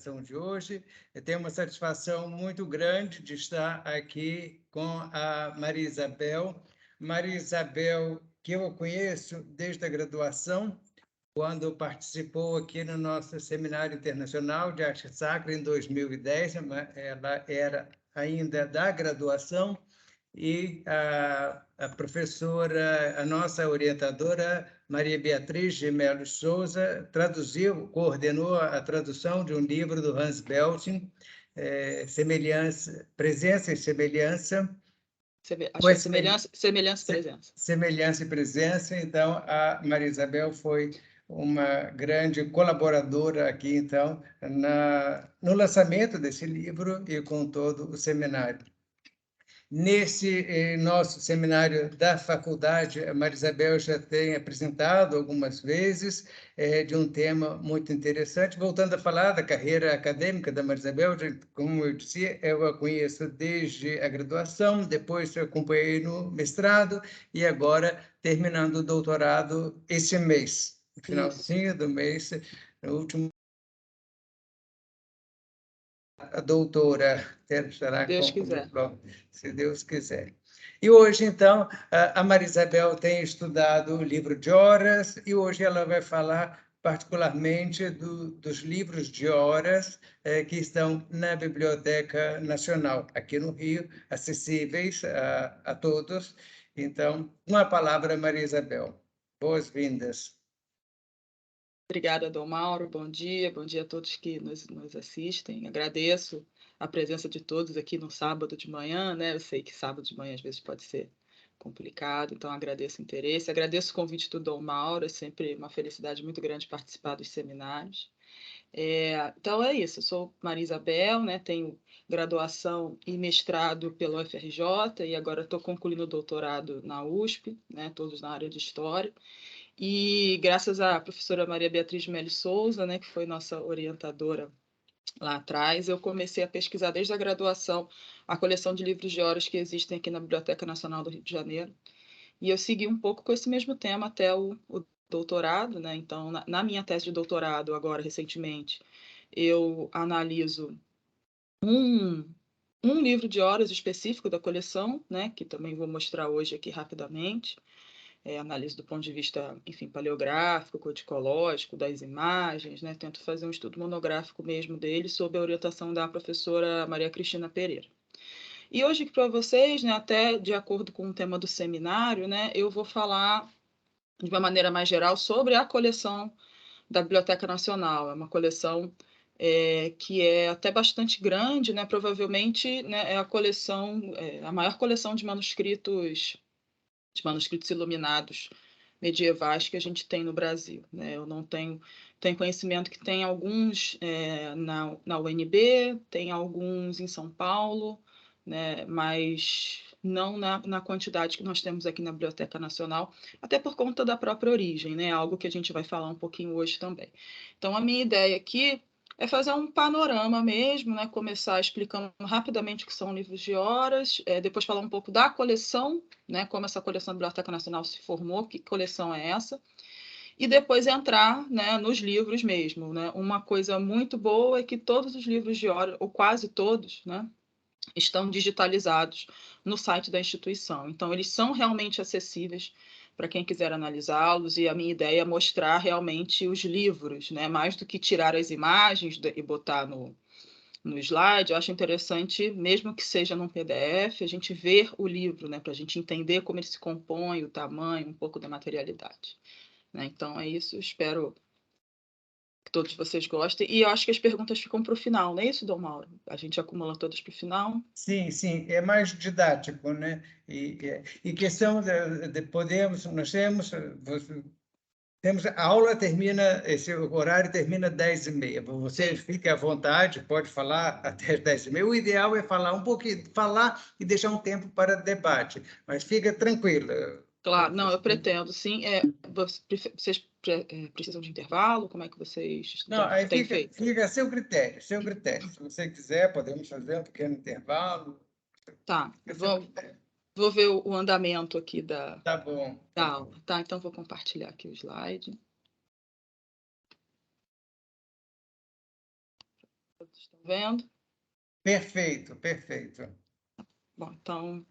apresentação de hoje. Eu tenho uma satisfação muito grande de estar aqui com a Maria Isabel. Maria Isabel, que eu conheço desde a graduação, quando participou aqui no nosso Seminário Internacional de Arte Sacra em 2010, ela era ainda da graduação, e a professora, a nossa orientadora, Maria Beatriz de Melo Souza, coordenou a tradução de um livro do Hans Belting, Presença e Semelhança. Acho que é semelhança e presença. Semelhança e presença. Então, a Maria Isabel foi uma grande colaboradora aqui, então, no lançamento desse livro e com todo o seminário. Nesse nosso seminário da faculdade, a Maria Isabel já tem apresentado algumas vezes de um tema muito interessante. Voltando a falar da carreira acadêmica da Maria Isabel, como eu disse, eu a conheço desde a graduação, depois eu acompanhei no mestrado e agora terminando o doutorado esse mês, no finalzinho do mês, no último. A doutora, será Deus quiser. Se Deus quiser. E hoje, então, a Maria Isabel tem estudado o livro de horas e hoje ela vai falar particularmente dos livros de horas que estão na Biblioteca Nacional, aqui no Rio, acessíveis a todos. Então, uma palavra, Maria Isabel. Boas-vindas. Obrigada, Dom Mauro. Bom dia a todos que nos assistem. Agradeço a presença de todos aqui no sábado de manhã, né? Eu sei que sábado de manhã às vezes pode ser complicado, então agradeço o interesse. Agradeço o convite do Dom Mauro, é sempre uma felicidade muito grande participar dos seminários. Então é isso, eu sou Maria Isabel, né? Tenho graduação e mestrado pelo UFRJ e agora estou concluindo o doutorado na USP, né? Todos na área de História. E graças à professora Maria Beatriz de Melo Souza, né, que foi nossa orientadora lá atrás, eu comecei a pesquisar desde a graduação a coleção de livros de horas que existem aqui na Biblioteca Nacional do Rio de Janeiro. E eu segui um pouco com esse mesmo tema até o doutorado, né? Então, na minha tese de doutorado, agora recentemente, eu analiso um livro de horas específico da coleção, né, que também vou mostrar hoje aqui rapidamente. Análise do ponto de vista, enfim, paleográfico, codicológico, das imagens, né? Tento fazer um estudo monográfico mesmo dele, sob a orientação da professora Maria Cristina Pereira. E hoje, para vocês, né, até de acordo com o tema do seminário, né, eu vou falar de uma maneira mais geral sobre a coleção da Biblioteca Nacional. É uma coleção que é até bastante grande, né? Provavelmente, né, é a coleção, a maior coleção de manuscritos iluminados medievais que a gente tem no Brasil, né? Eu não tenho conhecimento que tem alguns na UNB, tem alguns em São Paulo, né? Mas não na quantidade que nós temos aqui na Biblioteca Nacional, até por conta da própria origem, né? Algo que a gente vai falar um pouquinho hoje também. Então, a minha ideia aqui é fazer um panorama mesmo, né? Começar explicando rapidamente o que são livros de horas, depois falar um pouco da coleção, né? Como essa coleção da Biblioteca Nacional se formou, que coleção é essa, e depois entrar, né, nos livros mesmo, né? Uma coisa muito boa é que todos os livros de horas, ou quase todos, né, estão digitalizados no site da instituição. Então, eles são realmente acessíveis para quem quiser analisá-los, e a minha ideia é mostrar realmente os livros, né? Mais do que tirar as imagens e botar no slide. Eu acho interessante, mesmo que seja num PDF, a gente ver o livro, né? Para a gente entender como ele se compõe, o tamanho, um pouco da materialidade, né? Então, é isso. Espero que todos vocês gostem. E eu acho que as perguntas ficam para o final, não é isso, Dom Mauro? A gente acumula todas para o final. Sim, sim, é mais didático, né? E questão de podemos, nós temos a aula termina, esse horário termina 10h30. Você fique à vontade, pode falar até as 10h30. O ideal é falar um pouquinho, falar e deixar um tempo para debate, mas fica tranquilo. Claro, não, eu pretendo, sim. Vocês precisam de intervalo? Como é que vocês Não, aí têm feito? fica a seu critério, seu critério. Se você quiser, podemos fazer um pequeno intervalo. Tá, vou ver o andamento aqui da Tá bom. aula. Tá, então vou compartilhar aqui o slide. Todos estão vendo? Perfeito, perfeito. Bom, então,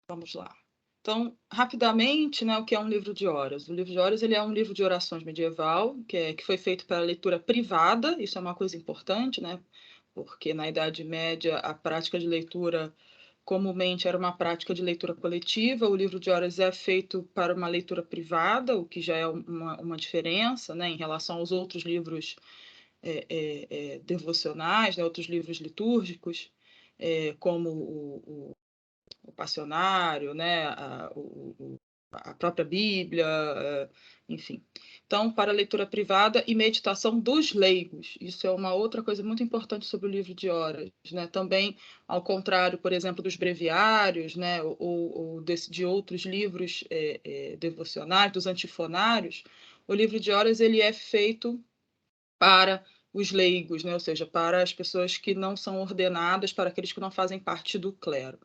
vamos lá. Então, rapidamente, né, o que é um livro de horas? O livro de horas ele é um livro de orações medieval, que foi feito para leitura privada, isso é uma coisa importante, né, porque na Idade Média a prática de leitura comumente era uma prática de leitura coletiva, o livro de horas é feito para uma leitura privada, o que já é uma diferença, né, em relação aos outros livros devocionais, né, outros livros litúrgicos, como o passionário, né, a própria Bíblia, enfim. Então, para leitura privada e meditação dos leigos. Isso é uma outra coisa muito importante sobre o livro de horas, né? Também, ao contrário, por exemplo, dos breviários, né, ou de outros livros devocionais, dos antifonários, o livro de horas ele é feito para os leigos, né? Ou seja, para as pessoas que não são ordenadas, para aqueles que não fazem parte do clero.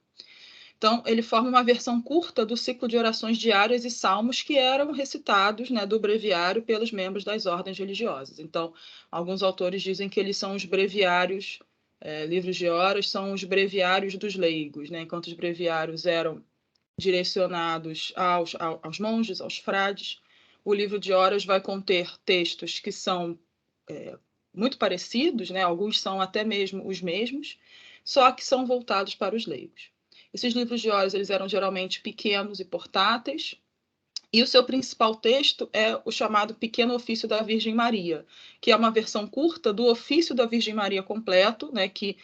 Então, ele forma uma versão curta do ciclo de orações diárias e salmos que eram recitados, né, do breviário pelos membros das ordens religiosas. Então, alguns autores dizem que eles são os breviários, livros de horas são os breviários dos leigos, né, enquanto os breviários eram direcionados aos monges, aos frades, o livro de horas vai conter textos que são muito parecidos, né, alguns são até mesmo os mesmos, só que são voltados para os leigos. Esses livros de horas eles eram geralmente pequenos e portáteis, e o seu principal texto é o chamado Pequeno Ofício da Virgem Maria, que é uma versão curta do Ofício da Virgem Maria completo, né, que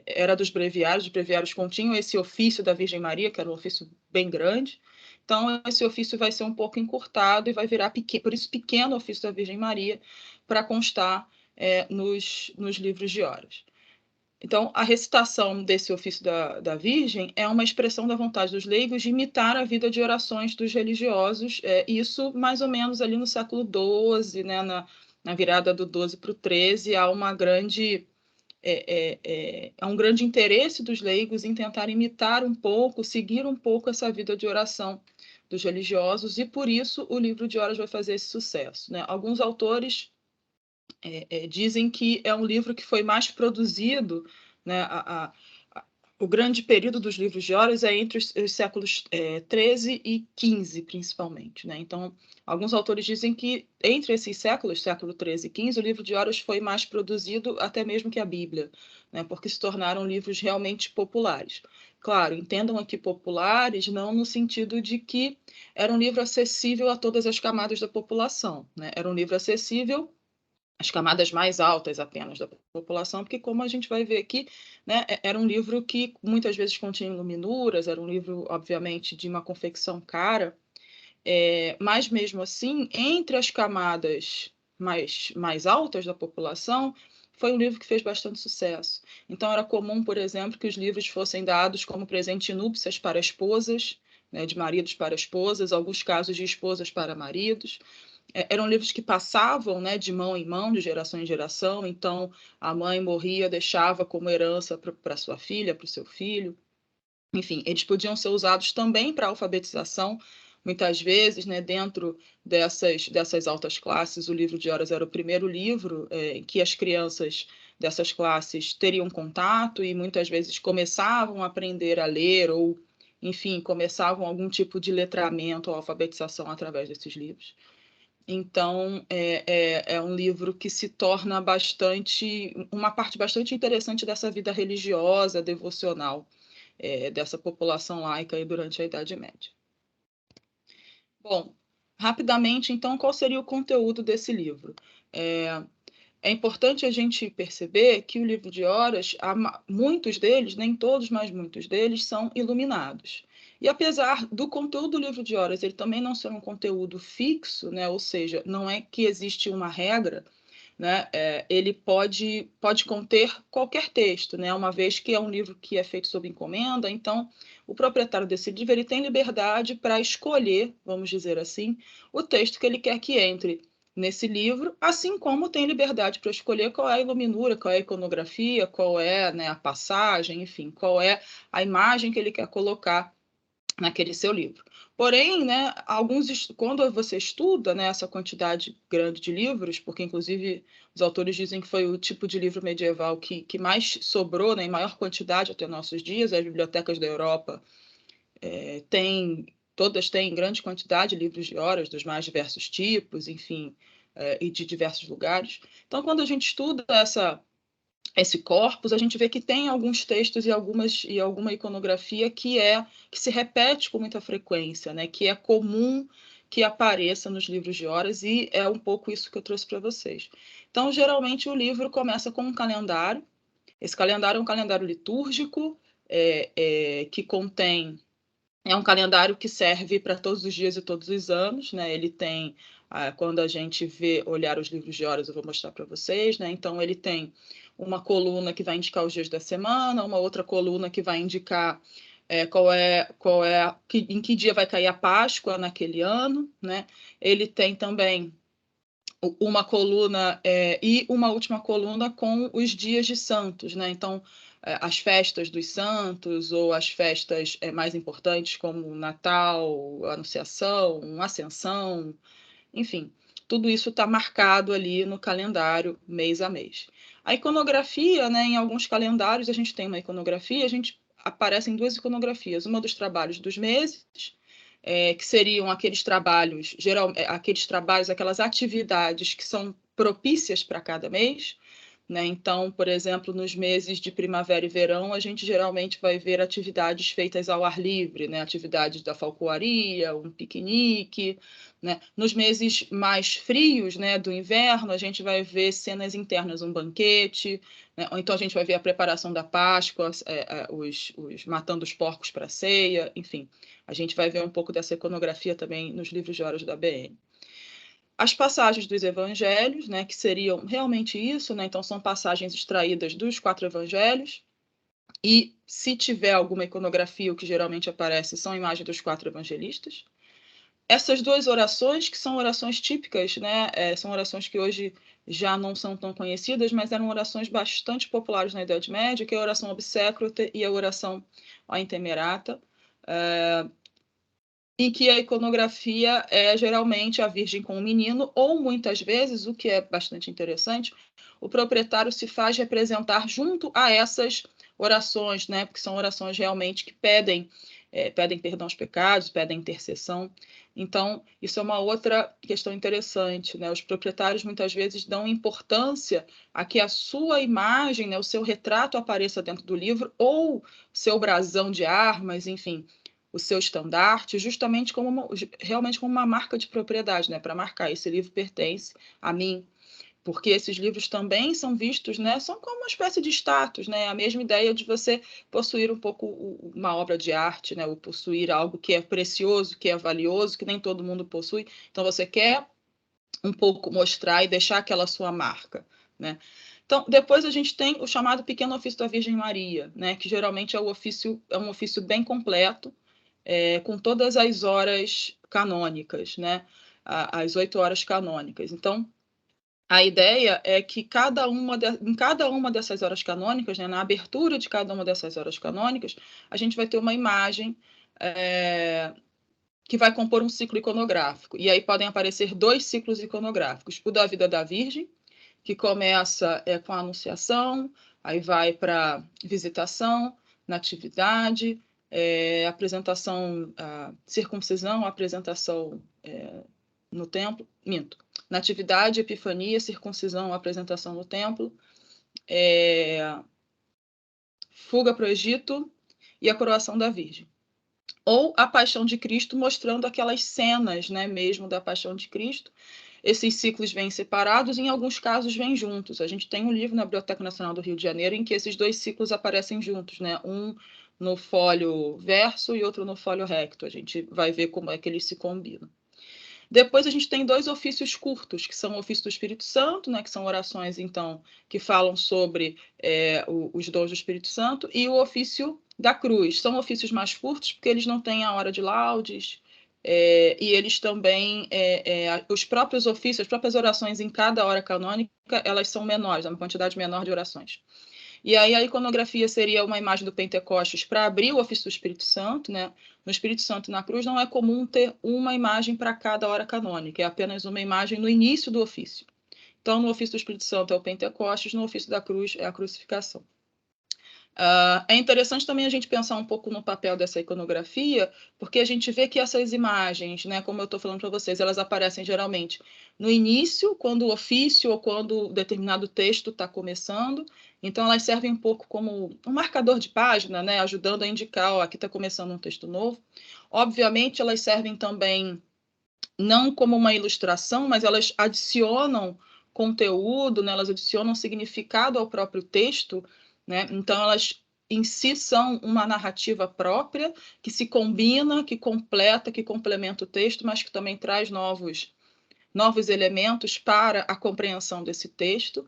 era dos breviários, os breviários continham esse ofício da Virgem Maria, que era um ofício bem grande. Então, esse ofício vai ser um pouco encurtado e vai virar pequeno, por isso, Pequeno Ofício da Virgem Maria, para constar nos livros de horas. Então, a recitação desse ofício da Virgem é uma expressão da vontade dos leigos de imitar a vida de orações dos religiosos, isso mais ou menos ali no século XII, né, na virada do XII para o XIII, há uma grande um grande interesse dos leigos em tentar imitar um pouco, seguir um pouco essa vida de oração dos religiosos, e por isso o livro de horas vai fazer esse sucesso, né? Alguns autores dizem que é um livro que foi mais produzido, né, o grande período dos livros de horas é entre os séculos XIII e XV, principalmente, né? Então, alguns autores dizem que entre esses séculos, século XIII e XV, o livro de horas foi mais produzido até mesmo que a Bíblia, né? Porque se tornaram livros realmente populares. Claro, entendam aqui populares não no sentido de que era um livro acessível a todas as camadas da população, né? Era um livro acessível as camadas mais altas apenas da população, porque, como a gente vai ver aqui, né, era um livro que muitas vezes continha iluminuras, era um livro, obviamente, de uma confecção cara, mas, mesmo assim, entre as camadas mais altas da população, foi um livro que fez bastante sucesso. Então, era comum, por exemplo, que os livros fossem dados como presente de núpcias para esposas, né, de maridos para esposas, alguns casos de esposas para maridos. Eram livros que passavam, né, de mão em mão, de geração em geração. Então, a mãe morria, deixava como herança para sua filha, para o seu filho. Enfim, eles podiam ser usados também para alfabetização. Muitas vezes, né, dentro dessas altas classes, o livro de horas era o primeiro livro em que as crianças dessas classes teriam contato e muitas vezes começavam a aprender a ler ou, enfim, começavam algum tipo de letramento ou alfabetização através desses livros. Então, é um livro que se torna uma parte bastante interessante dessa vida religiosa, devocional, dessa população laica aí durante a Idade Média. Bom, rapidamente, então, qual seria o conteúdo desse livro? É importante a gente perceber que o livro de horas, muitos deles, nem todos, mas muitos deles, são iluminados. E apesar do conteúdo do livro de horas ele também não ser um conteúdo fixo, né? Ou seja, não é que existe uma regra, né? Ele pode conter qualquer texto, né? Uma vez que é um livro que é feito sob encomenda, então o proprietário desse livro ele tem liberdade para escolher, vamos dizer assim, o texto que ele quer que entre nesse livro, assim como tem liberdade para escolher qual é a iluminura, qual é a iconografia, qual é, né, a passagem, enfim, qual é a imagem que ele quer colocar naquele seu livro. Porém, né, quando você estuda, né, essa quantidade grande de livros, porque inclusive os autores dizem que foi o tipo de livro medieval que mais sobrou, né, em maior quantidade até nossos dias, as bibliotecas da Europa todas têm grande quantidade de livros de horas, dos mais diversos tipos, enfim, e de diversos lugares. Então, quando a gente estuda esse corpus, a gente vê que tem alguns textos e alguma iconografia que se repete com muita frequência, né? Que é comum que apareça nos livros de horas, e é um pouco isso que eu trouxe para vocês. Então, geralmente, o livro começa com um calendário. Esse calendário é um calendário litúrgico, que contém... É um calendário que serve para todos os dias e todos os anos, né? Ele tem, quando a gente olhar os livros de horas, eu vou mostrar para vocês, né? Então, ele tem uma coluna que vai indicar os dias da semana, uma outra coluna que vai indicar em que dia vai cair a Páscoa naquele ano, né? Ele tem também uma coluna e uma última coluna com os dias de santos, né? Então, as festas dos santos ou as festas mais importantes como Natal, Anunciação, Ascensão, enfim, tudo isso está marcado ali no calendário mês a mês. A iconografia, né, em alguns calendários a gente tem uma iconografia, aparecem duas iconografias, uma dos trabalhos dos meses, que seriam aqueles trabalhos, aquelas atividades que são propícias para cada mês, né? Então, por exemplo, nos meses de primavera e verão, a gente geralmente vai ver atividades feitas ao ar livre, né? Atividades da falcoaria, um piquenique, né? Nos meses mais frios, né, do inverno, a gente vai ver cenas internas, um banquete, né? Ou então a gente vai ver a preparação da Páscoa, matando os porcos para a ceia, enfim. A gente vai ver um pouco dessa iconografia também nos livros de horas da BN. As passagens dos evangelhos, né, que seriam realmente isso, né? Então, são passagens extraídas dos 4 evangelhos, e se tiver alguma iconografia, o que geralmente aparece são imagens dos 4 evangelistas. Essas duas orações, que são orações típicas, né? São orações que hoje já não são tão conhecidas, mas eram orações bastante populares na Idade Média, que é a oração obsecrota e a oração a intemerata, em que a iconografia é geralmente a Virgem com o menino, ou muitas vezes, o que é bastante interessante, o proprietário se faz representar junto a essas orações, né? Porque são orações realmente que pedem perdão aos pecados, pedem intercessão. Então, isso é uma outra questão interessante, né? Os proprietários muitas vezes dão importância a que a sua imagem, né, o seu retrato apareça dentro do livro, ou seu brasão de armas, enfim, o seu estandarte, justamente realmente como uma marca de propriedade, né? Para marcar, esse livro pertence a mim, porque esses livros também são vistos, né? São como uma espécie de status, né? A mesma ideia de você possuir um pouco uma obra de arte, né? Ou possuir algo que é precioso, que é valioso, que nem todo mundo possui. Então você quer um pouco mostrar e deixar aquela sua marca, né? Então, depois a gente tem o chamado Pequeno Ofício da Virgem Maria, né? Que geralmente é um ofício bem completo, com todas as horas canônicas, né? As 8 horas canônicas. Então, a ideia é que em cada uma dessas horas canônicas, né, na abertura de cada uma dessas horas canônicas, a gente vai ter uma imagem que vai compor um ciclo iconográfico. E aí podem aparecer 2 ciclos iconográficos. O da vida da Virgem, que começa com a Anunciação, aí vai para visitação, natividade, apresentação, circuncisão, apresentação no templo, natividade, epifania, circuncisão, apresentação no templo, fuga para o Egito e a coroação da Virgem. Ou a Paixão de Cristo, mostrando aquelas cenas, né, mesmo da Paixão de Cristo. Esses ciclos vêm separados, e em alguns casos vêm juntos. A gente tem um livro na Biblioteca Nacional do Rio de Janeiro em que esses 2 ciclos aparecem juntos, né? Um no fólio verso e outro no fólio recto. A gente vai ver como é que eles se combinam. Depois a gente tem 2 ofícios curtos, que são o ofício do Espírito Santo, né, que são orações, então, que falam sobre os dons do Espírito Santo, e o ofício da cruz. São ofícios mais curtos, porque eles não têm a hora de laudes, e eles também, os próprios ofícios, as próprias orações em cada hora canônica, elas são menores, é uma quantidade menor de orações. E aí a iconografia seria uma imagem do Pentecostes para abrir o ofício do Espírito Santo, né? No Espírito Santo e na cruz não é comum ter uma imagem para cada hora canônica, é apenas uma imagem no início do ofício. Então, no ofício do Espírito Santo é o Pentecostes, no ofício da cruz é a crucificação. É interessante também a gente pensar um pouco no papel dessa iconografia, porque a gente vê que essas imagens, né, como eu estou falando para vocês, elas aparecem geralmente no início, quando o ofício ou quando determinado texto está começando. Então, elas servem um pouco como um marcador de página, né, ajudando a indicar, ó, aqui está começando um texto novo. Obviamente, elas servem também não como uma ilustração, mas elas adicionam conteúdo, né, elas adicionam significado ao próprio texto, né? Então, elas em si são uma narrativa própria que se combina, que completa, que complementa o texto, mas que também traz novos elementos para a compreensão desse texto.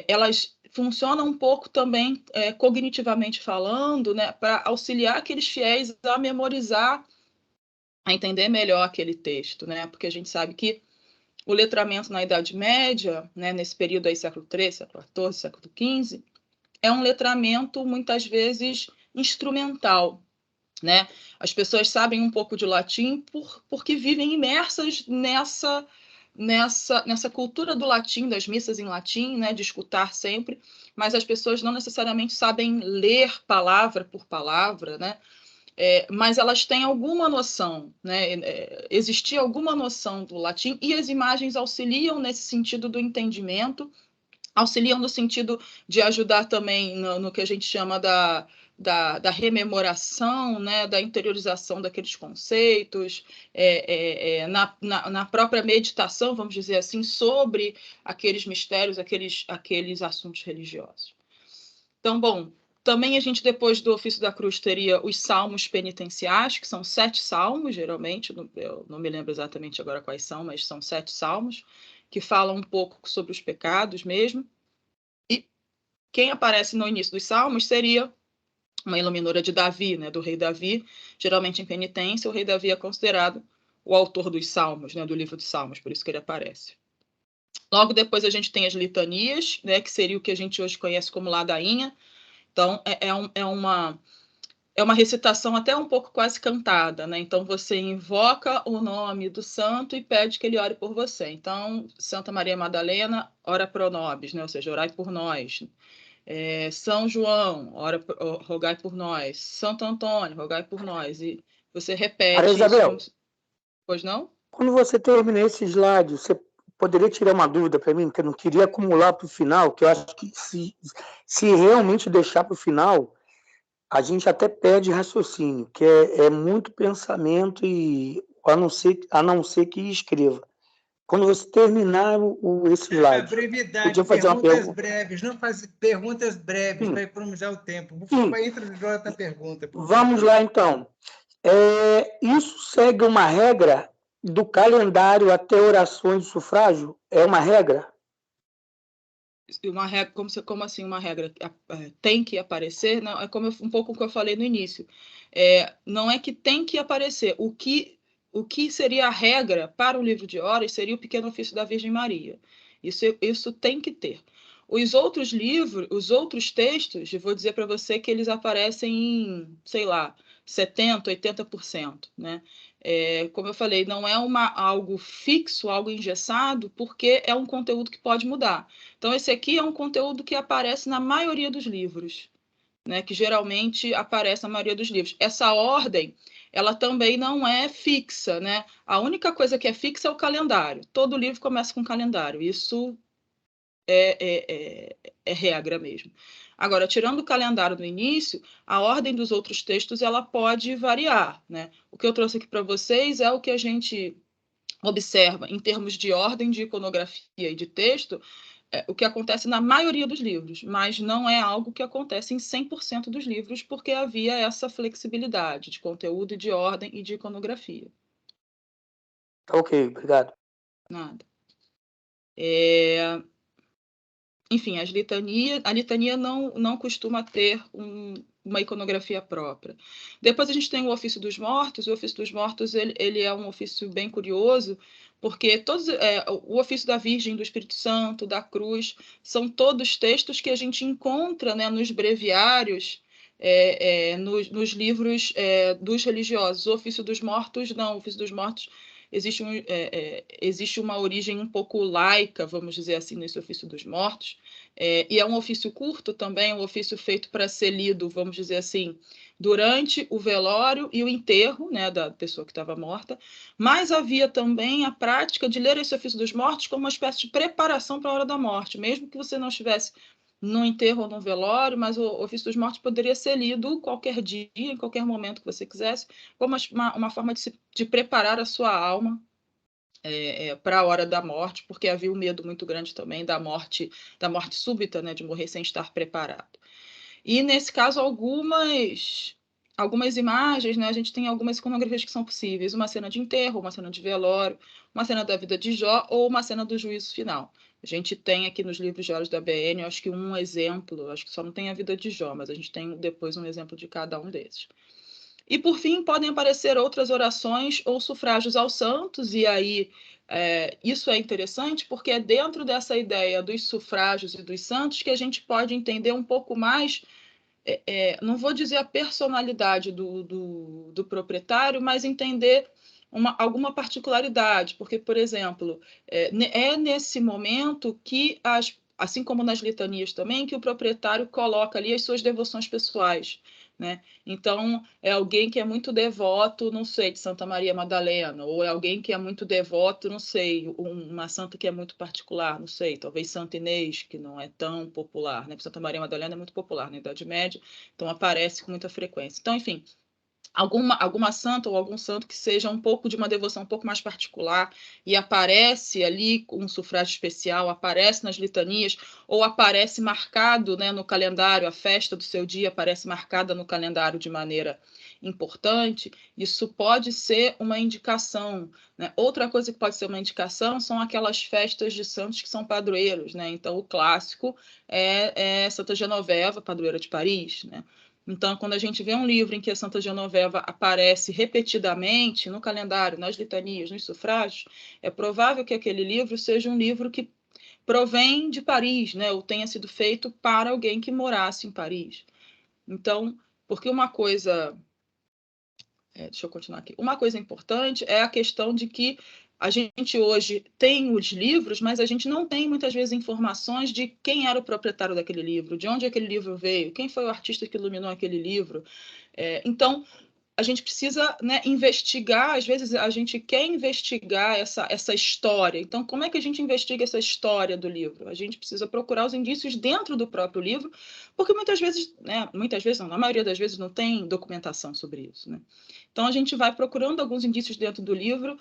Elas funcionam um pouco também cognitivamente falando, né, para auxiliar aqueles fiéis a memorizar, a entender melhor aquele texto, né? Porque a gente sabe que o letramento na Idade Média, né, nesse período aí, século XIII, século XIV, século XV, é um letramento muitas vezes instrumental, né? As pessoas sabem um pouco de latim porque vivem imersas nessa cultura do latim, das missas em latim, né, de escutar sempre, mas as pessoas não necessariamente sabem ler palavra por palavra, né? Mas elas têm alguma noção, né? Existia alguma noção do latim, e as imagens auxiliam nesse sentido do entendimento, auxiliam no sentido de ajudar também no que a gente chama da rememoração, né? Da interiorização daqueles conceitos, na própria meditação, vamos dizer assim, sobre aqueles mistérios, aqueles assuntos religiosos. Então, bom, também a gente, depois do ofício da cruz, teria os salmos penitenciais, que são 7 salmos, geralmente, eu não me lembro exatamente agora quais são, mas são 7 salmos, que falam um pouco sobre os pecados mesmo. E quem aparece no início dos salmos seria uma iluminura de Davi, né, do rei Davi, geralmente em penitência. O rei Davi é considerado o autor dos salmos, né, do livro dos salmos, por isso que ele aparece. Logo depois a gente tem as litanias, né, que seria o que a gente hoje conhece como ladainha. Então, é uma recitação até um pouco quase cantada, né? Então, você invoca o nome do santo e pede que ele ore por você. Então, Santa Maria Madalena, ora pro nobis, né? Ou seja, orai por nós. São João, rogai por nós. Santo Antônio, rogai por nós. E você repete Maria Isabel, isso como... Pois não? quando você terminar esse slide, você poderia tirar uma dúvida para mim, porque eu não queria acumular para o final, que eu acho que se realmente deixar para o final, a gente até perde raciocínio, que é muito pensamento, e a não ser que escreva. Quando você terminar esse A slide, brevidade, podia fazer uma perguntas pergunta? breves, não faz perguntas breves para economizar o tempo. Por favor, entra na pergunta. Vamos lá, então. Isso segue uma regra do calendário até orações de sufrágio? É uma regra? Uma regra, como assim uma regra? Tem que aparecer? Não, é como um pouco o que eu falei no início. Não é que tem que aparecer. O que seria a regra para o livro de horas seria o Pequeno Ofício da Virgem Maria. Isso tem que ter. Os outros livros, os outros textos, eu vou dizer para você que eles aparecem em, sei lá, 70%, 80%, né? Como eu falei, não é algo fixo, algo engessado, porque é um conteúdo que pode mudar. Então, esse aqui é um conteúdo que aparece na maioria dos livros, né? Que geralmente aparece na maioria dos livros. Essa ordem, ela também não é fixa, né? A única coisa que é fixa é o calendário. Todo livro começa com calendário. Isso é regra mesmo. Agora, tirando o calendário do início, a ordem dos outros textos ela pode variar, né? O que eu trouxe aqui para vocês é o que a gente observa em termos de ordem de iconografia e de texto, o que acontece na maioria dos livros, mas não é algo que acontece em 100% dos livros, porque havia essa flexibilidade de conteúdo, de ordem e de iconografia. Ok, obrigado. Nada. enfim, a litania não costuma ter uma iconografia própria. Depois a gente tem o Ofício dos Mortos. O Ofício dos Mortos ele é um ofício bem curioso, porque o Ofício da Virgem, do Espírito Santo, da Cruz, são todos textos que a gente encontra, né, nos breviários, nos livros dos religiosos. O Ofício dos Mortos, não. O Ofício dos Mortos existe uma origem um pouco laica, vamos dizer assim, nesse Ofício dos Mortos, e é um ofício curto também, um ofício feito para ser lido, vamos dizer assim, durante o velório e o enterro, né, da pessoa que estava morta, mas havia também a prática de ler esse Ofício dos Mortos como uma espécie de preparação para a hora da morte, mesmo que você não estivesse no enterro ou no velório, mas o Ofício dos Mortos poderia ser lido qualquer dia, em qualquer momento que você quisesse, como uma forma de preparar a sua alma para a hora da morte, porque havia um medo muito grande também da morte súbita, né, de morrer sem estar preparado. E, nesse caso, algumas imagens, né, a gente tem algumas iconografias que são possíveis, uma cena de enterro, uma cena de velório, uma cena da vida de Jó ou uma cena do juízo final. A gente tem aqui nos livros de Olhos da BN, acho que um exemplo, acho que só não tem a vida de Jó, mas a gente tem depois um exemplo de cada um desses. E, por fim, podem aparecer outras orações ou sufrágios aos santos, e aí isso é interessante porque é dentro dessa ideia dos sufrágios e dos santos que a gente pode entender um pouco mais, não vou dizer a personalidade do proprietário, mas entender alguma particularidade, porque, por exemplo, é nesse momento que, assim como nas litanias também, que o proprietário coloca ali as suas devoções pessoais, né? Então, é alguém que é muito devoto, não sei, de Santa Maria Madalena, ou é alguém que é muito devoto, não sei, uma santa que é muito particular, não sei, talvez Santa Inês, que não é tão popular, né? Santa Maria Madalena é muito popular na Idade Média, então aparece com muita frequência. Então, enfim, alguma santa ou algum santo que seja um pouco de uma devoção um pouco mais particular e aparece ali com um sufrágio especial, aparece nas litanias ou aparece marcado, né, no calendário, a festa do seu dia aparece marcada no calendário de maneira importante, isso pode ser uma indicação, né? Outra coisa que pode ser uma indicação são aquelas festas de santos que são padroeiros, né? Então, o clássico é Santa Genoveva, padroeira de Paris, né? Então, quando a gente vê um livro em que a Santa Genoveva aparece repetidamente no calendário, nas litanias, nos sufrágios, é provável que aquele livro seja um livro que provém de Paris, né? Ou tenha sido feito para alguém que morasse em Paris. Então, porque uma coisa... deixa eu continuar aqui. Uma coisa importante é a questão de que a gente hoje tem os livros, mas a gente não tem muitas vezes informações de quem era o proprietário daquele livro, de onde aquele livro veio, quem foi o artista que iluminou aquele livro. Então, a gente precisa, né, investigar, às vezes a gente quer investigar essa história. Então, como é que a gente investiga essa história do livro? A gente precisa procurar os indícios dentro do próprio livro, porque muitas vezes não, na maioria das vezes não tem documentação sobre isso, né? Então, a gente vai procurando alguns indícios dentro do livro,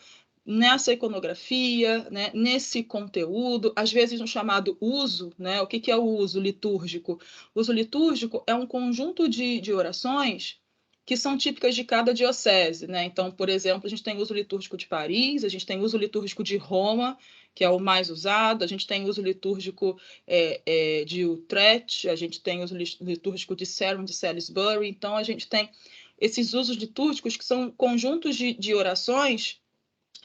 nessa iconografia, né, nesse conteúdo, às vezes no chamado uso, né? O que é o uso litúrgico? O uso litúrgico é um conjunto de orações que são típicas de cada diocese, né? Então, por exemplo, a gente tem o uso litúrgico de Paris, a gente tem o uso litúrgico de Roma, que é o mais usado, a gente tem o uso litúrgico de Utrecht, a gente tem o uso litúrgico de Sarum, de Salisbury, então a gente tem esses usos litúrgicos que são conjuntos de orações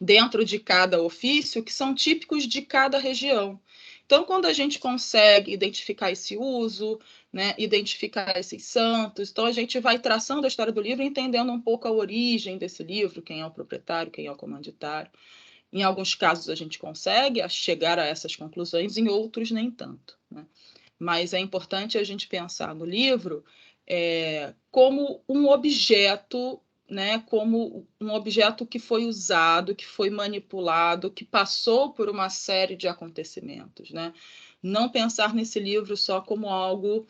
dentro de cada ofício que são típicos de cada região. Então, quando a gente consegue identificar esse uso, né, identificar esses santos, então a gente vai traçando a história do livro, entendendo um pouco a origem desse livro, quem é o proprietário, quem é o comanditário. Em alguns casos a gente consegue chegar a essas conclusões, em outros nem tanto, né? Mas é importante a gente pensar no livro como um objeto, né, como um objeto que foi usado, que foi manipulado, que passou por uma série de acontecimentos, né? Não pensar nesse livro só como algo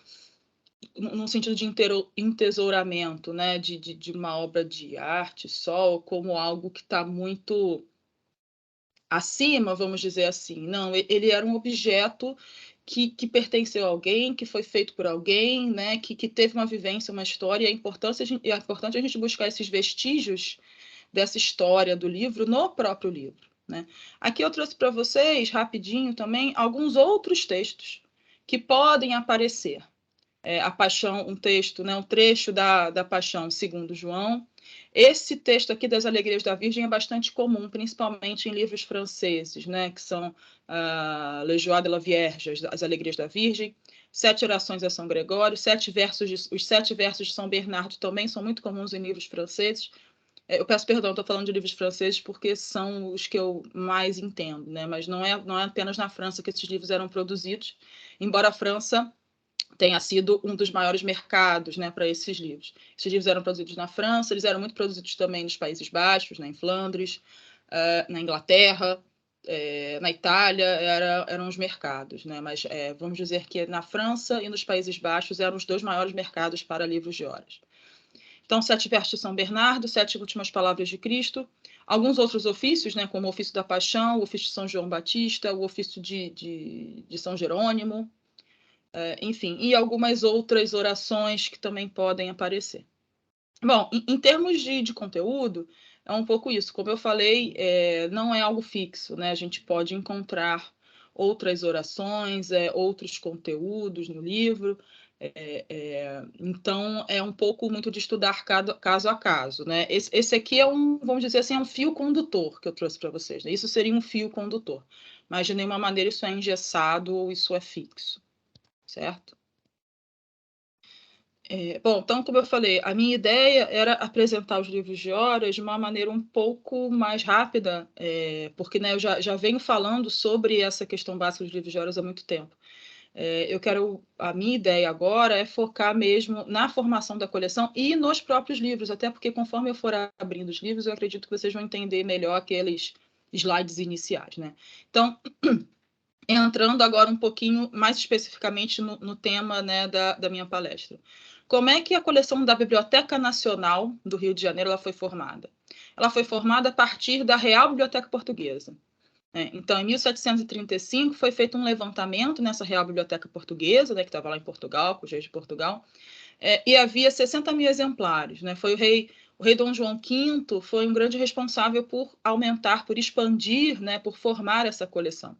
no sentido de entesouramento, né, de uma obra de arte só, ou como algo que está muito acima, vamos dizer assim. Não, ele era um objeto que pertenceu a alguém, que foi feito por alguém, né, que teve uma vivência, uma história, e é importante a gente buscar esses vestígios dessa história do livro no próprio livro, né? Aqui eu trouxe para vocês, rapidinho também, alguns outros textos que podem aparecer. A Paixão, um texto, né, um trecho da Paixão segundo João. Esse texto aqui das Alegrias da Virgem é bastante comum, principalmente em livros franceses, né, que são Le Joie de la Vierge, as Alegrias da Virgem, 7 orações a São Gregório, os 7 versos de São Bernardo também são muito comuns em livros franceses. Eu peço perdão, estou falando de livros franceses porque são os que eu mais entendo, né? Mas não é apenas na França que esses livros eram produzidos, embora a França tenha sido um dos maiores mercados, né, para esses livros. Esses livros eram produzidos na França, eles eram muito produzidos também nos Países Baixos, né, em Flandres, na Inglaterra, na Itália, eram os mercados, né? Mas vamos dizer que na França e nos Países Baixos eram os 2 maiores mercados para livros de horas. Então, 7 versos de São Bernardo, 7 últimas palavras de Cristo, alguns outros ofícios, né, como o ofício da Paixão, o ofício de São João Batista, o ofício de São Jerônimo, enfim, e algumas outras orações que também podem aparecer. Bom, em termos de conteúdo, é um pouco isso. Como eu falei, não é algo fixo, né? A gente pode encontrar outras orações, outros conteúdos no livro. Então, é um pouco muito de estudar caso a caso, né? Esse aqui vamos dizer assim, é um fio condutor que eu trouxe para vocês, né? Isso seria um fio condutor, mas de nenhuma maneira isso é engessado ou isso é fixo, certo? Bom, então, como eu falei, a minha ideia era apresentar os livros de horas de uma maneira um pouco mais rápida, porque, né, eu já venho falando sobre essa questão básica dos livros de horas há muito tempo. A minha ideia agora é focar mesmo na formação da coleção e nos próprios livros, até porque conforme eu for abrindo os livros, eu acredito que vocês vão entender melhor aqueles slides iniciais, né? Então, entrando agora um pouquinho mais especificamente no tema, né, da minha palestra. Como é que a coleção da Biblioteca Nacional do Rio de Janeiro ela foi formada? Ela foi formada a partir da Real Biblioteca Portuguesa. Então, em 1735, foi feito um levantamento nessa Real Biblioteca Portuguesa, né, que estava lá em Portugal, com os reis de Portugal, e havia 60 mil exemplares. Né? Foi o rei Dom João V foi um grande responsável por aumentar, por expandir, né, por formar essa coleção.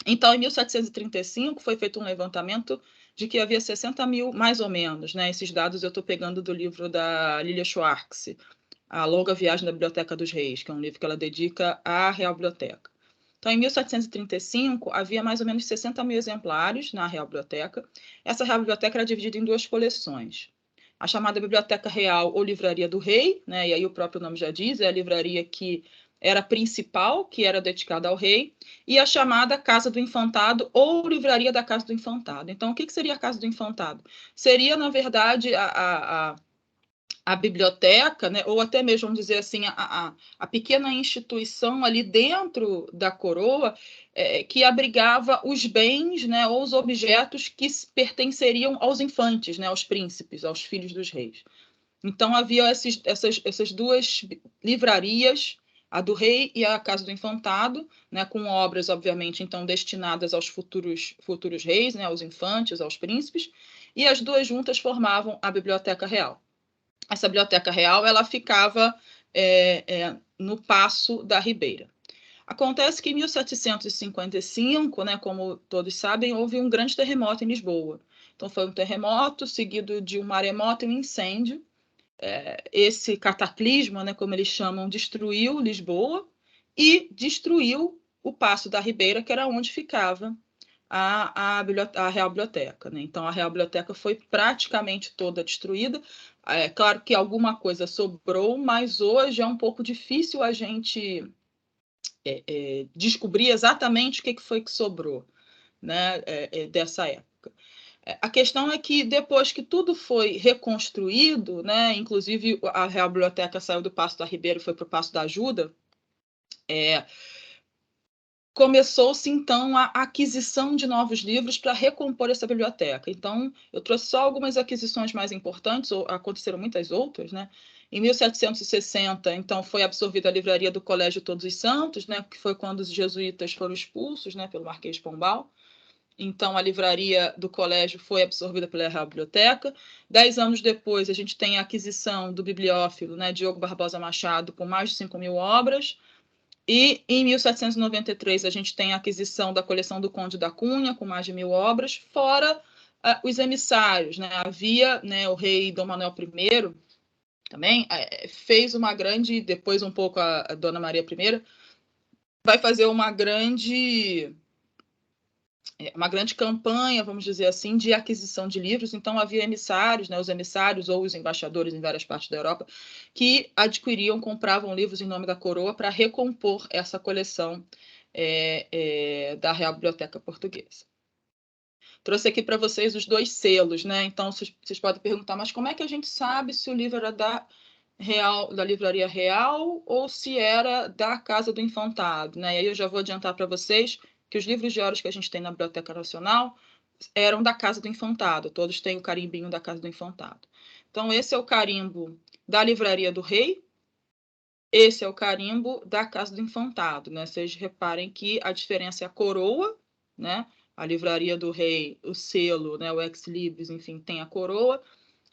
Então, em 1735, foi feito um levantamento de que havia 60 mil, mais ou menos, né? Esses dados eu estou pegando do livro da Lilia Schwartz, A Longa Viagem da Biblioteca dos Reis, que é um livro que ela dedica à Real Biblioteca. Então, em 1735, havia mais ou menos 60 mil exemplares na Real Biblioteca. Essa Real Biblioteca era dividida em 2 coleções. A chamada Biblioteca Real ou Livraria do Rei, né? E aí o próprio nome já diz, é a livraria que era principal, que era dedicada ao rei, e a chamada Casa do Infantado ou Livraria da Casa do Infantado. Então, o que seria a Casa do Infantado? Seria, na verdade, a biblioteca, né, ou até mesmo, vamos dizer assim, a pequena instituição ali dentro da coroa que abrigava os bens, né, ou os objetos que pertenceriam aos infantes, né, aos príncipes, aos filhos dos reis. Então, havia essas 2 livrarias, a do rei e a Casa do Infantado, né, com obras, obviamente, então destinadas aos futuros reis, né, aos infantes, aos príncipes, e as 2 juntas formavam a Biblioteca Real. Essa Biblioteca Real ela ficava no Paço da Ribeira. Acontece que em 1755, né, como todos sabem, houve um grande terremoto em Lisboa. Então, foi um terremoto seguido de um maremoto e um incêndio. Esse cataclisma, né, como eles chamam, destruiu Lisboa e destruiu o Paço da Ribeira, que era onde ficava a Real Biblioteca. Né? Então, a Real Biblioteca foi praticamente toda destruída. É claro que alguma coisa sobrou, mas hoje é um pouco difícil a gente descobrir exatamente o que foi que sobrou, né, dessa época. A questão é que depois que tudo foi reconstruído, né, inclusive a Real Biblioteca saiu do Paço da Ribeira e foi para o Paço da Ajuda, começou-se então a aquisição de novos livros para recompor essa biblioteca. Então, eu trouxe só algumas aquisições mais importantes, aconteceram muitas outras, né? Em 1760, então, foi absorvida a livraria do Colégio Todos os Santos, né, que foi quando os jesuítas foram expulsos, né, pelo Marquês de Pombal. Então, a livraria do colégio foi absorvida pela Real Biblioteca. 10 anos depois, a gente tem a aquisição do bibliófilo, né, Diogo Barbosa Machado, com mais de 5.000 obras. E em 1793 a gente tem a aquisição da coleção do Conde da Cunha, com mais de 1.000 obras, fora os emissários, né? Havia, né, o rei Dom Manuel I também fez uma grande, depois um pouco a Dona Maria I, vai fazer uma grande campanha, vamos dizer assim, de aquisição de livros. Então, havia emissários, né, os emissários ou os embaixadores em várias partes da Europa, que adquiriam, compravam livros em nome da coroa para recompor essa coleção da Real Biblioteca Portuguesa. Trouxe aqui para vocês os 2 selos, né? Então, vocês podem perguntar, mas como é que a gente sabe se o livro era da Livraria Real ou se era da Casa do Infantado, né? E aí eu já vou adiantar para vocês que os livros de horas que a gente tem na Biblioteca Nacional eram da Casa do Infantado, todos têm o carimbinho da Casa do Infantado. Então, esse é o carimbo da Livraria do Rei, esse é o carimbo da Casa do Infantado, né? Vocês reparem que a diferença é a coroa, né? A Livraria do Rei, o selo, né? O Ex Libris, enfim, tem a coroa,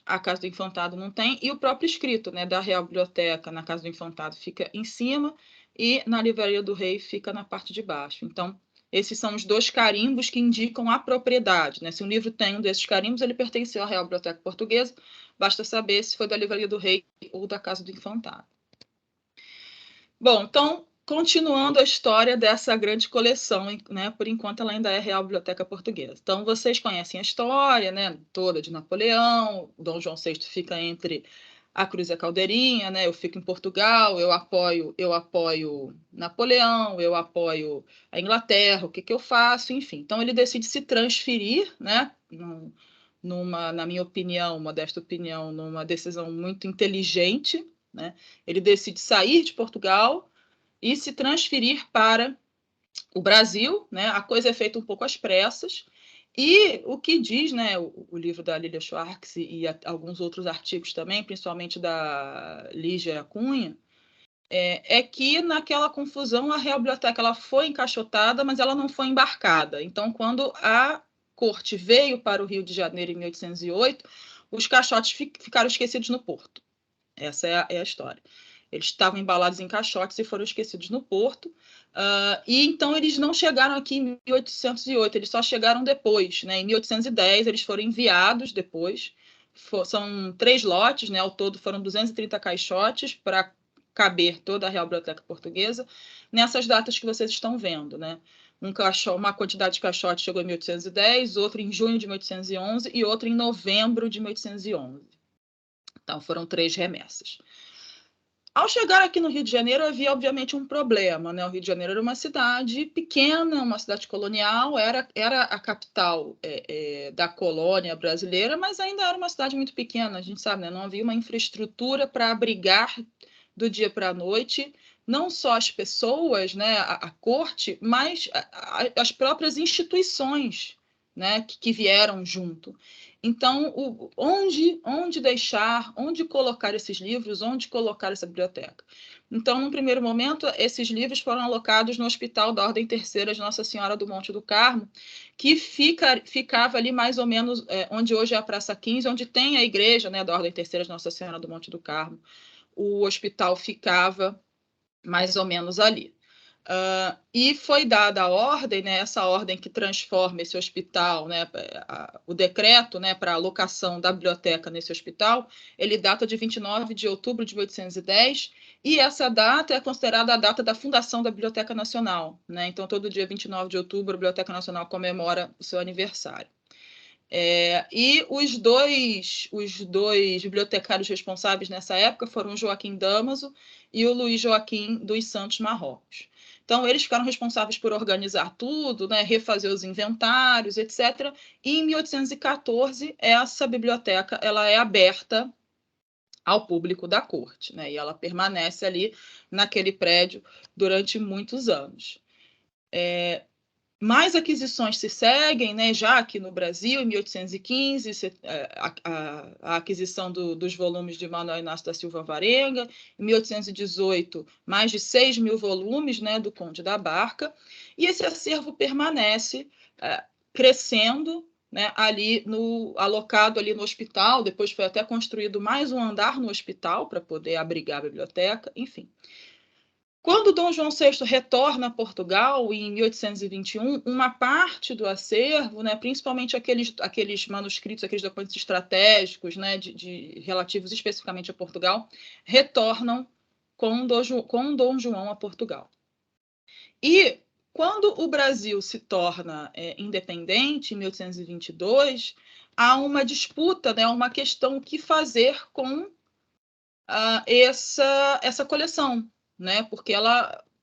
a Casa do Infantado não tem, e o próprio escrito, né, da Real Biblioteca na Casa do Infantado fica em cima e na Livraria do Rei fica na parte de baixo. Então, esses são os 2 carimbos que indicam a propriedade, né? Se um livro tem um desses carimbos, ele pertenceu à Real Biblioteca Portuguesa, basta saber se foi da Livraria do Rei ou da Casa do Infantado. Bom, então, continuando a história dessa grande coleção, né? Por enquanto ela ainda é Real Biblioteca Portuguesa. Então, vocês conhecem a história, né, toda de Napoleão, Dom João VI fica entre a Cruz e a Caldeirinha, né? Eu fico em Portugal, eu apoio Napoleão, eu apoio a Inglaterra, o que eu faço, enfim. Então, ele decide se transferir, né, na minha opinião, modesta opinião, numa decisão muito inteligente, né? Ele decide sair de Portugal e se transferir para o Brasil, né? A coisa é feita um pouco às pressas. E o que diz, né, o livro da Lília Schwartz e alguns outros artigos também, principalmente da Lígia Cunha, é que naquela confusão a Real Biblioteca ela foi encaixotada, mas ela não foi embarcada. Então, quando a corte veio para o Rio de Janeiro em 1808, os caixotes ficaram esquecidos no porto. Essa é a história. Eles estavam embalados em caixotes e foram esquecidos no porto. E então eles não chegaram aqui em 1808, eles só chegaram depois, né? Em 1810 eles foram enviados depois. São 3 lotes, né? Ao todo foram 230 caixotes para caber toda a Real Biblioteca Portuguesa nessas datas que vocês estão vendo, né? Uma quantidade de caixotes chegou em 1810, outro em junho de 1811 e outro em novembro de 1811. Então foram 3 remessas. Ao chegar aqui no Rio de Janeiro, havia, obviamente, um problema, né? O Rio de Janeiro era uma cidade pequena, uma cidade colonial, era a capital da colônia brasileira, mas ainda era uma cidade muito pequena, a gente sabe, né? Não havia uma infraestrutura para abrigar do dia para a noite, não só as pessoas, né? A corte, mas as próprias instituições, né? que vieram junto. Então, onde deixar, onde colocar esses livros, onde colocar essa biblioteca? Então, num primeiro momento, esses livros foram alocados no Hospital da Ordem Terceira de Nossa Senhora do Monte do Carmo, que ficava ali mais ou menos onde hoje é a Praça 15, onde tem a igreja, né, da Ordem Terceira de Nossa Senhora do Monte do Carmo. O hospital ficava mais ou menos ali. E foi dada a ordem, né, essa ordem que transforma esse hospital, né, o decreto, né, para a alocação da biblioteca nesse hospital, ele data de 29 de outubro de 1810, e essa data é considerada a data da fundação da Biblioteca Nacional, né? Então, todo dia 29 de outubro, a Biblioteca Nacional comemora o seu aniversário. E os dois bibliotecários responsáveis nessa época foram o Joaquim Damaso e o Luiz Joaquim dos Santos Marrocos. Então, eles ficaram responsáveis por organizar tudo, né, refazer os inventários, etc. E, em 1814, essa biblioteca ela é aberta ao público da corte, né, e ela permanece ali naquele prédio durante muitos anos. Mais aquisições se seguem, né? Já aqui no Brasil, em 1815, a aquisição dos volumes de Manuel Inácio da Silva Varenga, em 1818, mais de 6.000 volumes, né, do Conde da Barca, e esse acervo permanece crescendo, né, alocado ali no hospital. Depois foi até construído mais um andar no hospital para poder abrigar a biblioteca, enfim. Quando Dom João VI retorna a Portugal, em 1821, uma parte do acervo, né, principalmente aqueles manuscritos, aqueles documentos estratégicos, né, relativos especificamente a Portugal, retornam com Dom João a Portugal. E quando o Brasil se torna independente, em 1822, há uma disputa, né, uma questão o que fazer com essa coleção, né? Porque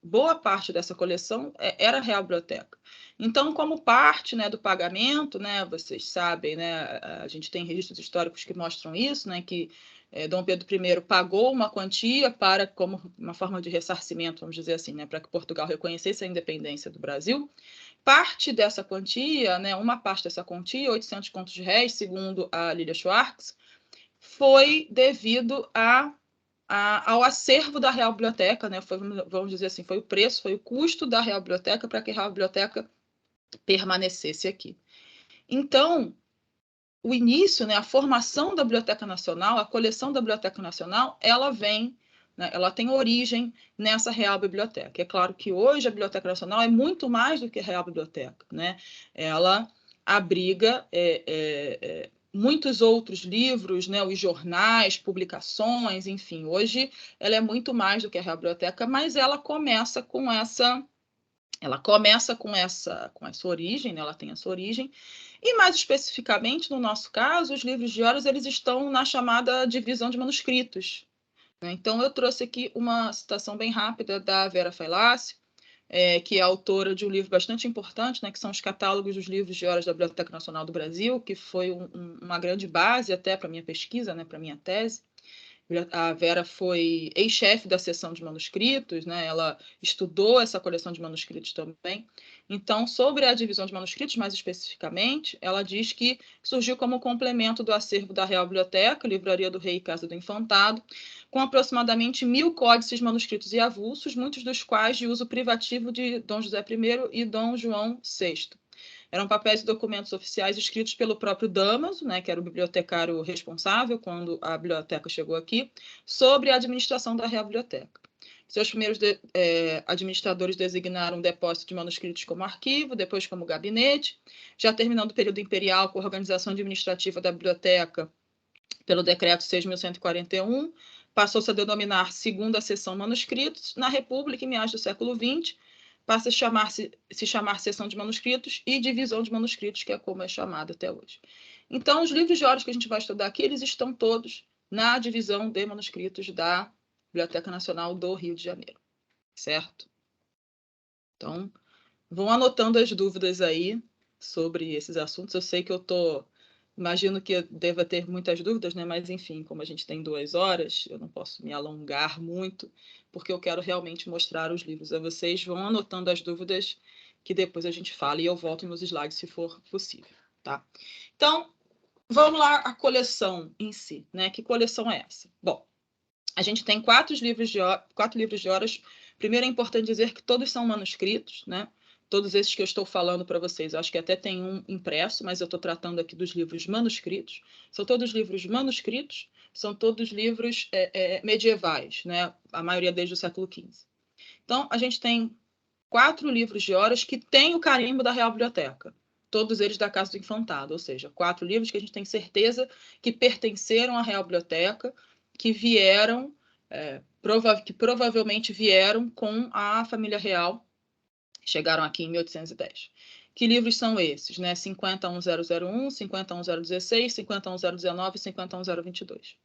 boa parte dessa coleção era a Real Biblioteca. Então, como parte, né, do pagamento, né, vocês sabem, né, a gente tem registros históricos que mostram isso, né, que Dom Pedro I pagou uma quantia como uma forma de ressarcimento, vamos dizer assim, né, para que Portugal reconhecesse a independência do Brasil. Parte dessa quantia, né, uma parte dessa quantia, 800 contos de réis, segundo a Lilia Schwartz, foi devido ao acervo da Real Biblioteca, né? Vamos dizer assim, foi o preço, foi o custo da Real Biblioteca para que a Real Biblioteca permanecesse aqui. Então, o início, né, a formação da Biblioteca Nacional, a coleção da Biblioteca Nacional, ela vem, né, ela tem origem nessa Real Biblioteca. É claro que hoje a Biblioteca Nacional é muito mais do que a Real Biblioteca, né? Ela abriga muitos outros livros, né, os jornais, publicações, enfim. Hoje ela é muito mais do que a Real Biblioteca, mas ela começa com essa origem, né, ela tem essa origem. E mais especificamente, no nosso caso, os livros de horas eles estão na chamada divisão de manuscritos. Né? Então, eu trouxe aqui uma citação bem rápida da Vera Failassi, que é autora de um livro bastante importante, né, que são os catálogos dos livros de horas da Biblioteca Nacional do Brasil, que foi uma grande base até para a minha pesquisa, né, para a minha tese. A Vera foi ex-chefe da seção de manuscritos, né? Ela estudou essa coleção de manuscritos também. Então, sobre a divisão de manuscritos, mais especificamente, ela diz que surgiu como complemento do acervo da Real Biblioteca, Livraria do Rei e Casa do Infantado, com aproximadamente 1000 códices, manuscritos e avulsos, muitos dos quais de uso privativo de Dom José I e Dom João VI. Eram papéis e documentos oficiais escritos pelo próprio Damaso, né, que era o bibliotecário responsável quando a biblioteca chegou aqui, sobre a administração da Real Biblioteca. Seus primeiros administradores designaram o depósito de manuscritos como arquivo, depois como gabinete. Já terminando o período imperial com a organização administrativa da biblioteca pelo decreto 6.141, passou-se a denominar segunda seção manuscritos. Na República, em meados do século XX, passa a se chamar seção de manuscritos e divisão de manuscritos, que é como é chamado até hoje. Então, os livros de horas que a gente vai estudar aqui, eles estão todos na divisão de manuscritos da Biblioteca Nacional do Rio de Janeiro, certo? Então, vão anotando as dúvidas aí sobre esses assuntos. Eu sei que imagino que eu deva ter muitas dúvidas, né? Mas, enfim, como a gente tem 2 horas, eu não posso me alongar muito, porque eu quero realmente mostrar os livros a vocês. Vão anotando as dúvidas que depois a gente fala e eu volto nos slides se for possível, tá? Então, vamos lá a coleção em si, né? Que coleção é essa? Bom, a gente tem 4 livros de horas. Primeiro, é importante dizer que todos são manuscritos, né? Todos esses que eu estou falando para vocês, eu acho que até tem um impresso, mas eu estou tratando aqui dos livros manuscritos. São todos livros manuscritos, são todos livros medievais, né? A maioria desde o século XV. Então, a gente tem 4 livros de horas que têm o carimbo da Real Biblioteca, todos eles da Casa do Infantado, ou seja, 4 livros que a gente tem certeza que pertenceram à Real Biblioteca, que vieram, que provavelmente vieram com a família real, chegaram aqui em 1810. Que livros são esses? Né? 51001, 51016, 51019 e 51022.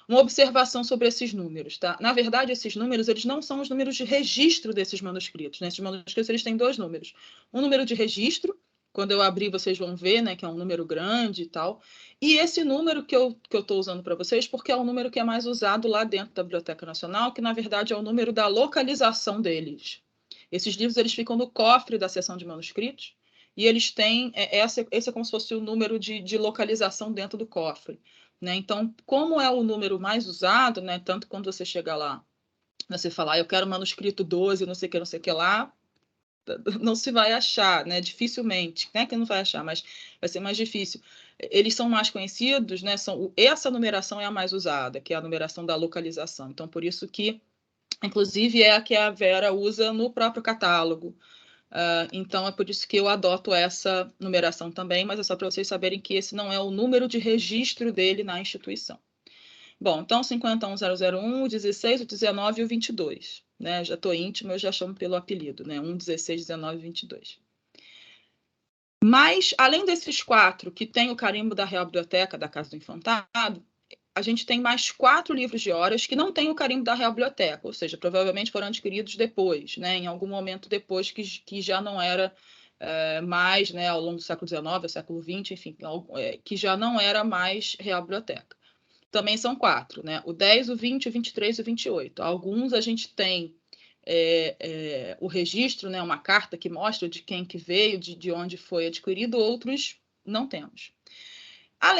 Uma observação sobre esses números. Tá? Na verdade, esses números eles não são os números de registro desses manuscritos. Né? Esses manuscritos eles têm 2 números. Um número de registro, quando eu abrir vocês vão ver, né, que é um número grande e tal. E esse número que eu estou usando para vocês, porque é o número que é mais usado lá dentro da Biblioteca Nacional, que na verdade é o número da localização deles. Esses livros eles ficam no cofre da seção de manuscritos e eles têm, esse é como se fosse o número de localização dentro do cofre. Né? Então, como é o número mais usado, né, tanto quando você chega lá, você falar, eu quero manuscrito 12, não sei o que lá, não se vai achar, né? Dificilmente, não é que não vai achar, mas vai ser mais difícil. Eles são mais conhecidos, né? Essa numeração é a mais usada, que é a numeração da localização. Então, por isso que Inclusive, é a que a Vera usa no próprio catálogo. Então, é por isso que eu adoto essa numeração também, mas é só para vocês saberem que esse não é o número de registro dele na instituição. Bom, então, 51001, o 16, o 19 e o 22. Né? Já estou íntimo, eu já chamo pelo apelido, né? 1, 16, 19 e 22. Mas, além desses 4 que tem o carimbo da Real Biblioteca, da Casa do Infantado, a gente tem mais 4 livros de horas que não têm o carimbo da Real Biblioteca, ou seja, provavelmente foram adquiridos depois, né, em algum momento depois que já não era mais, né, ao longo do século XIX, século XX, enfim, que já não era mais Real Biblioteca. Também são 4, né, o 10, o 20, o 23 e o 28. Alguns a gente tem o registro, né, uma carta que mostra de quem que veio, de onde foi adquirido, outros não temos.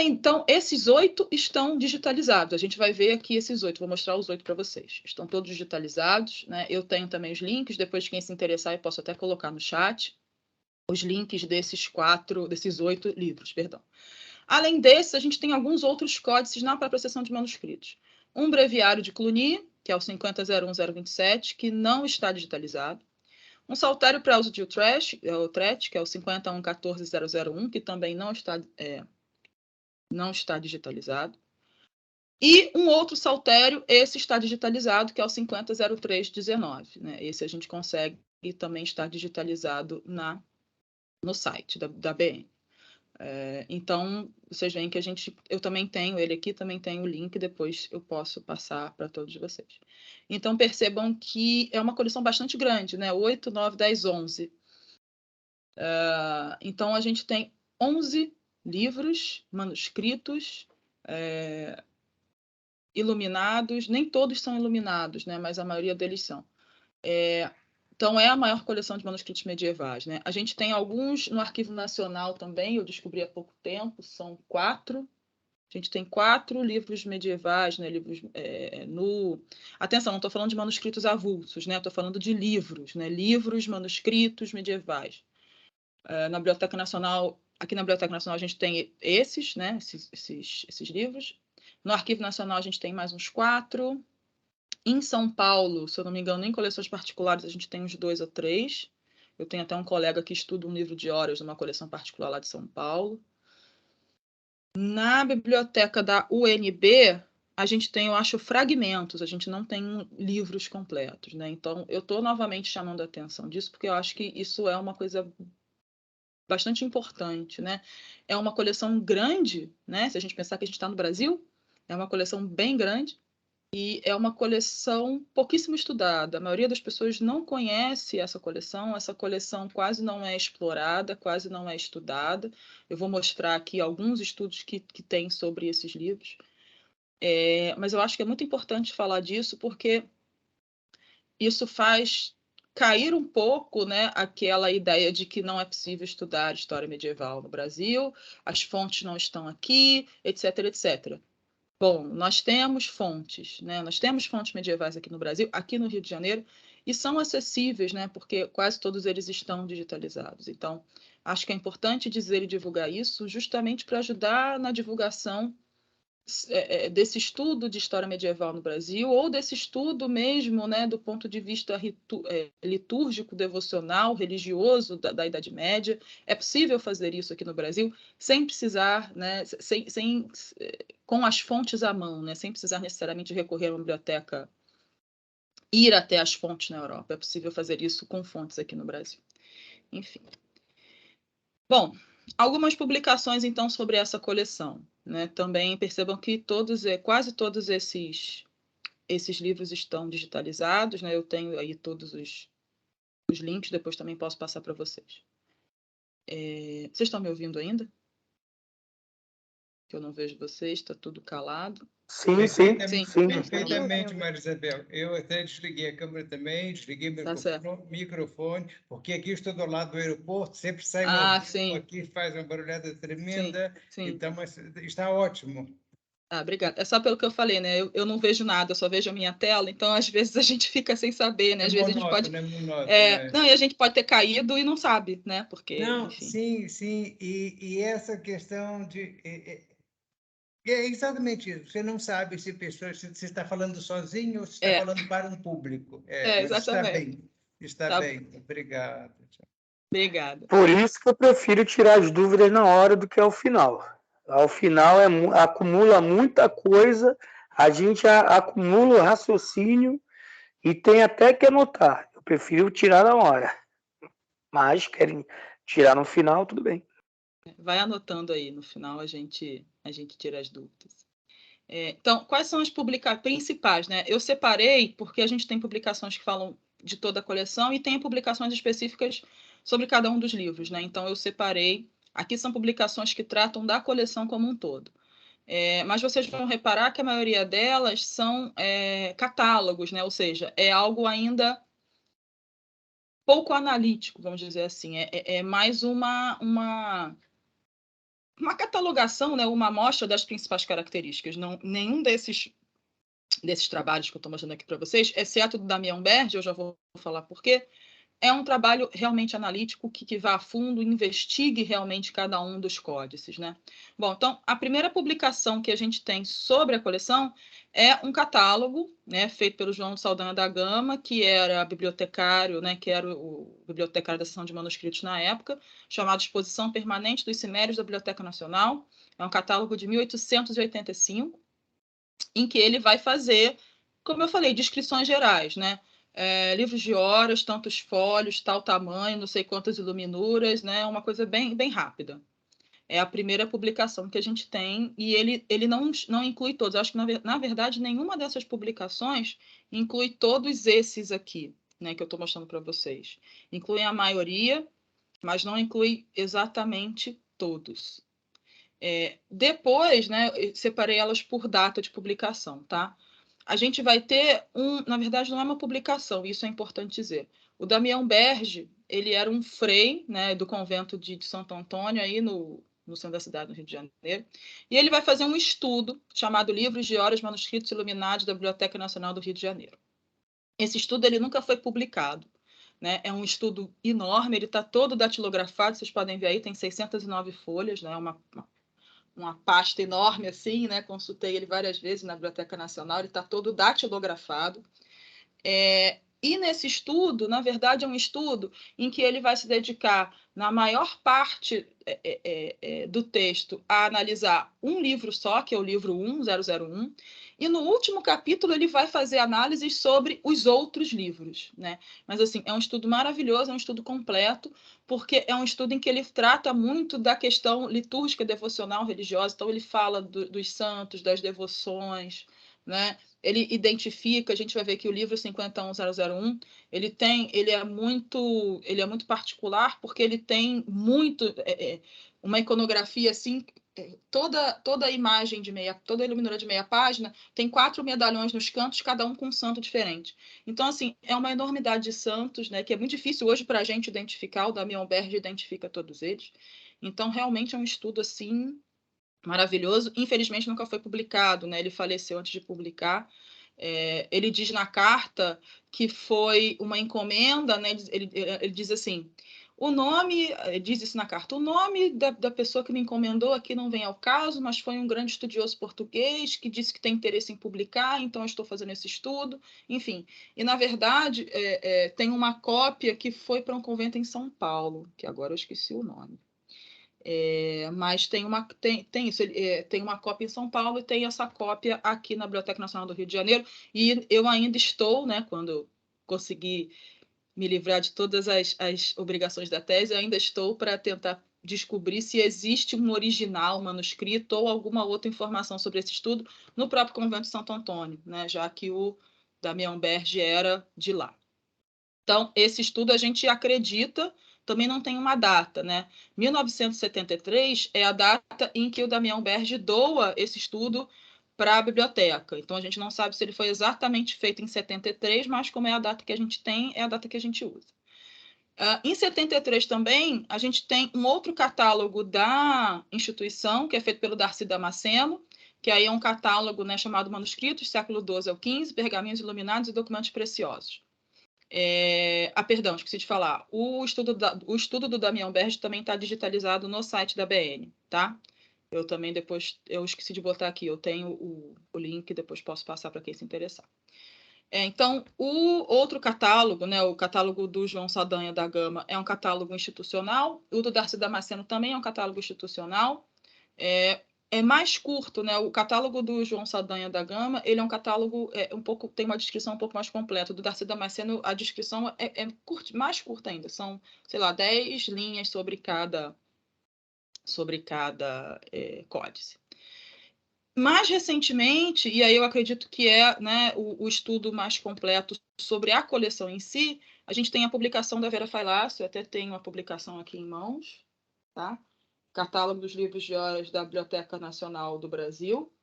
Então, esses 8 estão digitalizados. A gente vai ver aqui esses 8, vou mostrar os 8 para vocês. Estão todos digitalizados, né? Eu tenho também os links, depois quem se interessar eu posso até colocar no chat os links desses 8 livros, perdão. Além desses, a gente tem alguns outros códices na própria seção de manuscritos. Um breviário de Cluny, que é o 5001027, que não está digitalizado. Um saltério para uso de Utrecht, que é o 5114001, que também não está digitalizado. E um outro saltério, esse está digitalizado, que é o 500319. Né? Esse a gente consegue e também está digitalizado no site da BN. Então, vocês veem que eu também tenho ele aqui, também tenho o link, depois eu posso passar para todos vocês. Então, percebam que é uma coleção bastante grande, né? 8, 9, 10, 11. Então, a gente tem 11 livros, manuscritos, iluminados. Nem todos são iluminados, né? Mas a maioria deles são. Então, é a maior coleção de manuscritos medievais, né? A gente tem alguns no Arquivo Nacional também, eu descobri há pouco tempo, são 4. A gente tem 4 livros medievais, né? Livros Atenção, não estou falando de manuscritos avulsos, né? Estou falando de livros, né? Livros, manuscritos medievais. Na Biblioteca Nacional, aqui na Biblioteca Nacional a gente tem esses, né? Esses livros. No Arquivo Nacional a gente tem mais uns 4. Em São Paulo, se eu não me engano, em coleções particulares, a gente tem uns 2 ou 3. Eu tenho até um colega que estuda um livro de horas numa coleção particular lá de São Paulo. Na biblioteca da UNB, a gente tem, eu acho, fragmentos, a gente não tem livros completos, né? Então, eu estou novamente chamando a atenção disso, porque eu acho que isso é uma coisa bastante importante, né? É uma coleção grande, né? Se a gente pensar que a gente está no Brasil, é uma coleção bem grande. E é uma coleção pouquíssimo estudada. A maioria das pessoas não conhece essa coleção quase não é explorada, quase não é estudada. Eu vou mostrar aqui alguns estudos que tem sobre esses livros. Mas eu acho que é muito importante falar disso, porque isso faz cair um pouco, né, aquela ideia de que não é possível estudar história medieval no Brasil, as fontes não estão aqui, etc, etc. Bom, nós temos fontes, né? Nós temos fontes medievais aqui no Brasil, aqui no Rio de Janeiro, e são acessíveis, né? Porque quase todos eles estão digitalizados. Então, acho que é importante dizer e divulgar isso justamente para ajudar na divulgação desse estudo de história medieval no Brasil, ou desse estudo mesmo, né, do ponto de vista litúrgico, devocional, religioso da Idade Média. É possível fazer isso aqui no Brasil sem precisar, né, com as fontes à mão, né, sem precisar necessariamente recorrer a uma biblioteca, ir até as fontes na Europa. É possível fazer isso com fontes aqui no Brasil. Enfim. Bom, algumas publicações, então, sobre essa coleção. Né? Também percebam que quase todos esses livros estão digitalizados. Né? Eu tenho aí todos os links, depois também posso passar para vocês. Vocês estão me ouvindo ainda? Que eu não vejo vocês, está tudo calado. Sim. Perfeitamente, Marisabel. Eu até desliguei a câmera também, desliguei o microfone, porque aqui estou do lado do aeroporto, sempre sai aqui, faz uma barulhada tremenda. Sim. Então, mas está ótimo. Obrigada. É só pelo que eu falei, né? Eu não vejo nada, eu só vejo a minha tela, então às vezes a gente fica sem saber, né? Às vezes a gente pode. Não, e a gente pode ter caído e não sabe, né? Porque. Não, enfim. sim. E essa questão de. É exatamente isso. Você não sabe se você está falando sozinho ou se está falando para um público. Mas exatamente. Está Tá. bem. Obrigado. Obrigada. Por isso que eu prefiro tirar as dúvidas na hora do que ao final. Ao final acumula muita coisa, a gente acumula o raciocínio e tem até que anotar. Eu prefiro tirar na hora. Mas querem tirar no final, tudo bem. Vai anotando aí, no final a gente tira as dúvidas. Então, quais são as publicações principais, né? Eu separei porque a gente tem publicações que falam de toda a coleção e tem publicações específicas sobre cada um dos livros, né? Então, eu separei. Aqui são publicações que tratam da coleção como um todo. Mas vocês vão reparar que a maioria delas são catálogos, né? Ou seja, é algo ainda pouco analítico, vamos dizer assim. É mais uma catalogação, né? Uma amostra das principais características. Nenhum desses trabalhos que eu estou mostrando aqui para vocês, exceto do Damião Berge, eu já vou falar por quê, é um trabalho realmente analítico que vá a fundo, investigue realmente cada um dos códices, né? Bom, então, a primeira publicação que a gente tem sobre a coleção é um catálogo, né, feito pelo João de Saldanha da Gama, que era bibliotecário, né, que era o bibliotecário da seção de manuscritos na época, chamado Exposição Permanente dos Cimérios da Biblioteca Nacional. É um catálogo de 1885, em que ele vai fazer, como eu falei, descrições gerais, né? Livros de horas, tantos folhos, tal tamanho, não sei quantas iluminuras, né? Uma coisa bem, bem rápida. É a primeira publicação que a gente tem e ele não inclui todos. Eu acho que, na verdade, nenhuma dessas publicações inclui todos esses aqui, né, que eu estou mostrando para vocês. Inclui a maioria, mas não inclui exatamente todos. Depois, né, eu separei elas por data de publicação, tá? A gente vai ter na verdade, não é uma publicação, isso é importante dizer. O Damião Berge, ele era um frei, né, do convento de Santo Antônio, aí no centro da cidade, no Rio de Janeiro, e ele vai fazer um estudo chamado Livros de Horas Manuscritos Iluminados da Biblioteca Nacional do Rio de Janeiro. Esse estudo ele nunca foi publicado, né? É um estudo enorme, ele está todo datilografado, vocês podem ver aí, tem 609 folhas, né? Uma pasta enorme assim, né? Consultei ele várias vezes na Biblioteca Nacional, ele está todo datilografado. E nesse estudo, na verdade, é um estudo em que ele vai se dedicar, na maior parte do texto, a analisar um livro só, que é o livro 1001, e no último capítulo ele vai fazer análises sobre os outros livros, né? Mas, assim, é um estudo maravilhoso, é um estudo completo, porque é um estudo em que ele trata muito da questão litúrgica, devocional, religiosa. Então, ele fala dos santos, das devoções, né? Ele identifica, a gente vai ver que o livro 51001, ele é muito particular, porque ele tem uma iconografia assim, toda a imagem toda a iluminura de meia página tem 4 medalhões nos cantos, cada um com um santo diferente. Então, assim, é uma enormidade de santos, né, que é muito difícil hoje para a gente identificar. O Damião Berge identifica todos eles. Então, realmente é um estudo assim maravilhoso. Infelizmente nunca foi publicado, né? Ele faleceu antes de publicar. Ele diz na carta que foi uma encomenda, né? Ele diz assim: o nome, ele diz isso na carta, o nome da pessoa que me encomendou aqui não vem ao caso, mas foi um grande estudioso português que disse que tem interesse em publicar, então eu estou fazendo esse estudo, enfim. E, na verdade, tem uma cópia que foi para um convento em São Paulo, que agora eu esqueci o nome. Mas tem isso, tem uma cópia em São Paulo e tem essa cópia aqui na Biblioteca Nacional do Rio de Janeiro, e eu ainda estou, né, quando eu consegui me livrar de todas as obrigações da tese, eu ainda estou para tentar descobrir se existe um original manuscrito ou alguma outra informação sobre esse estudo no próprio convento de Santo Antônio, né, já que o Damião Berge era de lá. Então, esse estudo a gente acredita, também não tem uma data, né? 1973 é a data em que o Damião Berge doa esse estudo para a biblioteca. Então, a gente não sabe se ele foi exatamente feito em 73, mas como é a data que a gente tem, é a data que a gente usa. Em 73 também, a gente tem um outro catálogo da instituição, que é feito pelo Darcy Damasceno, que aí é um catálogo, né, chamado Manuscritos, século XII ao XV, Pergaminhos Iluminados e Documentos Preciosos. Perdão, esqueci de falar. O estudo do Damião Berge também está digitalizado no site da BN, tá? Eu também depois, eu esqueci de botar aqui, eu tenho o link, depois posso passar para quem se interessar. Então, o outro catálogo, né, o catálogo do João Saldanha da Gama, é um catálogo institucional, o do Darcy Damasceno também é um catálogo institucional, é mais curto, né? O catálogo do João Saldanha da Gama, ele é um catálogo tem uma descrição um pouco mais completa. Do Darcy Damasceno, a descrição mais curta ainda, são, sei lá, 10 linhas sobre cada códice. Mais recentemente, e aí eu acredito que né, o estudo mais completo sobre a coleção em si, a gente tem a publicação da Vera Failácio, eu até tenho a publicação aqui em mãos, tá? Catálogo dos livros de horas da Biblioteca Nacional do Brasil.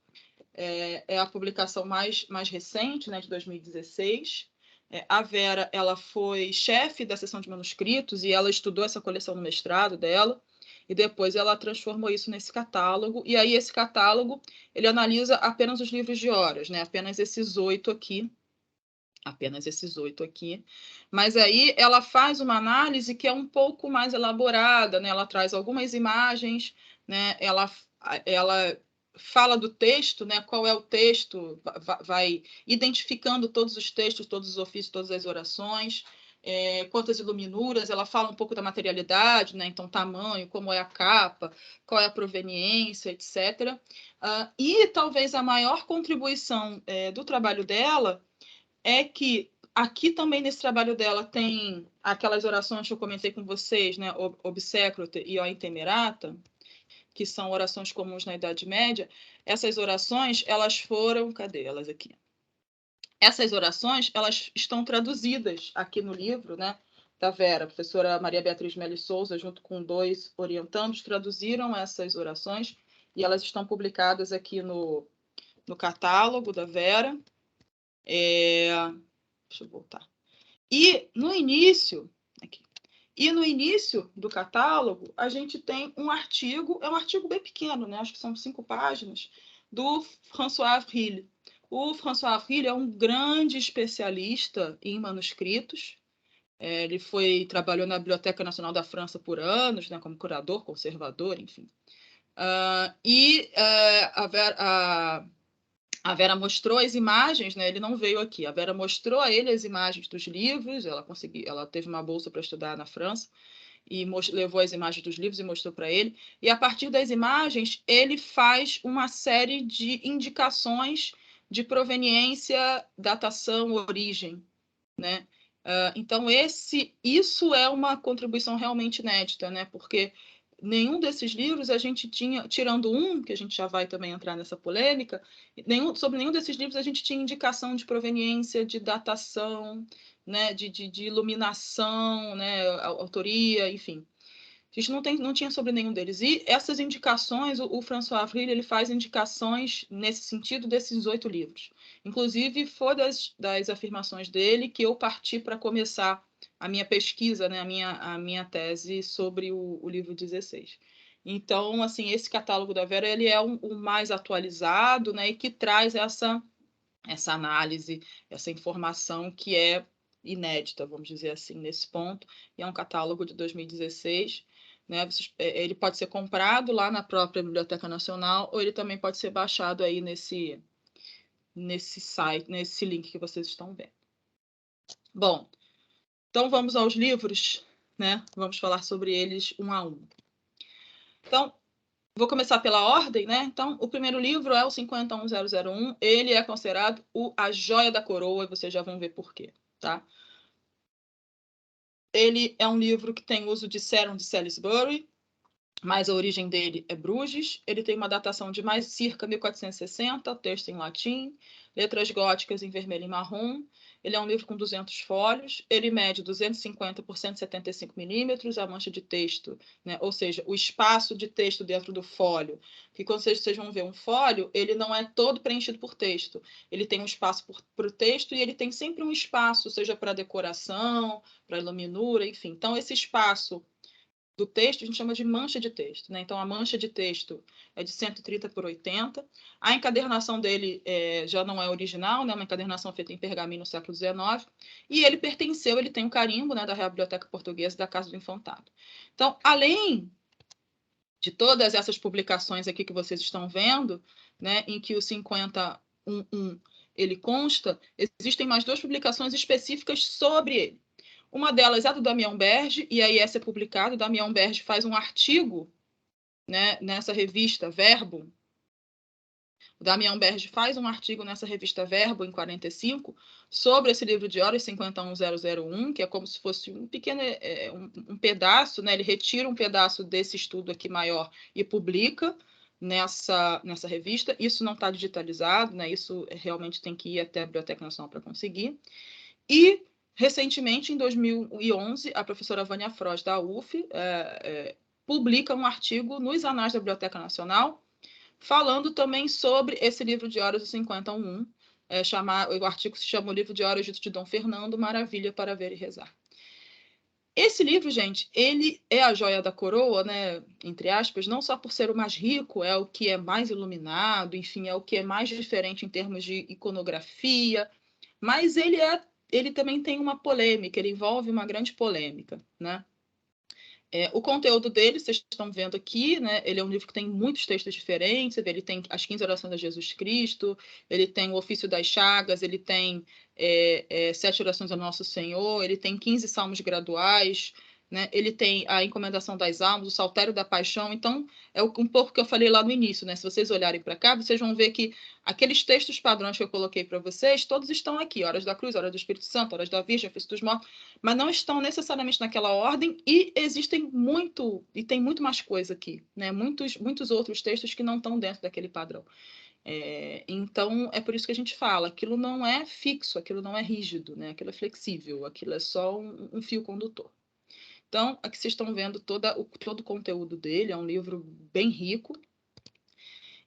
É a publicação mais recente, né, de 2016. A Vera, ela foi chefe da seção de manuscritos e ela estudou essa coleção no mestrado dela, e depois ela transformou isso nesse catálogo, e aí esse catálogo, ele analisa apenas os livros de horas, né, apenas esses 8 aqui, mas aí ela faz uma análise que é um pouco mais elaborada, né, ela traz algumas imagens, né, ela fala do texto, né, qual é o texto, vai identificando todos os textos, todos os ofícios, todas as orações, quantas iluminuras, ela fala um pouco da materialidade, né, então tamanho, como é a capa, qual é a proveniência, etc. E talvez a maior contribuição do trabalho dela é que aqui também nesse trabalho dela tem aquelas orações que eu comentei com vocês, né, Obsecrote e O Intemerata, que são orações comuns na Idade Média. Essas orações, elas foram... Cadê elas aqui? Essas orações, elas estão traduzidas aqui no livro, né, da Vera. A professora Maria Beatriz Meli Souza, junto com 2 orientandos, traduziram essas orações e elas estão publicadas aqui no catálogo da Vera. Deixa eu voltar. E no início do catálogo, a gente tem um artigo, é um artigo bem pequeno, né? Acho que são 5 páginas, do François Avril. O François Avril é um grande especialista em manuscritos. Ele trabalhou na Biblioteca Nacional da França por anos, né, como curador, conservador, enfim. A Vera mostrou as imagens, né? Ele não veio aqui. A Vera mostrou a ele as imagens dos livros. Ela teve uma bolsa para estudar na França e levou as imagens dos livros e mostrou para ele. E a partir das imagens, ele faz uma série de indicações de proveniência, datação, origem, né? Então isso é uma contribuição realmente inédita, né? Porque nenhum desses livros a gente tinha, tirando um, que a gente já vai também entrar nessa polêmica, sobre nenhum desses livros a gente tinha indicação de proveniência, de datação, né, de iluminação, né, autoria, enfim. A gente não tinha sobre nenhum deles. E essas indicações, o François Avril, ele faz indicações nesse sentido desses 8 livros. Inclusive, foi das afirmações dele que eu parti para começar a minha pesquisa, né, a minha tese sobre o livro 16. Então, assim, esse catálogo da Vera, ele é o mais atualizado, né, e que traz essa análise, essa informação que é inédita, vamos dizer assim, nesse ponto. E é um catálogo de 2016. Né? Ele pode ser comprado lá na própria Biblioteca Nacional ou ele também pode ser baixado aí nesse site, nesse link que vocês estão vendo. Bom, então vamos aos livros, né? Vamos falar sobre eles um a um. Então, vou começar pela ordem, né? Então, o primeiro livro é o 51001. Ele é considerado a joia da coroa, e vocês já vão ver por quê, tá? Ele é um livro que tem uso de Ceron de Salisbury, mas a origem dele é Bruges. Ele tem uma datação de mais circa 1460, texto em latim, letras góticas em vermelho e marrom. Ele é um livro com 200 folhos, ele mede 250 por 175 milímetros, a mancha de texto, né? Ou seja, o espaço de texto dentro do folho, que quando vocês vão ver um folho, ele não é todo preenchido por texto, ele tem um espaço para o texto e ele tem sempre um espaço, seja para decoração, para iluminura, enfim. Então, esse espaço do texto, a gente chama de mancha de texto, né? Então, a mancha de texto é de 130 por 80. A encadernação dele já não é original, né? Uma encadernação feita em pergaminho no século XIX. E ele tem um carimbo, né, da Real Biblioteca Portuguesa da Casa do Infantado. Então, além de todas essas publicações aqui que vocês estão vendo, né, em que o 50.1.1 ele consta, existem mais 2 publicações específicas sobre ele. Uma delas é a do Damião Berge, e aí essa é publicada. O Damião Berge faz um artigo, né, nessa revista Verbo. O Damião Berge faz um artigo nessa revista Verbo, em 45, sobre esse livro de Horus 51.001, que é como se fosse um pequeno um pedaço, né? Ele retira um pedaço desse estudo aqui maior e publica nessa revista. Isso não está digitalizado, né? Isso realmente tem que ir até a Biblioteca Nacional para conseguir. E, recentemente, em 2011, a professora Vânia Frost, da UF, publica um artigo nos Anais da Biblioteca Nacional, falando também sobre esse livro de Horus, o 50.1. O artigo se chama O Livro de Horus de Dom Fernando, Maravilha para Ver e Rezar. Esse livro, gente, ele é a joia da coroa, né, entre aspas, não só por ser o mais rico, é o que é mais iluminado, enfim, é o que é mais diferente em termos de iconografia, mas ele também tem uma polêmica, ele envolve uma grande polêmica, né? O conteúdo dele, vocês estão vendo aqui, né? Ele é um livro que tem muitos textos diferentes. Ele tem as 15 orações a Jesus Cristo, ele tem o ofício das chagas, ele tem 7 orações ao Nosso Senhor, ele tem 15 salmos graduais, né? Ele tem a encomendação das almas, o saltério da paixão. Então, é um pouco que eu falei lá no início, né? Se vocês olharem para cá, vocês vão ver que aqueles textos padrões que eu coloquei para vocês, todos estão aqui: Horas da Cruz, Horas do Espírito Santo, Horas da Virgem, Ofício dos Mortos, mas não estão necessariamente naquela ordem, e tem muito mais coisa aqui, né? Muitos outros textos que não estão dentro daquele padrão. Então, é por isso que a gente fala, aquilo não é fixo, aquilo não é rígido, né? Aquilo é flexível, aquilo é só um fio condutor. Então, aqui vocês estão vendo todo o conteúdo dele, é um livro bem rico.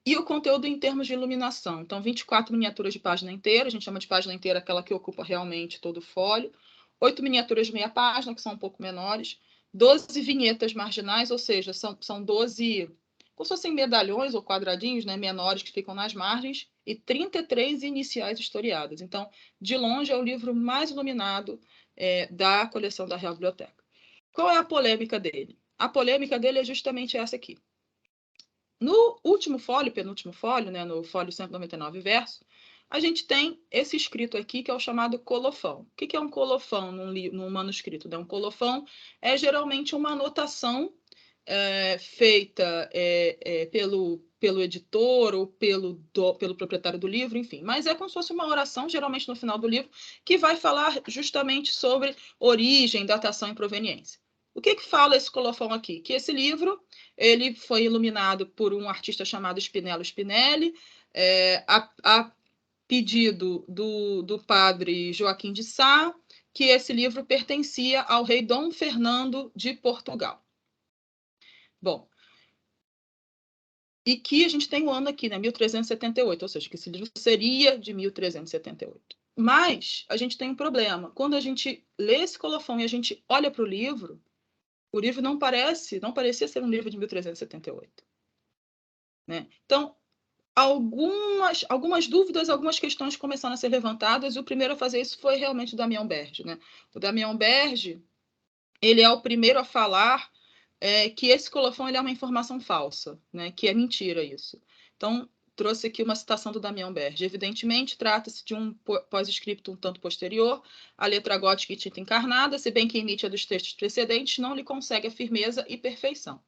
E o conteúdo em termos de iluminação. Então, 24 miniaturas de página inteira, a gente chama de página inteira aquela que ocupa realmente todo o folho. 8 miniaturas de meia página, que são um pouco menores. 12 vinhetas marginais, ou seja, são 12, como se fossem medalhões ou quadradinhos, né, menores que ficam nas margens, e 33 iniciais historiadas. Então, de longe, é o livro mais iluminado da coleção da Real Biblioteca. Qual é a polêmica dele? A polêmica dele é justamente essa aqui. No último folho, penúltimo folho, né, no folho 199 verso, a gente tem esse escrito aqui, que é o chamado colofão. O que é um colofão num manuscrito? Um colofão é geralmente uma anotação feita pelo editor ou pelo proprietário do livro, enfim. Mas é como se fosse uma oração, geralmente no final do livro, que vai falar justamente sobre origem, datação e proveniência. O que fala esse colofão aqui? Que esse livro ele foi iluminado por um artista chamado Spinello Spinelli, a pedido do padre Joaquim de Sá, que esse livro pertencia ao rei Dom Fernando de Portugal. Bom, e que a gente tem o ano aqui, né, 1378, ou seja, que esse livro seria de 1378. Mas a gente tem um problema. Quando a gente lê esse colofão e a gente olha para o livro não parecia ser um livro de 1378. Né? Então, algumas dúvidas, algumas questões começaram a ser levantadas, e o primeiro a fazer isso foi realmente o Damião Berge. Né? O Damião Berge, ele é o primeiro a falar que esse colofão ele é uma informação falsa, né? Que é mentira isso. Então, trouxe aqui uma citação do Damião Berge. Evidentemente, trata-se de um pós-escrito um tanto posterior, a letra gótica e tinta encarnada, se bem que imite a dos textos precedentes, não lhe consegue a firmeza e perfeição.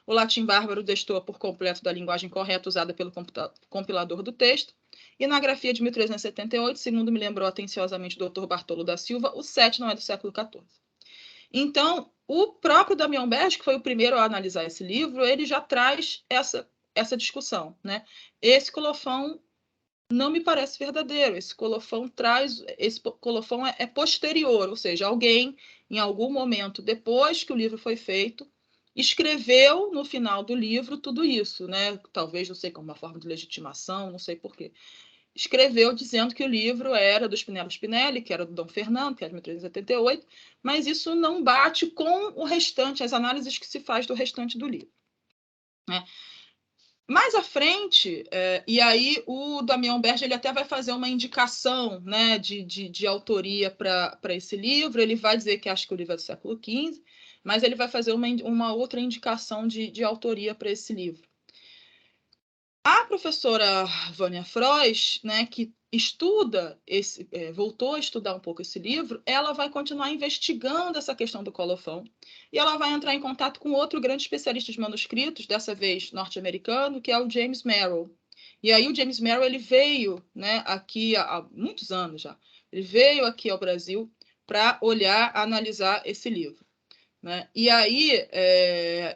O latim bárbaro destoa por completo da linguagem correta usada pelo compilador do texto, e na grafia de 1378, segundo me lembrou atenciosamente o Dr. Bartolo da Silva, o 7 não é do século XIV. Então, o próprio Damião Berge, que foi o primeiro a analisar esse livro, ele já traz essa discussão, né? Esse colofão não me parece verdadeiro. Esse colofão é posterior, ou seja, alguém, em algum momento depois que o livro foi feito, escreveu no final do livro tudo isso, né? Talvez, não sei, como uma forma de legitimação, não sei por quê. Escreveu dizendo que o livro era do Spinello Spinelli, que era do Dom Fernando, que era de 1378, mas isso não bate com o restante, as análises que se faz do restante do livro. Né? Mais à frente, e aí o Damião Berge ele até vai fazer uma indicação, né, de autoria para esse livro. Ele vai dizer que acha que o livro é do século XV, mas ele vai fazer uma outra indicação de autoria para esse livro. A professora Vânia Frois, né, que voltou a estudar um pouco esse livro, ela vai continuar investigando essa questão do colofão e ela vai entrar em contato com outro grande especialista de manuscritos, dessa vez norte-americano, que é o James Merrill. E aí o James Merrill ele veio, né, aqui há muitos anos já, ele veio aqui ao Brasil para olhar, analisar esse livro. Né? E aí,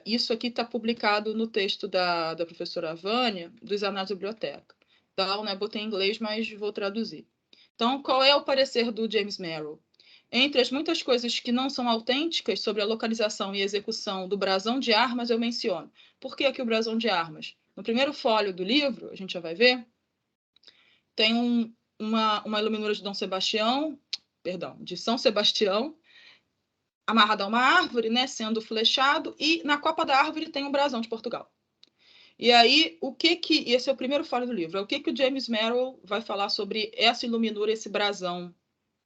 isso aqui está publicado no texto da professora Vânia, dos Anais da Biblioteca. Então, né, botei em inglês, mas vou traduzir. Então, qual é o parecer do James Merrill? Entre as muitas coisas que não são autênticas sobre a localização e execução do brasão de armas, eu menciono. Por que aqui o brasão de armas? No primeiro fólio do livro, a gente já vai ver, tem uma iluminura de de São Sebastião, amarrado a uma árvore, né, sendo flechado, e na copa da árvore tem um brasão de Portugal. E aí, esse é o primeiro fólio do livro, o que o James Merrill vai falar sobre essa iluminura, esse brasão,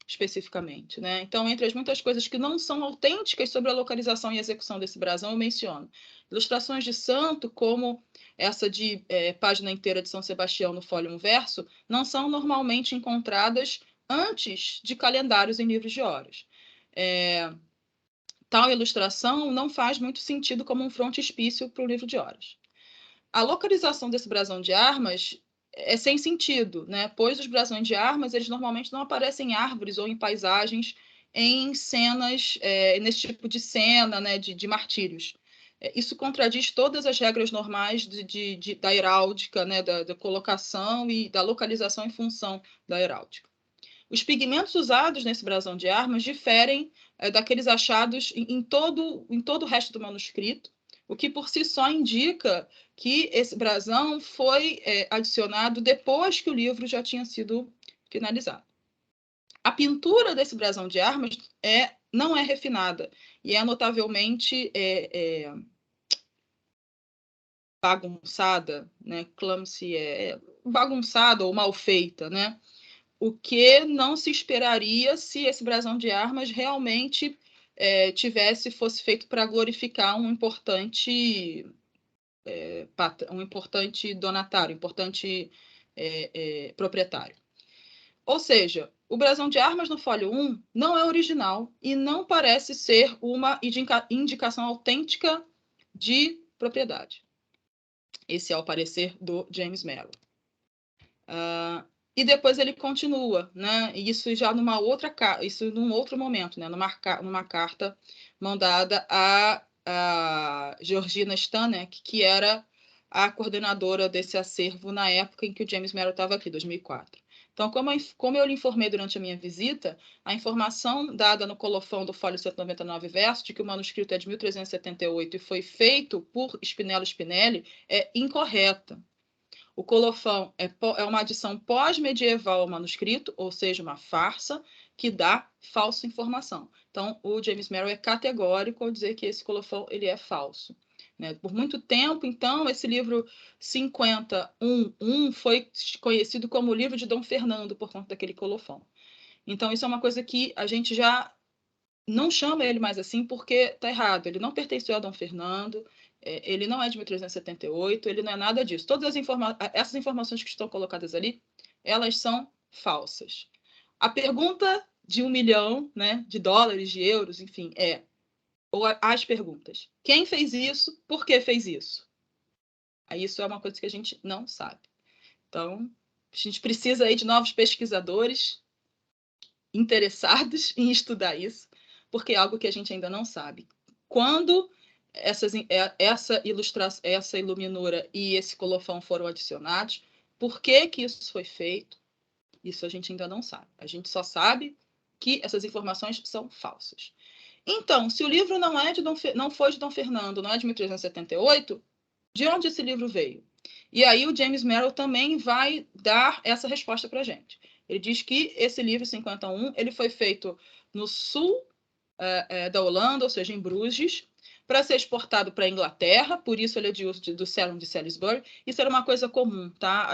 especificamente, né? Então, entre as muitas coisas que não são autênticas sobre a localização e execução desse brasão, eu menciono ilustrações de santo, como essa de página inteira de São Sebastião no fólio 1 verso, não são normalmente encontradas antes de calendários em livros de horas. Tal ilustração não faz muito sentido como um frontispício para o livro de horas. A localização desse brasão de armas é sem sentido, né? Pois os brasões de armas eles normalmente não aparecem em árvores ou em paisagens, em cenas, nesse tipo de cena, né? de martírios. Isso contradiz todas as regras normais da heráldica, né? da colocação e da localização em função da heráldica. Os pigmentos usados nesse brasão de armas diferem daqueles achados em todo o resto do manuscrito, o que por si só indica que esse brasão foi adicionado depois que o livro já tinha sido finalizado. A pintura desse brasão de armas não é refinada e é notavelmente bagunçada, né? Clumsy bagunçada ou mal feita, né? O que não se esperaria se esse brasão de armas realmente fosse feito para glorificar um importante donatário, importante proprietário. Ou seja, o brasão de armas no fólio 1 não é original e não parece ser uma indicação autêntica de propriedade. Esse é o parecer do James Merrill. E depois ele continua, né? Isso já num outro momento, né? numa carta mandada a Georgina Stanek, que era a coordenadora desse acervo na época em que o James Merrill estava aqui, 2004. Então, como eu lhe informei durante a minha visita, a informação dada no colofão do fólio 199 verso, de que o manuscrito é de 1378 e foi feito por Spinello Spinelli, é incorreta. O colofão é uma adição pós-medieval ao manuscrito, ou seja, uma farsa que dá falsa informação. Então, o James Merrill é categórico ao dizer que esse colofão ele é falso. Né? Por muito tempo, então, esse livro 51.1 foi conhecido como o livro de Dom Fernando por conta daquele colofão. Então, isso é uma coisa que a gente já não chama ele mais assim porque está errado. Ele não pertenceu a Dom Fernando, ele não é de 1378, ele não é nada disso. Todas essas informações que estão colocadas ali, elas são falsas. A pergunta de 1 milhão, né, de dólares, de euros, enfim, ou as perguntas. Quem fez isso? Por que fez isso? Aí isso é uma coisa que a gente não sabe. Então, a gente precisa aí de novos pesquisadores interessados em estudar isso, porque é algo que a gente ainda não sabe. Quando essa iluminura e esse colofão foram adicionados, por que isso foi feito? Isso a gente ainda não sabe. A gente só sabe que essas informações são falsas. Então, se o livro não foi de Dom Fernando, não é de 1378, de onde esse livro veio? E aí o James Merrill também vai dar essa resposta para a gente. Ele diz que esse livro 51 ele foi feito no sul da Holanda, ou seja, em Bruges, para ser exportado para a Inglaterra, por isso ele é de uso do Salon de Salisbury. Isso era uma coisa comum, tá?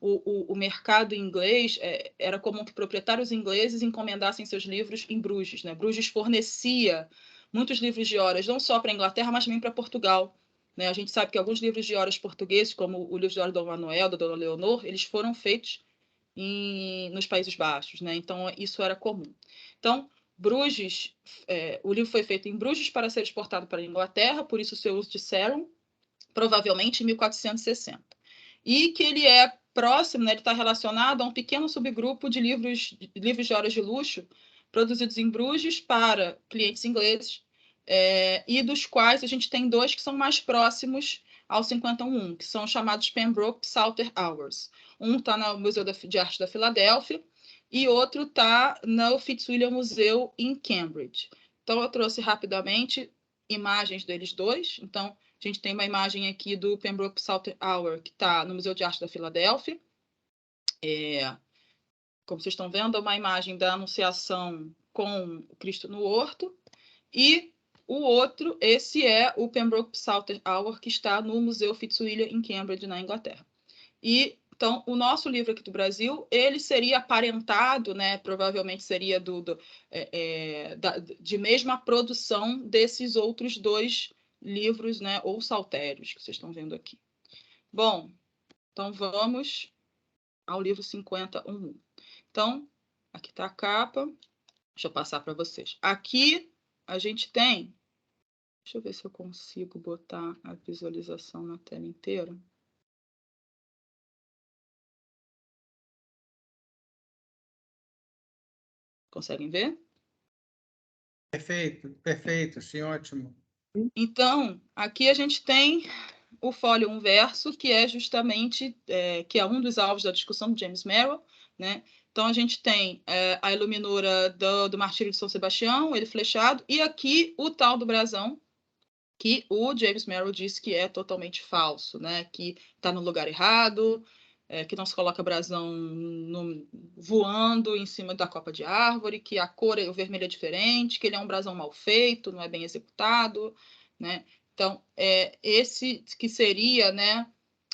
O mercado inglês, era comum que proprietários ingleses encomendassem seus livros em Bruges, né? Bruges fornecia muitos livros de horas, não só para a Inglaterra, mas também para Portugal. Né? A gente sabe que alguns livros de horas portugueses, como o livro de horas do Dom Manuel, da Dona Leonor, eles foram feitos nos Países Baixos. Né? Então, isso era comum. Então, Bruges, o livro foi feito em Bruges para ser exportado para a Inglaterra, por isso o seu uso de serum, provavelmente em 1460. E que ele é próximo, né, ele está relacionado a um pequeno subgrupo de livros de horas de luxo produzidos em Bruges para clientes ingleses, e dos quais a gente tem dois que são mais próximos ao 51, que são chamados Pembroke Psalter Hours. Um está no Museu de Arte da Filadélfia e outro está no Fitzwilliam Museu em Cambridge. Então, eu trouxe rapidamente imagens deles dois. Então, a gente tem uma imagem aqui do Pembroke Psalter Hour, que está no Museu de Arte da Filadélfia. Como vocês estão vendo, é uma imagem da Anunciação com o Cristo no Horto. E o outro, esse é o Pembroke Psalter Hour, que está no Museu Fitzwilliam, em Cambridge, na Inglaterra. E, então, o nosso livro aqui do Brasil, ele seria aparentado, né, provavelmente seria de mesma produção desses outros dois livros, né, ou saltérios, que vocês estão vendo aqui. Bom, então vamos ao livro 51. Então, aqui está a capa. Deixa eu passar para vocês. Aqui a gente tem... Deixa eu ver se eu consigo botar a visualização na tela inteira. Conseguem ver? Perfeito, perfeito, sim, ótimo. Então, aqui a gente tem o fólio 1 verso, que é justamente que é um dos alvos da discussão do James Merrill, né? Então, a gente tem a iluminura do Martírio de São Sebastião, ele flechado, e aqui o tal do brasão, que o James Merrill disse que é totalmente falso, né? Que está no lugar errado, que não se coloca brasão voando em cima da copa de árvore, que a cor, o vermelho é diferente, que ele é um brasão mal feito, não é bem executado, né? Então, esse que seria, né,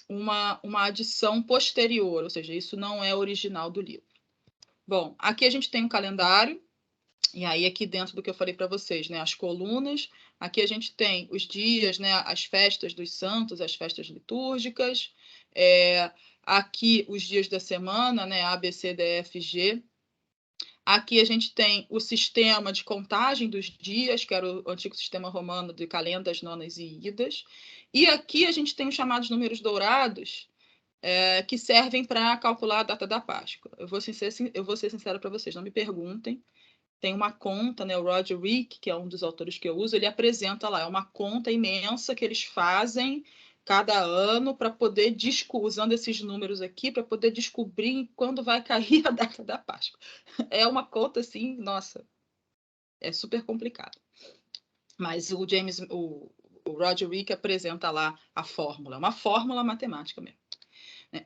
uma adição posterior, ou seja, isso não é original do livro. Bom, aqui a gente tem um calendário, e aí aqui dentro do que eu falei para vocês, né, as colunas, aqui a gente tem os dias, né, as festas dos santos, as festas litúrgicas, aqui os dias da semana, né, A, B, C, D, E, F, G. Aqui a gente tem o sistema de contagem dos dias, que era o antigo sistema romano de calendas, nonas e idas. E aqui a gente tem os chamados números dourados, que servem para calcular a data da Páscoa. Eu vou ser sincera para vocês, não me perguntem. Tem uma conta, né, o Roger Rick, que é um dos autores que eu uso, ele apresenta lá, é uma conta imensa que eles fazem cada ano para poder, usando esses números aqui, para poder descobrir quando vai cair a data da Páscoa. É uma conta, assim, nossa, é super complicado. Mas o Roger Rick apresenta lá a fórmula, uma fórmula matemática mesmo.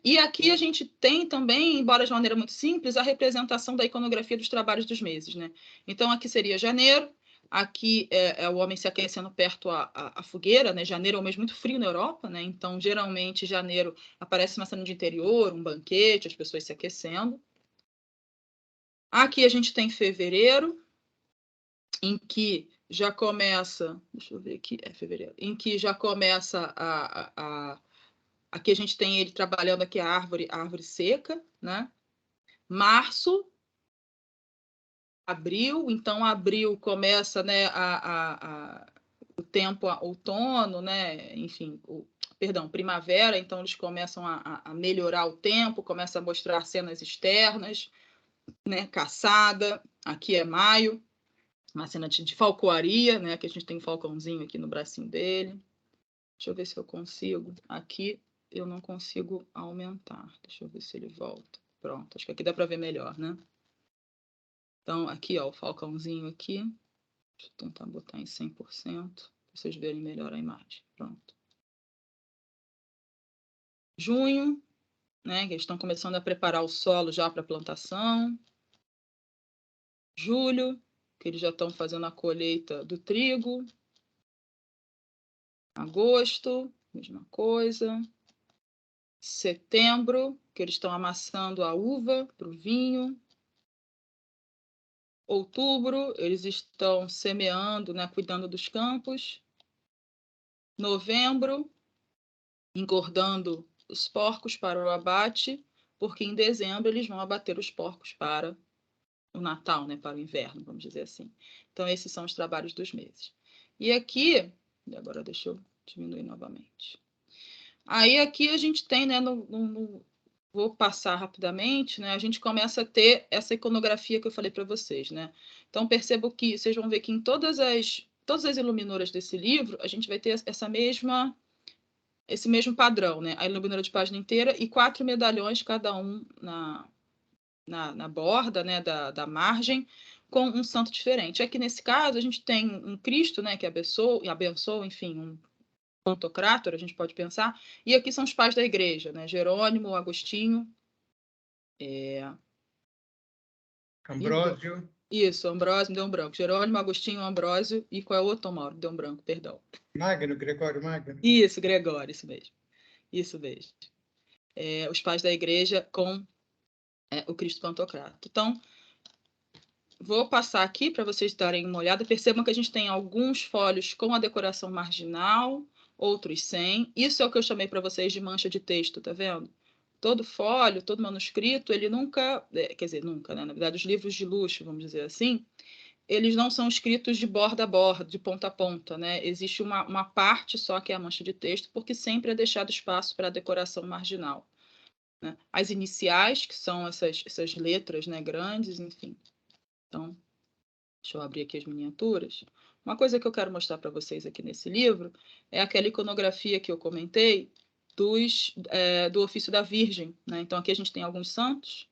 E aqui a gente tem também, embora de maneira muito simples, a representação da iconografia dos trabalhos dos meses, né? Então, aqui seria janeiro, aqui é o homem se aquecendo perto à fogueira, né? Janeiro é um mês muito frio na Europa, né? Então, geralmente, janeiro aparece uma cena de interior, um banquete, as pessoas se aquecendo. Aqui a gente tem fevereiro, em que já começa... Deixa eu ver aqui, fevereiro. Em que já começa aqui a gente tem ele trabalhando aqui a árvore seca, né? Março, abril, então abril começa, né, o tempo outono, né? Enfim, primavera, então eles começam a melhorar o tempo, começam a mostrar cenas externas, né? Caçada, aqui é maio, uma cena de falcoaria, né? Que a gente tem um falcãozinho aqui no bracinho dele. Deixa eu ver se eu consigo. Aqui eu não consigo aumentar. Deixa eu ver se ele volta. Pronto, acho que aqui dá para ver melhor, né? Então, aqui, ó, o falcãozinho aqui. Deixa eu tentar botar em 100%, para vocês verem melhor a imagem. Pronto. Junho, né? Que eles estão começando a preparar o solo já para a plantação. Julho, que eles já estão fazendo a colheita do trigo. Agosto, mesma coisa. Setembro, que eles estão amassando a uva para o vinho. outubro, eles estão semeando, né, cuidando dos campos. Novembro, engordando os porcos para o abate, porque em dezembro eles vão abater os porcos para o Natal, né, para o inverno, vamos dizer assim. Então, esses são os trabalhos dos meses. E aqui, agora deixa eu diminuir novamente. Aí aqui a gente tem, né, vou passar rapidamente, né, a gente começa a ter essa iconografia que eu falei para vocês, né. Então, percebo que, vocês vão ver que em todas as iluminuras desse livro, a gente vai ter esse mesmo padrão, né, a iluminura de página inteira e 4 medalhões, cada um na borda, né, da margem, com um santo diferente. Aqui, nesse caso, a gente tem um Cristo, né, que abençoa, enfim, um Pantocrátor, a gente pode pensar, e aqui são os pais da igreja, né, Jerônimo, Agostinho, Ambrósio. Isso, Ambrósio, me deu um branco. Jerônimo, Agostinho, Ambrósio, e qual é o outro, Mauro? Me deu um branco, perdão. Magno, Gregório Magno. Isso, Gregório, isso mesmo. Isso mesmo. Os pais da igreja com o Cristo Pantocrator. Então, vou passar aqui para vocês darem uma olhada. Percebam que a gente tem alguns folhos com a decoração marginal, outros sem. Isso é o que eu chamei para vocês de mancha de texto, tá vendo? Todo folho, todo manuscrito, ele nunca, quer dizer, nunca, né? Na verdade, os livros de luxo, vamos dizer assim, eles não são escritos de borda a borda, de ponta a ponta, né? Existe uma parte só que é a mancha de texto, porque sempre é deixado espaço para a decoração marginal, né? As iniciais, que são essas letras, né, grandes, enfim. Então, deixa eu abrir aqui as miniaturas. Uma coisa que eu quero mostrar para vocês aqui nesse livro é aquela iconografia que eu comentei do ofício da Virgem, né? Então, aqui a gente tem alguns santos,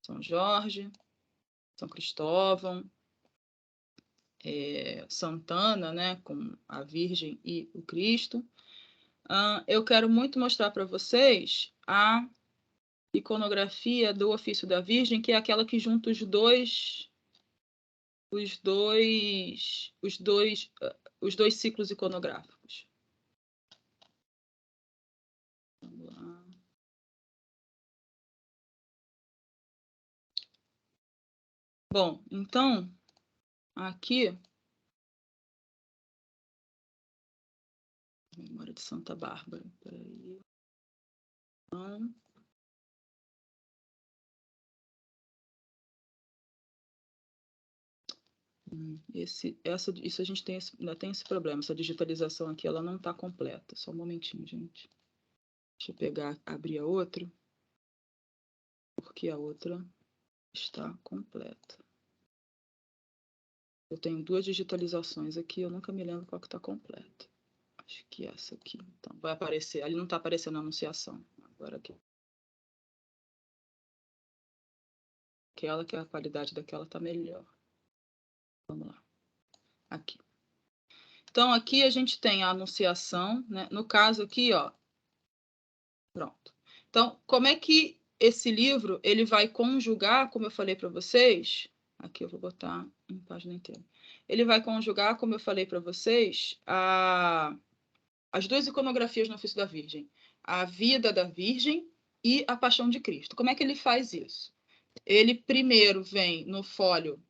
São Jorge, São Cristóvão, Santana, né, com a Virgem e o Cristo. Eu quero muito mostrar para vocês a iconografia do ofício da Virgem, que é aquela que junta os dois ciclos iconográficos. Vamos lá. Bom, então, aqui, Memória de Santa Bárbara. Peraí. Então, isso a gente ainda tem esse problema. Essa digitalização aqui, ela não está completa. Só um momentinho, gente. Deixa eu abrir a outra, porque a outra está completa. Eu tenho 2 digitalizações aqui, eu nunca me lembro qual que está completa. Acho que essa aqui. Então, vai aparecer. Ali não está aparecendo a anunciação. Agora aqui. Aquela que a qualidade daquela está melhor. Vamos lá. Aqui. Então, aqui a gente tem a anunciação, né? No caso aqui, ó. Pronto. Então, como é que esse livro ele vai conjugar, como eu falei para vocês, aqui eu vou botar em página inteira. Ele vai conjugar, como eu falei para vocês, as 2 iconografias no ofício da Virgem, a vida da Virgem e a paixão de Cristo. Como é que ele faz isso? Ele primeiro vem no fólio,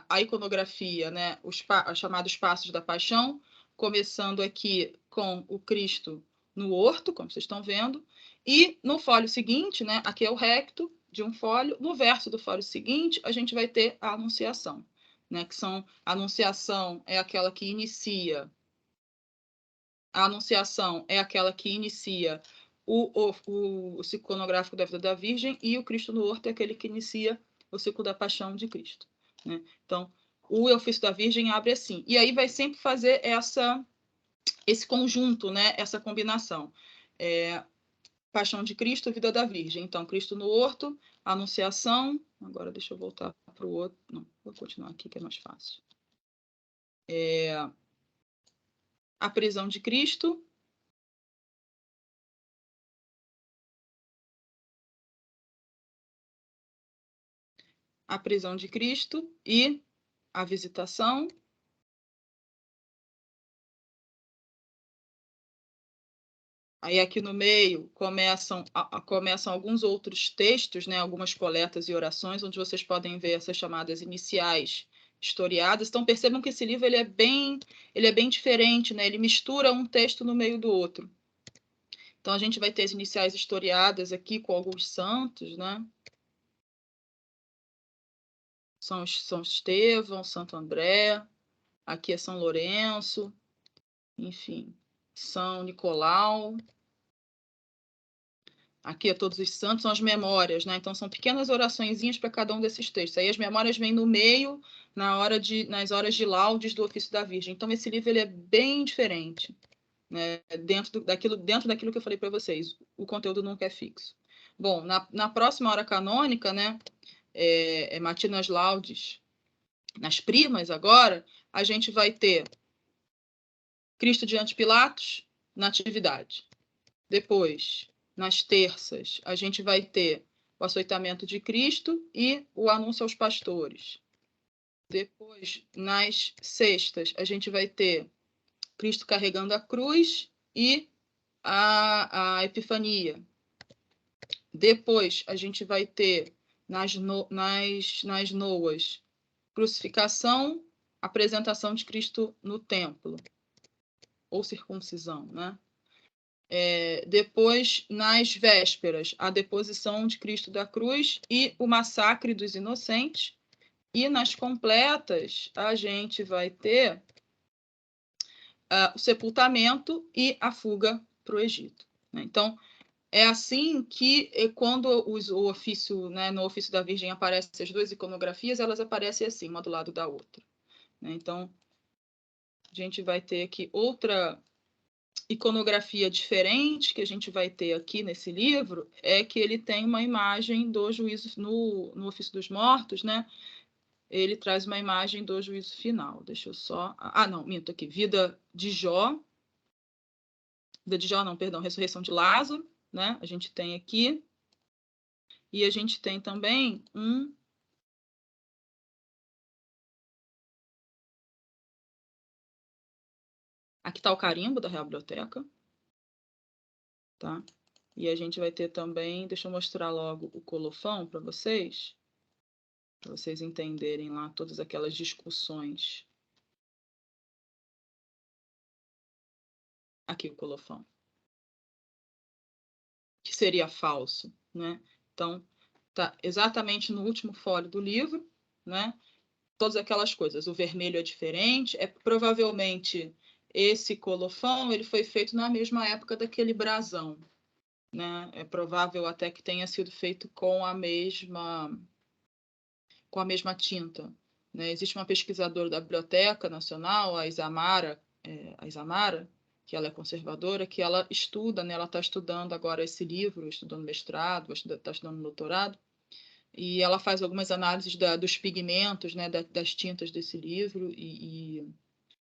a iconografia, né, os chamados passos da paixão, começando aqui com o Cristo no horto, como vocês estão vendo, e no fólio seguinte, né, aqui é o recto de um fólio, no verso do fólio seguinte, a gente vai ter a anunciação, né, que são, a anunciação é aquela que inicia o ciclo iconográfico da vida da Virgem, e o Cristo no horto é aquele que inicia o ciclo da paixão de Cristo, né? Então, o ofício da Virgem abre assim. E aí vai sempre fazer esse conjunto, né? Essa combinação. Paixão de Cristo, vida da Virgem. Então, Cristo no horto, Anunciação. Agora, deixa eu voltar para o outro. Não, vou continuar aqui, que é mais fácil. A prisão de Cristo. A prisão de Cristo e a visitação. Aí aqui no meio começam alguns outros textos, né, algumas coletas e orações, onde vocês podem ver essas chamadas iniciais historiadas. Então percebam que esse livro ele é bem diferente, né? Ele mistura um texto no meio do outro. Então a gente vai ter as iniciais historiadas aqui com alguns santos, né? São Estevão, Santo André, aqui é São Lourenço, enfim, São Nicolau. Aqui é todos os santos, são as memórias, né? Então são pequenas oraçõezinhas para cada um desses textos. Aí as memórias vêm no meio, nas horas de laudes do ofício da Virgem. Então esse livro ele é bem diferente, né? Dentro daquilo que eu falei para vocês. O conteúdo nunca é fixo. Bom, na próxima hora canônica, né? Matinas Laudes, nas primas agora, a gente vai ter Cristo diante de Pilatos, Natividade. Depois, nas terças, a gente vai ter o açoitamento de Cristo e o anúncio aos pastores. Depois, nas sextas, a gente vai ter Cristo carregando a cruz e a Epifania. Depois, a gente vai ter nas noas crucificação, apresentação de Cristo no templo, ou circuncisão, né? Depois, nas vésperas, a deposição de Cristo da cruz e o massacre dos inocentes. E nas completas, a gente vai ter o sepultamento e a fuga para o Egito, né? Então, é assim que, quando o ofício, né, no ofício da Virgem aparecem as duas iconografias, elas aparecem assim, uma do lado da outra, né? Então, a gente vai ter aqui outra iconografia diferente que a gente vai ter aqui nesse livro, é que ele tem uma imagem do juízo no ofício dos mortos, né? Ele traz uma imagem do juízo final. Deixa eu só... não, minto aqui. Vida de Jó, não, perdão, ressurreição de Lázaro, né? A gente tem aqui. E a gente tem também Aqui está o carimbo da Real Biblioteca. Tá? E a gente vai ter também... Deixa eu mostrar logo o colofão para vocês entenderem lá todas aquelas discussões. Aqui o colofão. Que seria falso, né? Então, tá exatamente no último fólio do livro, né? Todas aquelas coisas. O vermelho é diferente. Provavelmente esse colofão ele foi feito na mesma época daquele brasão, né? É provável até que tenha sido feito com a mesma tinta, né? Existe uma pesquisadora da Biblioteca Nacional, a Isamara, que ela é conservadora, que ela estuda, né? Ela está estudando agora esse livro, estudando mestrado, está estudando doutorado, e ela faz algumas análises dos pigmentos, né? Das tintas desse livro, e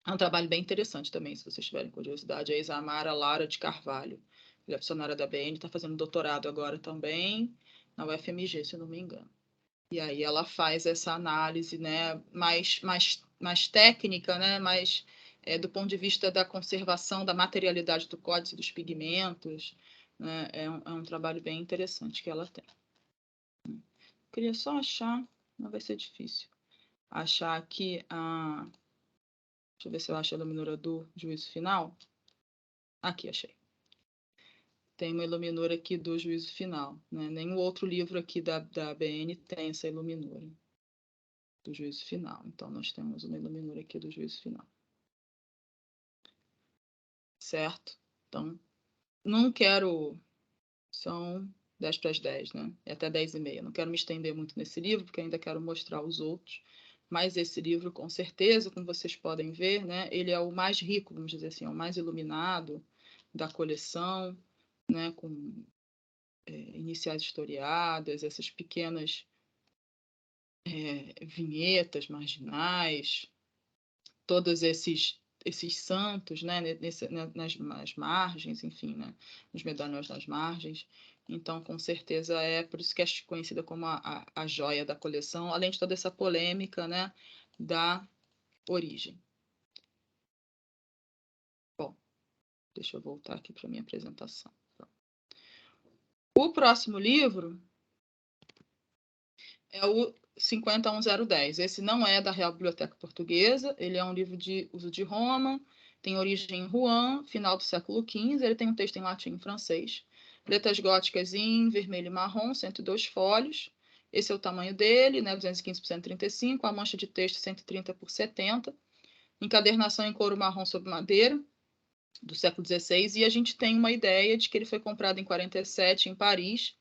é um trabalho bem interessante também, se vocês tiverem curiosidade. A Isamara Lara de Carvalho, ela é funcionária da BN, está fazendo doutorado agora também, na UFMG, se eu não me engano. E aí ela faz essa análise, né, mais técnica, né, mais do ponto de vista da conservação da materialidade do códice dos pigmentos, né, é um trabalho bem interessante que ela tem. Queria só achar, não vai ser difícil, achar aqui deixa eu ver se eu acho a iluminura do juízo final. Aqui, achei. Tem uma iluminura aqui do juízo final, né? Nenhum outro livro aqui da BN tem essa iluminura do juízo final. Então, nós temos uma iluminura aqui do juízo final. Certo? Então, não quero... São 10 para as 10, né? É até 10h30. Não quero me estender muito nesse livro, porque ainda quero mostrar os outros. Mas esse livro, com certeza, como vocês podem ver, né? Ele é o mais rico, vamos dizer assim, é o mais iluminado da coleção, né? Com iniciais historiadas, essas pequenas vinhetas marginais, todos esses santos, né, nas margens, enfim, né, nos medalhões nas margens. Então, com certeza, por isso que é conhecida como a joia da coleção, além de toda essa polêmica, né, da origem. Bom, Deixa eu voltar aqui para a minha apresentação. O próximo livro é o 51010. Esse não é da Real Biblioteca Portuguesa, ele é um livro de uso de Roma, tem origem em Rouen, final do século XV, ele tem um texto em latim e francês, letras góticas em vermelho e marrom, 102 folhos, esse é o tamanho dele, né, 215 por 135, a mancha de texto 130 por 70, encadernação em couro marrom sobre madeira, do século XVI, e a gente tem uma ideia de que ele foi comprado em 47 em Paris,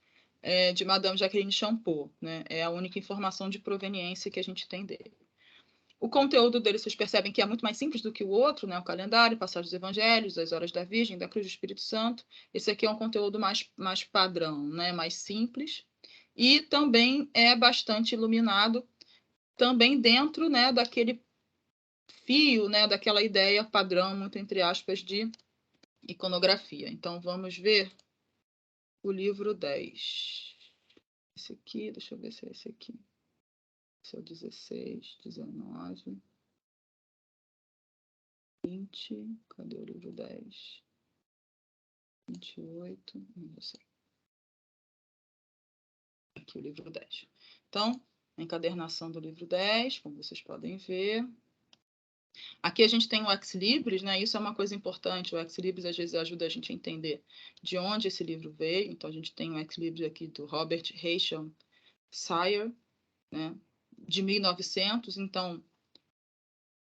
de Madame Jacqueline Champeau, né? É a única informação de proveniência que a gente tem dele. O conteúdo dele, vocês percebem que é muito mais simples do que o outro, né? O calendário, passagem dos evangelhos, as horas da Virgem, da Cruz do Espírito Santo. Esse aqui é um conteúdo mais padrão, né? Mais simples. E também é bastante iluminado, também dentro, né, daquele fio, né, daquela ideia padrão, muito entre aspas, de iconografia. Então, vamos ver o livro 10. Esse aqui, deixa eu ver se é esse aqui. Esse é o 16, 19, 20. Cadê o livro 10? 28. Não sei. Aqui o livro 10. Então, a encadernação do livro 10, como vocês podem ver. Aqui a gente tem o Ex Libris, né? Isso é uma coisa importante. O Ex Libris às vezes ajuda a gente a entender de onde esse livro veio. Então, a gente tem o Ex Libris aqui do Robert Haysham Sire, né? De 1900. Então,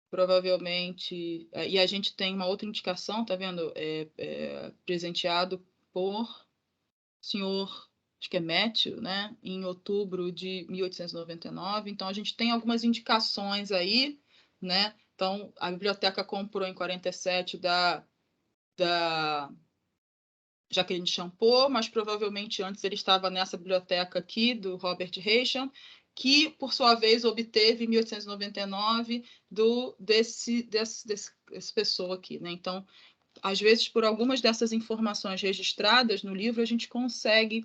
provavelmente... E a gente tem uma outra indicação, tá vendo? Presenteado por senhor, acho que é Matthew, né? Em outubro de 1899. Então, a gente tem algumas indicações aí, né? Então, a biblioteca comprou em 47 da Jacqueline Champeau, mas provavelmente antes ele estava nessa biblioteca aqui do Robert Haysham, que, por sua vez, obteve em 1899 dessa pessoa aqui, né? Então, às vezes, por algumas dessas informações registradas no livro, a gente consegue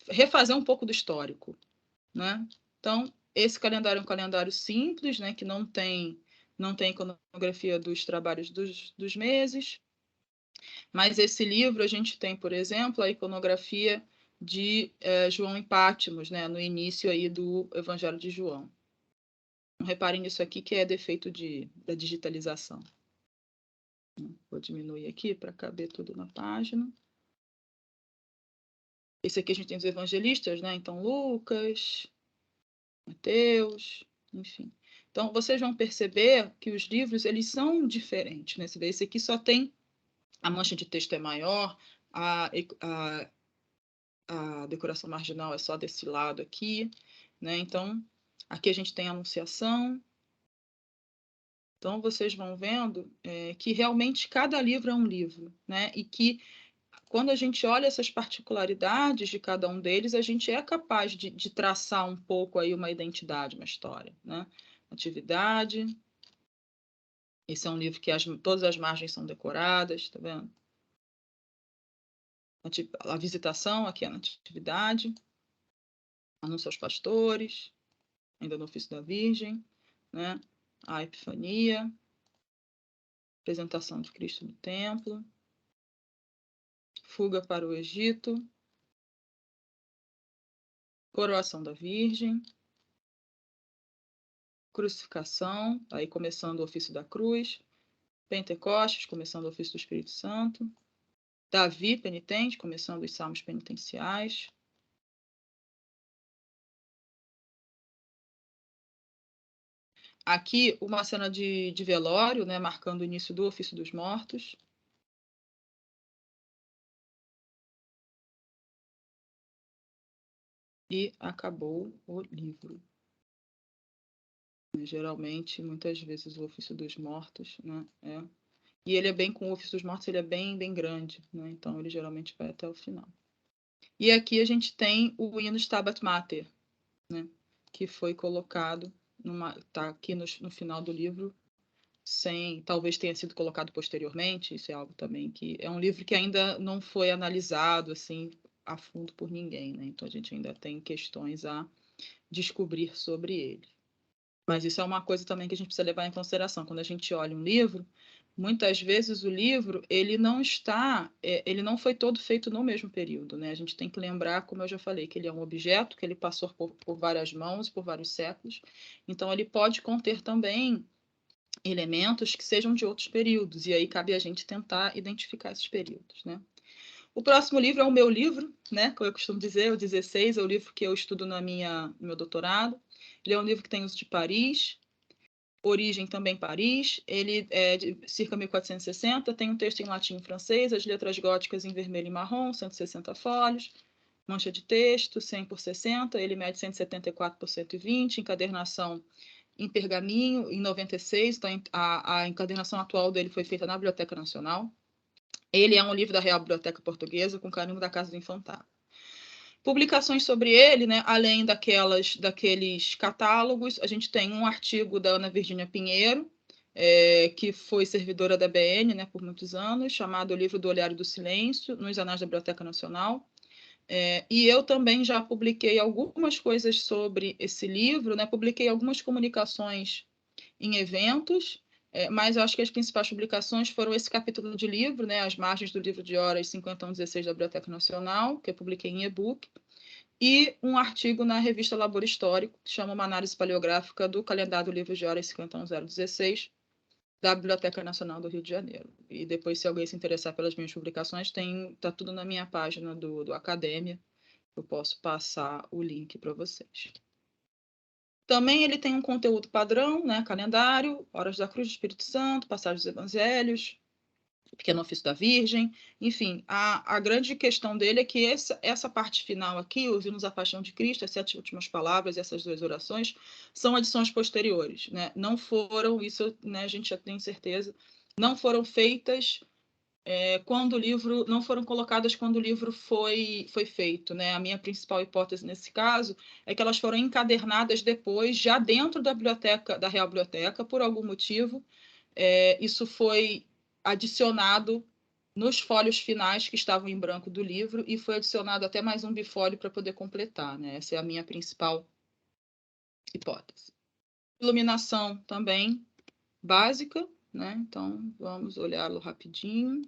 refazer um pouco do histórico, né? Então, esse calendário é um calendário simples, né, que não tem iconografia dos trabalhos dos meses, mas esse livro a gente tem, por exemplo, a iconografia de João em Patmos, né, no início aí do Evangelho de João. Então, reparem nisso aqui, que é defeito da digitalização. Vou diminuir aqui para caber tudo na página. Esse aqui a gente tem os evangelistas, né? Então, Lucas, Mateus, enfim. Então, vocês vão perceber que os livros, eles são diferentes, né? Esse aqui só tem... A mancha de texto é maior, a decoração marginal é só desse lado aqui, né? Então, aqui a gente tem a Anunciação. Então, vocês vão vendo que realmente cada livro é um livro, né? E que, quando a gente olha essas particularidades de cada um deles, a gente é capaz de traçar um pouco aí uma identidade, uma história, né? Atividade. Esse é um livro que todas as margens são decoradas, tá vendo? A visitação, aqui é a Natividade. Anúncio aos pastores, ainda no ofício da Virgem, né? A Epifania. Apresentação de Cristo no templo. Fuga para o Egito. Coroação da Virgem. Crucificação, aí começando o ofício da cruz. Pentecostes, começando o ofício do Espírito Santo. Davi, penitente, começando os salmos penitenciais. Aqui, uma cena de velório, né, marcando o início do ofício dos mortos. E acabou o livro. Geralmente, muitas vezes, o ofício dos mortos, né, E ele é bem, com o ofício dos mortos, ele é bem, bem grande, né? Então, ele geralmente vai até o final. E aqui a gente tem o hino Stabat Mater, né? Que foi colocado, tá aqui no final do livro, talvez tenha sido colocado posteriormente, isso é algo também que... É um livro que ainda não foi analisado, assim, a fundo por ninguém, né? Então, a gente ainda tem questões a descobrir sobre ele. Mas isso é uma coisa também que a gente precisa levar em consideração. Quando a gente olha um livro, muitas vezes o livro ele não foi todo feito no mesmo período, né? A gente tem que lembrar, como eu já falei, que ele é um objeto, que ele passou por várias mãos, por vários séculos, então ele pode conter também elementos que sejam de outros períodos, e aí cabe a gente tentar identificar esses períodos, né? O próximo livro é o meu livro, né? Como eu costumo dizer, o 16 é o livro que eu estudo no meu doutorado. Ele é um livro que tem uso de Paris, origem também Paris. Ele é de circa 1460, tem um texto em latim e francês, as letras góticas em vermelho e marrom, 160 folhas, mancha de texto, 100 por 60, ele mede 174 por 120, encadernação em pergaminho, em 96, então a encadernação atual dele foi feita na Biblioteca Nacional. Ele é um livro da Real Biblioteca Portuguesa, com carimbo da Casa do Infantado. Publicações sobre ele, né, além daqueles catálogos, a gente tem um artigo da Ana Virgínia Pinheiro, que foi servidora da BN, né, por muitos anos, chamado O Livro do Olhar e do Silêncio, nos Anais da Biblioteca Nacional. E eu também já publiquei algumas coisas sobre esse livro, né, publiquei algumas comunicações em eventos, mas eu acho que as principais publicações foram esse capítulo de livro, né, As Margens do Livro de Horas 5116 da Biblioteca Nacional, que eu publiquei em e-book, e um artigo na revista Labor Histórico, que chama Uma Análise Paleográfica do Calendário do Livro de Horas 51016, da Biblioteca Nacional do Rio de Janeiro. E depois, se alguém se interessar pelas minhas publicações, tá tudo na minha página do Academia, eu posso passar o link para vocês. Também ele tem um conteúdo padrão, né? Calendário, Horas da Cruz do Espírito Santo, Passagem dos Evangelhos, Pequeno Ofício da Virgem, enfim, a grande questão dele é que essa parte final aqui, Ouvindo-nos a Paixão de Cristo, as 7 últimas palavras e essas 2 orações, são edições posteriores, né? Não foram, isso, né, a gente já tem certeza, não foram feitas quando o livro, não foram colocadas quando o livro foi feito, né? A minha principal hipótese nesse caso é que elas foram encadernadas depois, já dentro da biblioteca, da Real Biblioteca, por algum motivo, isso foi adicionado nos folhos finais que estavam em branco do livro e foi adicionado até mais um bifólio para poder completar, né? Essa é a minha principal hipótese. Iluminação também básica, né? Então, vamos olhá-lo rapidinho.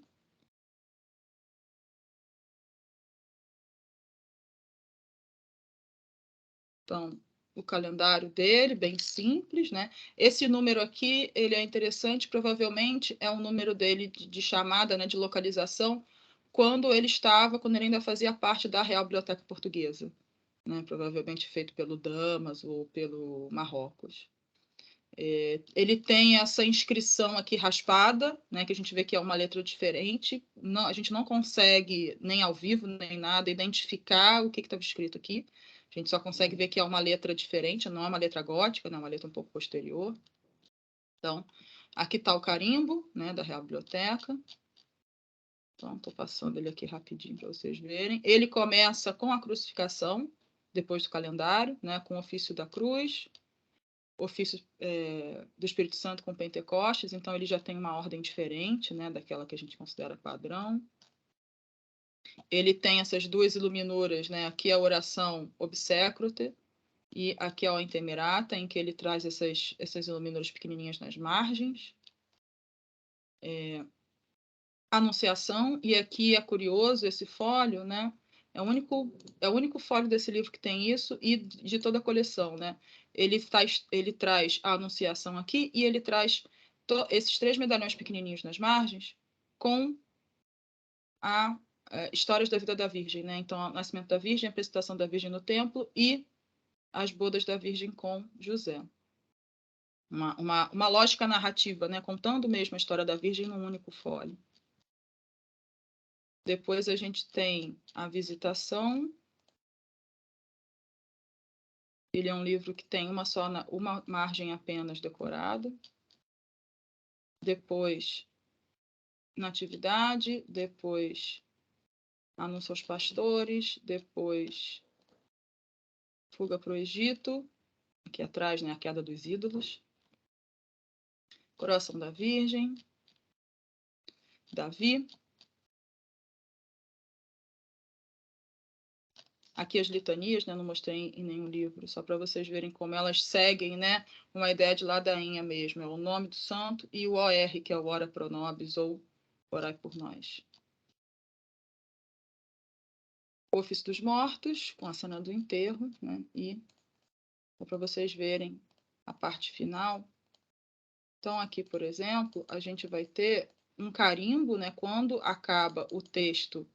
Então, o calendário dele, bem simples, né? Esse número aqui, ele é interessante, provavelmente é um número dele de chamada, né, de localização, quando ele ainda fazia parte da Real Biblioteca Portuguesa, né? Provavelmente feito pelo Damas ou pelo Marrocos. Ele tem essa inscrição aqui raspada, né, que a gente vê que é uma letra diferente. Não, a gente não consegue, nem ao vivo, nem nada, identificar o que estava escrito aqui. A gente só consegue ver que é uma letra diferente, não é uma letra gótica, não é uma letra um pouco posterior. Então, aqui está o carimbo, né, da Real Biblioteca. Então, estou passando ele aqui rapidinho para vocês verem. Ele começa com a crucificação, depois do calendário, né, com o ofício da cruz, ofício do Espírito Santo com Pentecostes, então ele já tem uma ordem diferente, né, daquela que a gente considera padrão. Ele tem essas 2 iluminuras, né, aqui a oração Obsecrote e aqui a Intemerata, em que ele traz essas iluminuras pequenininhas nas margens. Anunciação, e aqui é curioso esse fólio, né, é o único fólio desse livro que tem isso e de toda a coleção, né? Ele traz a Anunciação aqui e ele traz esses 3 medalhões pequenininhos nas margens com histórias da vida da Virgem, né? Então, o nascimento da Virgem, a apresentação da Virgem no templo e as bodas da Virgem com José. Uma lógica narrativa, né? Contando mesmo a história da Virgem num único fólio. Depois a gente tem a Visitação. Ele é um livro que tem uma margem apenas decorada. Depois, Natividade. Depois, Anúncio aos Pastores. Depois, Fuga para o Egito. Aqui atrás, né, a Queda dos Ídolos. Coração da Virgem. Davi. aqui as litanias, né? Não mostrei em nenhum livro, só para vocês verem como elas seguem, né? Uma ideia de ladainha mesmo, é o nome do santo e o OR, que é o Ora Pro Nobis, ou Orai por Nós. O Ofício dos Mortos, com a cena do enterro, né? E para vocês verem a parte final. Então, aqui, por exemplo, a gente vai ter um carimbo, né? Quando acaba o texto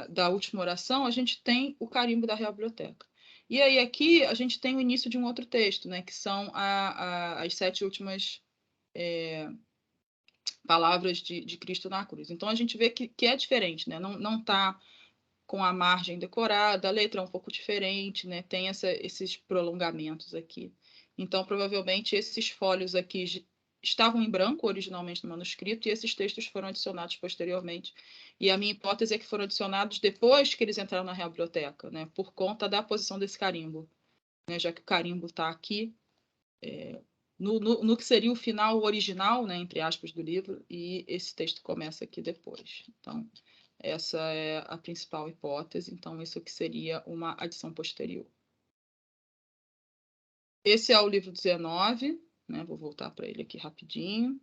da última oração, a gente tem o carimbo da Real Biblioteca. E aí aqui a gente tem o início de um outro texto, né? Que são as 7 últimas palavras de Cristo na cruz. Então, a gente vê que é diferente, né? Não está com a margem decorada, a letra é um pouco diferente, né? Tem esses prolongamentos aqui. Então, provavelmente, esses folhos aqui estavam em branco originalmente no manuscrito e esses textos foram adicionados posteriormente. E a minha hipótese é que foram adicionados depois que eles entraram na Real Biblioteca, né? Por conta da posição desse carimbo, né? Já que o carimbo está aqui, no que seria o final original, né? Entre aspas, do livro, e esse texto começa aqui depois. Então, essa é a principal hipótese, então isso que seria uma adição posterior. Esse é o livro 19, né? Vou voltar para ele aqui rapidinho.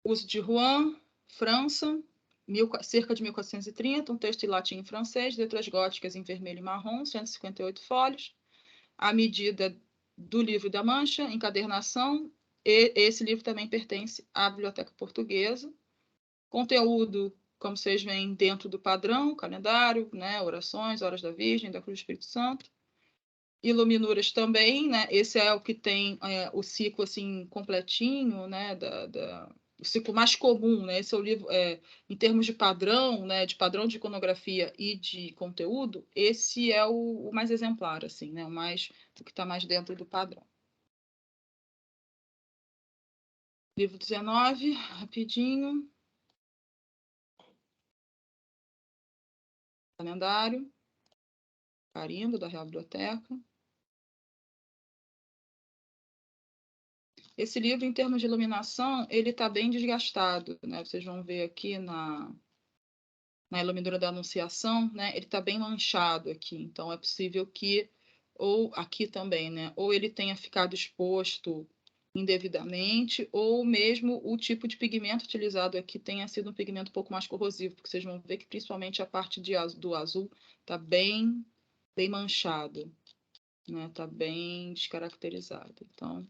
Uso de Rouen, França, cerca de 1430, um texto em latim e francês, letras góticas em vermelho e marrom, 158 folhas. A medida do livro da Mancha, encadernação, e esse livro também pertence à Biblioteca Portuguesa. Conteúdo, como vocês veem, dentro do padrão, calendário, né, orações, horas da Virgem, da Cruz do Espírito Santo. Iluminuras também, né? Esse é o que tem o ciclo assim completinho, né? O ciclo mais comum, né? Esse é o livro, em termos de padrão, né? De padrão de iconografia e de conteúdo, esse é o mais exemplar, assim, né? O que está mais dentro do padrão. Livro 19, rapidinho. Calendário, carimbo da Real Biblioteca. Esse livro, em termos de iluminação, ele está bem desgastado, né? Vocês vão ver aqui na iluminadora da Anunciação, né? Ele está bem manchado aqui, então é possível que, ou aqui também, né? Ou ele tenha ficado exposto indevidamente, ou mesmo o tipo de pigmento utilizado aqui tenha sido um pigmento um pouco mais corrosivo, porque vocês vão ver que principalmente a parte do azul está bem manchado, né? Está bem descaracterizado. Então,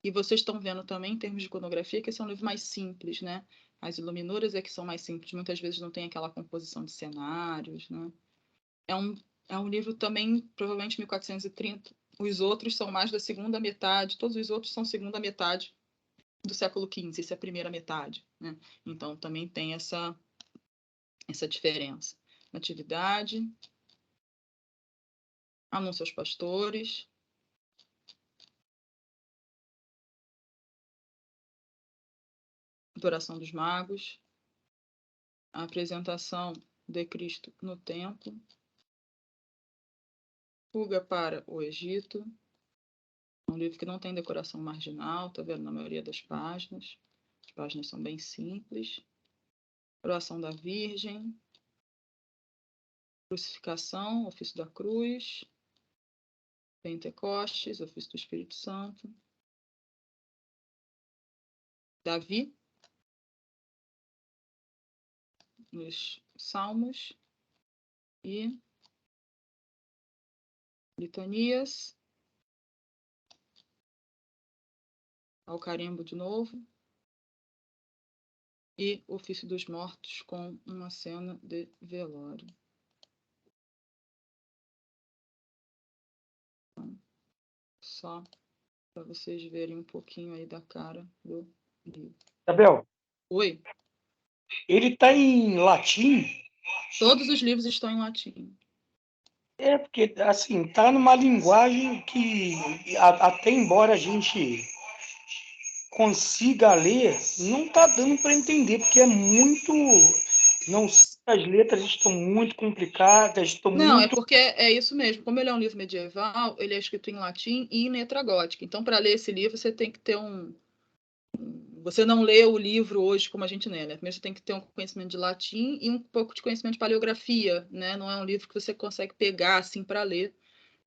e vocês estão vendo também, em termos de iconografia, que esse é um livro mais simples, né? As iluminuras é que são mais simples, muitas vezes não tem aquela composição de cenários, né? É um livro também, provavelmente 1430. Os outros são mais da segunda metade, todos os outros são segunda metade do século XV, essa é a primeira metade, né? Então, também tem essa diferença. Natividade, anúncio aos pastores, adoração dos magos, a apresentação de Cristo no templo, fuga para o Egito, um livro que não tem decoração marginal, tá vendo? Na maioria das páginas. As páginas são bem simples. Oração da Virgem, crucificação, ofício da cruz, Pentecostes, ofício do Espírito Santo, Davi, nos Salmos e litanias, ao carimbo de novo, e ofício dos mortos com uma cena de velório. Então, só para vocês verem um pouquinho aí da cara do livro. Isabel, Oi? ele está em latim? Todos os livros estão em latim. É, porque, assim, tá numa linguagem que, até embora a gente consiga ler, não tá dando para entender, porque é muito... Não sei se as letras estão muito complicadas, estão Não, muito... é porque é isso mesmo. Como ele é um livro medieval, ele é escrito em latim e em letra gótica. Então, para ler esse livro, você tem que ter um você não lê o livro hoje como a gente lê, né? Primeiro você tem que ter um conhecimento de latim e um pouco de conhecimento de paleografia, né? Não é um livro que você consegue pegar assim para ler,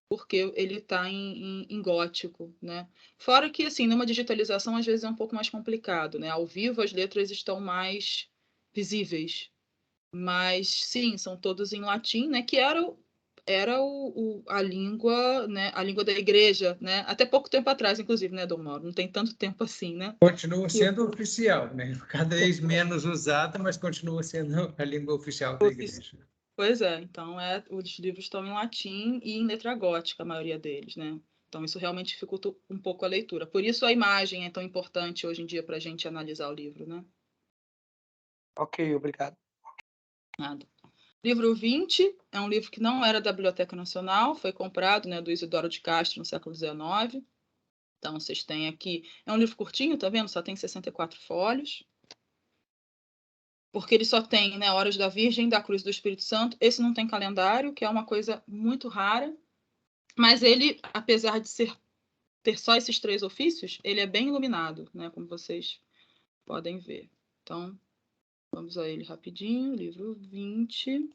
porque ele está em gótico, né? Fora que, assim, numa digitalização às vezes é um pouco mais complicado, né? Ao vivo as letras estão mais visíveis, mas sim, são todos em latim, né? Que era a língua, né? A língua da igreja, né? Até pouco tempo atrás, inclusive, né, Dom Mauro? Não tem tanto tempo assim, né? Continua sendo oficial, né? Cada vez menos usada, mas continua sendo a língua oficial da igreja. Pois é, então os livros estão em latim e em letra gótica, a maioria deles, né? Então isso realmente dificulta um pouco a leitura. Por isso a imagem é tão importante hoje em dia para a gente analisar o livro, né? Ok, obrigado. Nada. Livro 20 é um livro que não era da Biblioteca Nacional, foi comprado, né, do Isidoro de Castro no século XIX. Então vocês têm aqui, é um livro curtinho, tá vendo? Só tem 64 folhas. Porque ele só tem, né, Horas da Virgem, da Cruz do Espírito Santo. Esse não tem calendário, que é uma coisa muito rara. Mas ele, apesar de ter só esses 3 ofícios, ele é bem iluminado, né, como vocês podem ver. Então, vamos a ele rapidinho. Livro 20.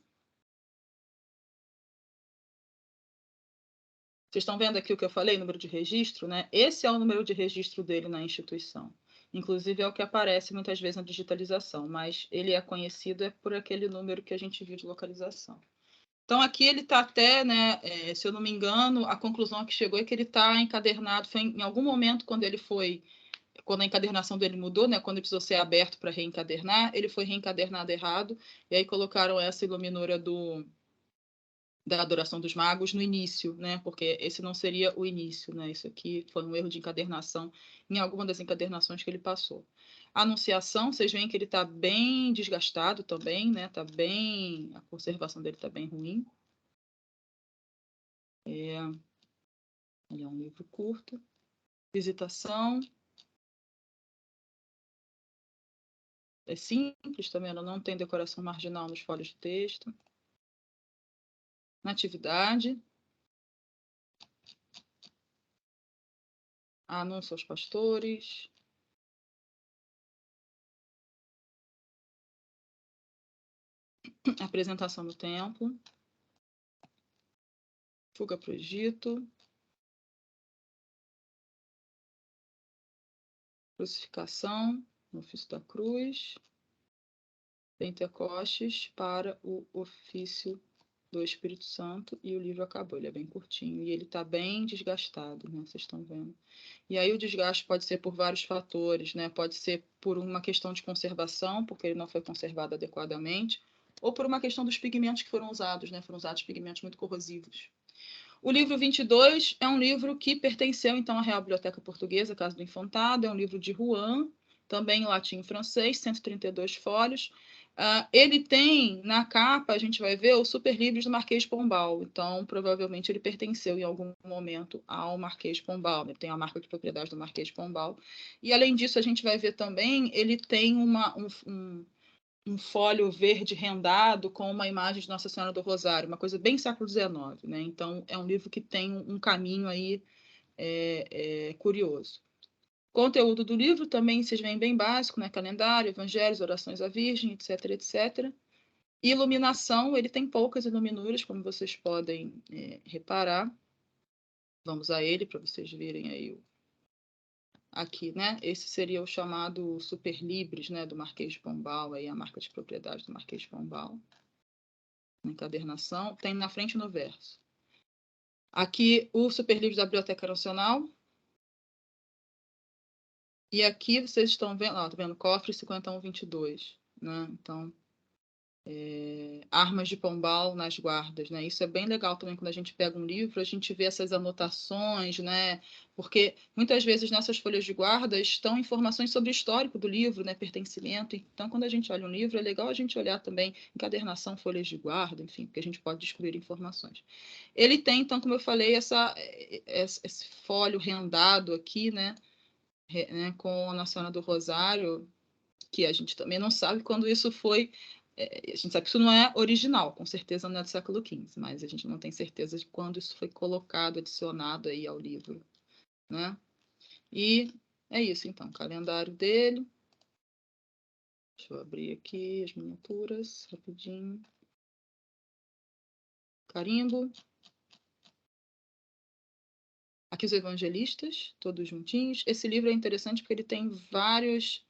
Vocês estão vendo aqui o que eu falei, número de registro, né? Esse é o número de registro dele na instituição. Inclusive é o que aparece muitas vezes na digitalização, mas ele é conhecido por aquele número que a gente viu de localização. Então aqui ele está até, né, se eu não me engano, a conclusão que chegou é que ele está encadernado, foi em algum momento quando a encadernação dele mudou, né, quando ele precisou ser aberto para reencadernar, ele foi reencadernado errado, e aí colocaram essa iluminura da Adoração dos Magos no início, né? Porque esse não seria o início, né? Isso aqui foi um erro de encadernação em alguma das encadernações que ele passou. A Anunciação, vocês veem que ele está bem desgastado também, né? A conservação dele está bem ruim. Ele é um livro curto. Visitação. É simples também, ela não tem decoração marginal nos folhos de texto. Natividade. Anúncio aos pastores. Apresentação no templo. Fuga para o Egito. Crucificação no ofício da cruz. Pentecostes para o ofício do Espírito Santo, e o livro acabou. Ele é bem curtinho e ele está bem desgastado, né? Vocês estão vendo. E aí o desgaste pode ser por vários fatores, né? Pode ser por uma questão de conservação, porque ele não foi conservado adequadamente, ou por uma questão dos pigmentos que foram usados, né? Foram usados pigmentos muito corrosivos. O livro 22 é um livro que pertenceu, então, à Real Biblioteca Portuguesa, Casa do Infantado, é um livro de Rouen, também em latim e francês, 132 folhas. Ele tem, na capa, a gente vai ver, o Super Livros do Marquês de Pombal, então, provavelmente, ele pertenceu, em algum momento, ao Marquês de Pombal, ele tem a marca de propriedade do Marquês de Pombal. E, além disso, a gente vai ver também, ele tem um folho verde rendado com uma imagem de Nossa Senhora do Rosário, uma coisa bem século XIX, né? Então, é um livro que tem um caminho aí curioso. Conteúdo do livro também, vocês veem, bem básico, né? Calendário, evangelhos, orações à Virgem, etc, etc. Iluminação, ele tem poucas iluminuras, como vocês podem reparar. Vamos a ele para vocês verem aí aqui, né? Esse seria o chamado Super Libris, né, do Marquês de Pombal, aí a marca de propriedade do Marquês de Pombal. Encadernação, tem na frente no verso. Aqui o Super Livros da Biblioteca Nacional. E aqui vocês estão vendo, ó, tá vendo? Cofre 5122, né? Então, armas de Pombal nas guardas, né? Isso é bem legal também quando a gente pega um livro, a gente vê essas anotações, né? Porque muitas vezes nessas folhas de guarda estão informações sobre o histórico do livro, né? Pertencimento. Então, quando a gente olha um livro, é legal a gente olhar também encadernação, folhas de guarda, enfim, porque a gente pode descobrir informações. Ele tem, então, como eu falei, esse folho rendado aqui, né? Com a Nossa Senhora do Rosário, que a gente também não sabe quando isso foi. A gente sabe que isso não é original, com certeza não é do século XV, mas a gente não tem certeza de quando isso foi colocado, adicionado aí ao livro, né? E É isso, então, o calendário dele. Deixa eu abrir aqui as miniaturas, rapidinho. Carimbo. Aqui os evangelistas, todos juntinhos. Esse livro é interessante porque ele tem vários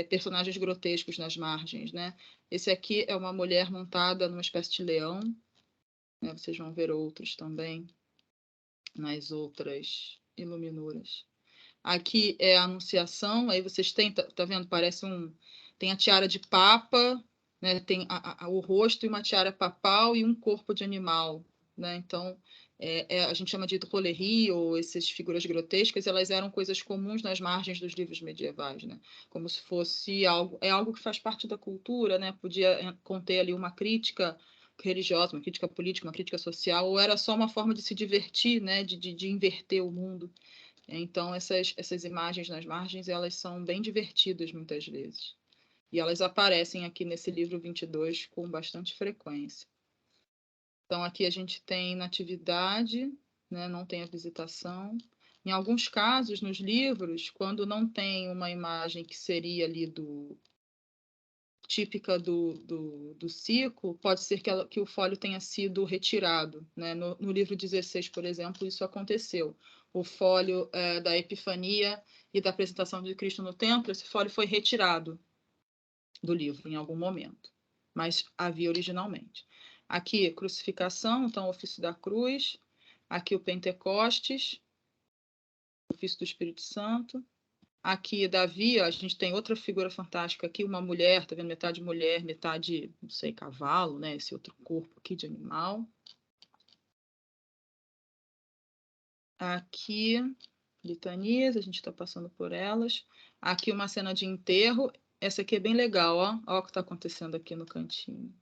personagens grotescos nas margens, né? Esse aqui é uma mulher montada numa espécie de leão, né? Vocês vão ver outros também nas outras iluminuras. Aqui é a Anunciação, aí vocês têm, tá vendo? Parece tem a tiara de papa, né? Tem o rosto e uma tiara papal e um corpo de animal, né? Então, a gente chama de drôlerie, ou essas figuras grotescas, elas eram coisas comuns nas margens dos livros medievais, né? Como se fosse algo que faz parte da cultura, né? Podia conter ali uma crítica religiosa, uma crítica política, uma crítica social, ou era só uma forma de se divertir, né? De inverter o mundo. Então, essas imagens nas margens, elas são bem divertidas muitas vezes. E elas aparecem aqui nesse livro 22 com bastante frequência. Então, aqui a gente tem natividade, né? Não tem a visitação. Em alguns casos, nos livros, quando não tem uma imagem que seria ali típica do ciclo, pode ser que o fólio tenha sido retirado, né? No livro 16, por exemplo, isso aconteceu. O fólio da Epifania e da apresentação de Cristo no templo, esse fólio foi retirado do livro em algum momento, mas havia originalmente. Aqui, crucificação, então, o ofício da cruz. Aqui, o Pentecostes, o ofício do Espírito Santo. Aqui, Davi, a gente tem outra figura fantástica aqui, uma mulher, tá vendo? Metade mulher, metade, não sei, cavalo, né? Esse outro corpo aqui de animal. Aqui, litanias, a gente está passando por elas. Aqui, uma cena de enterro. Essa aqui é bem legal, ó. Olha o que está acontecendo aqui no cantinho.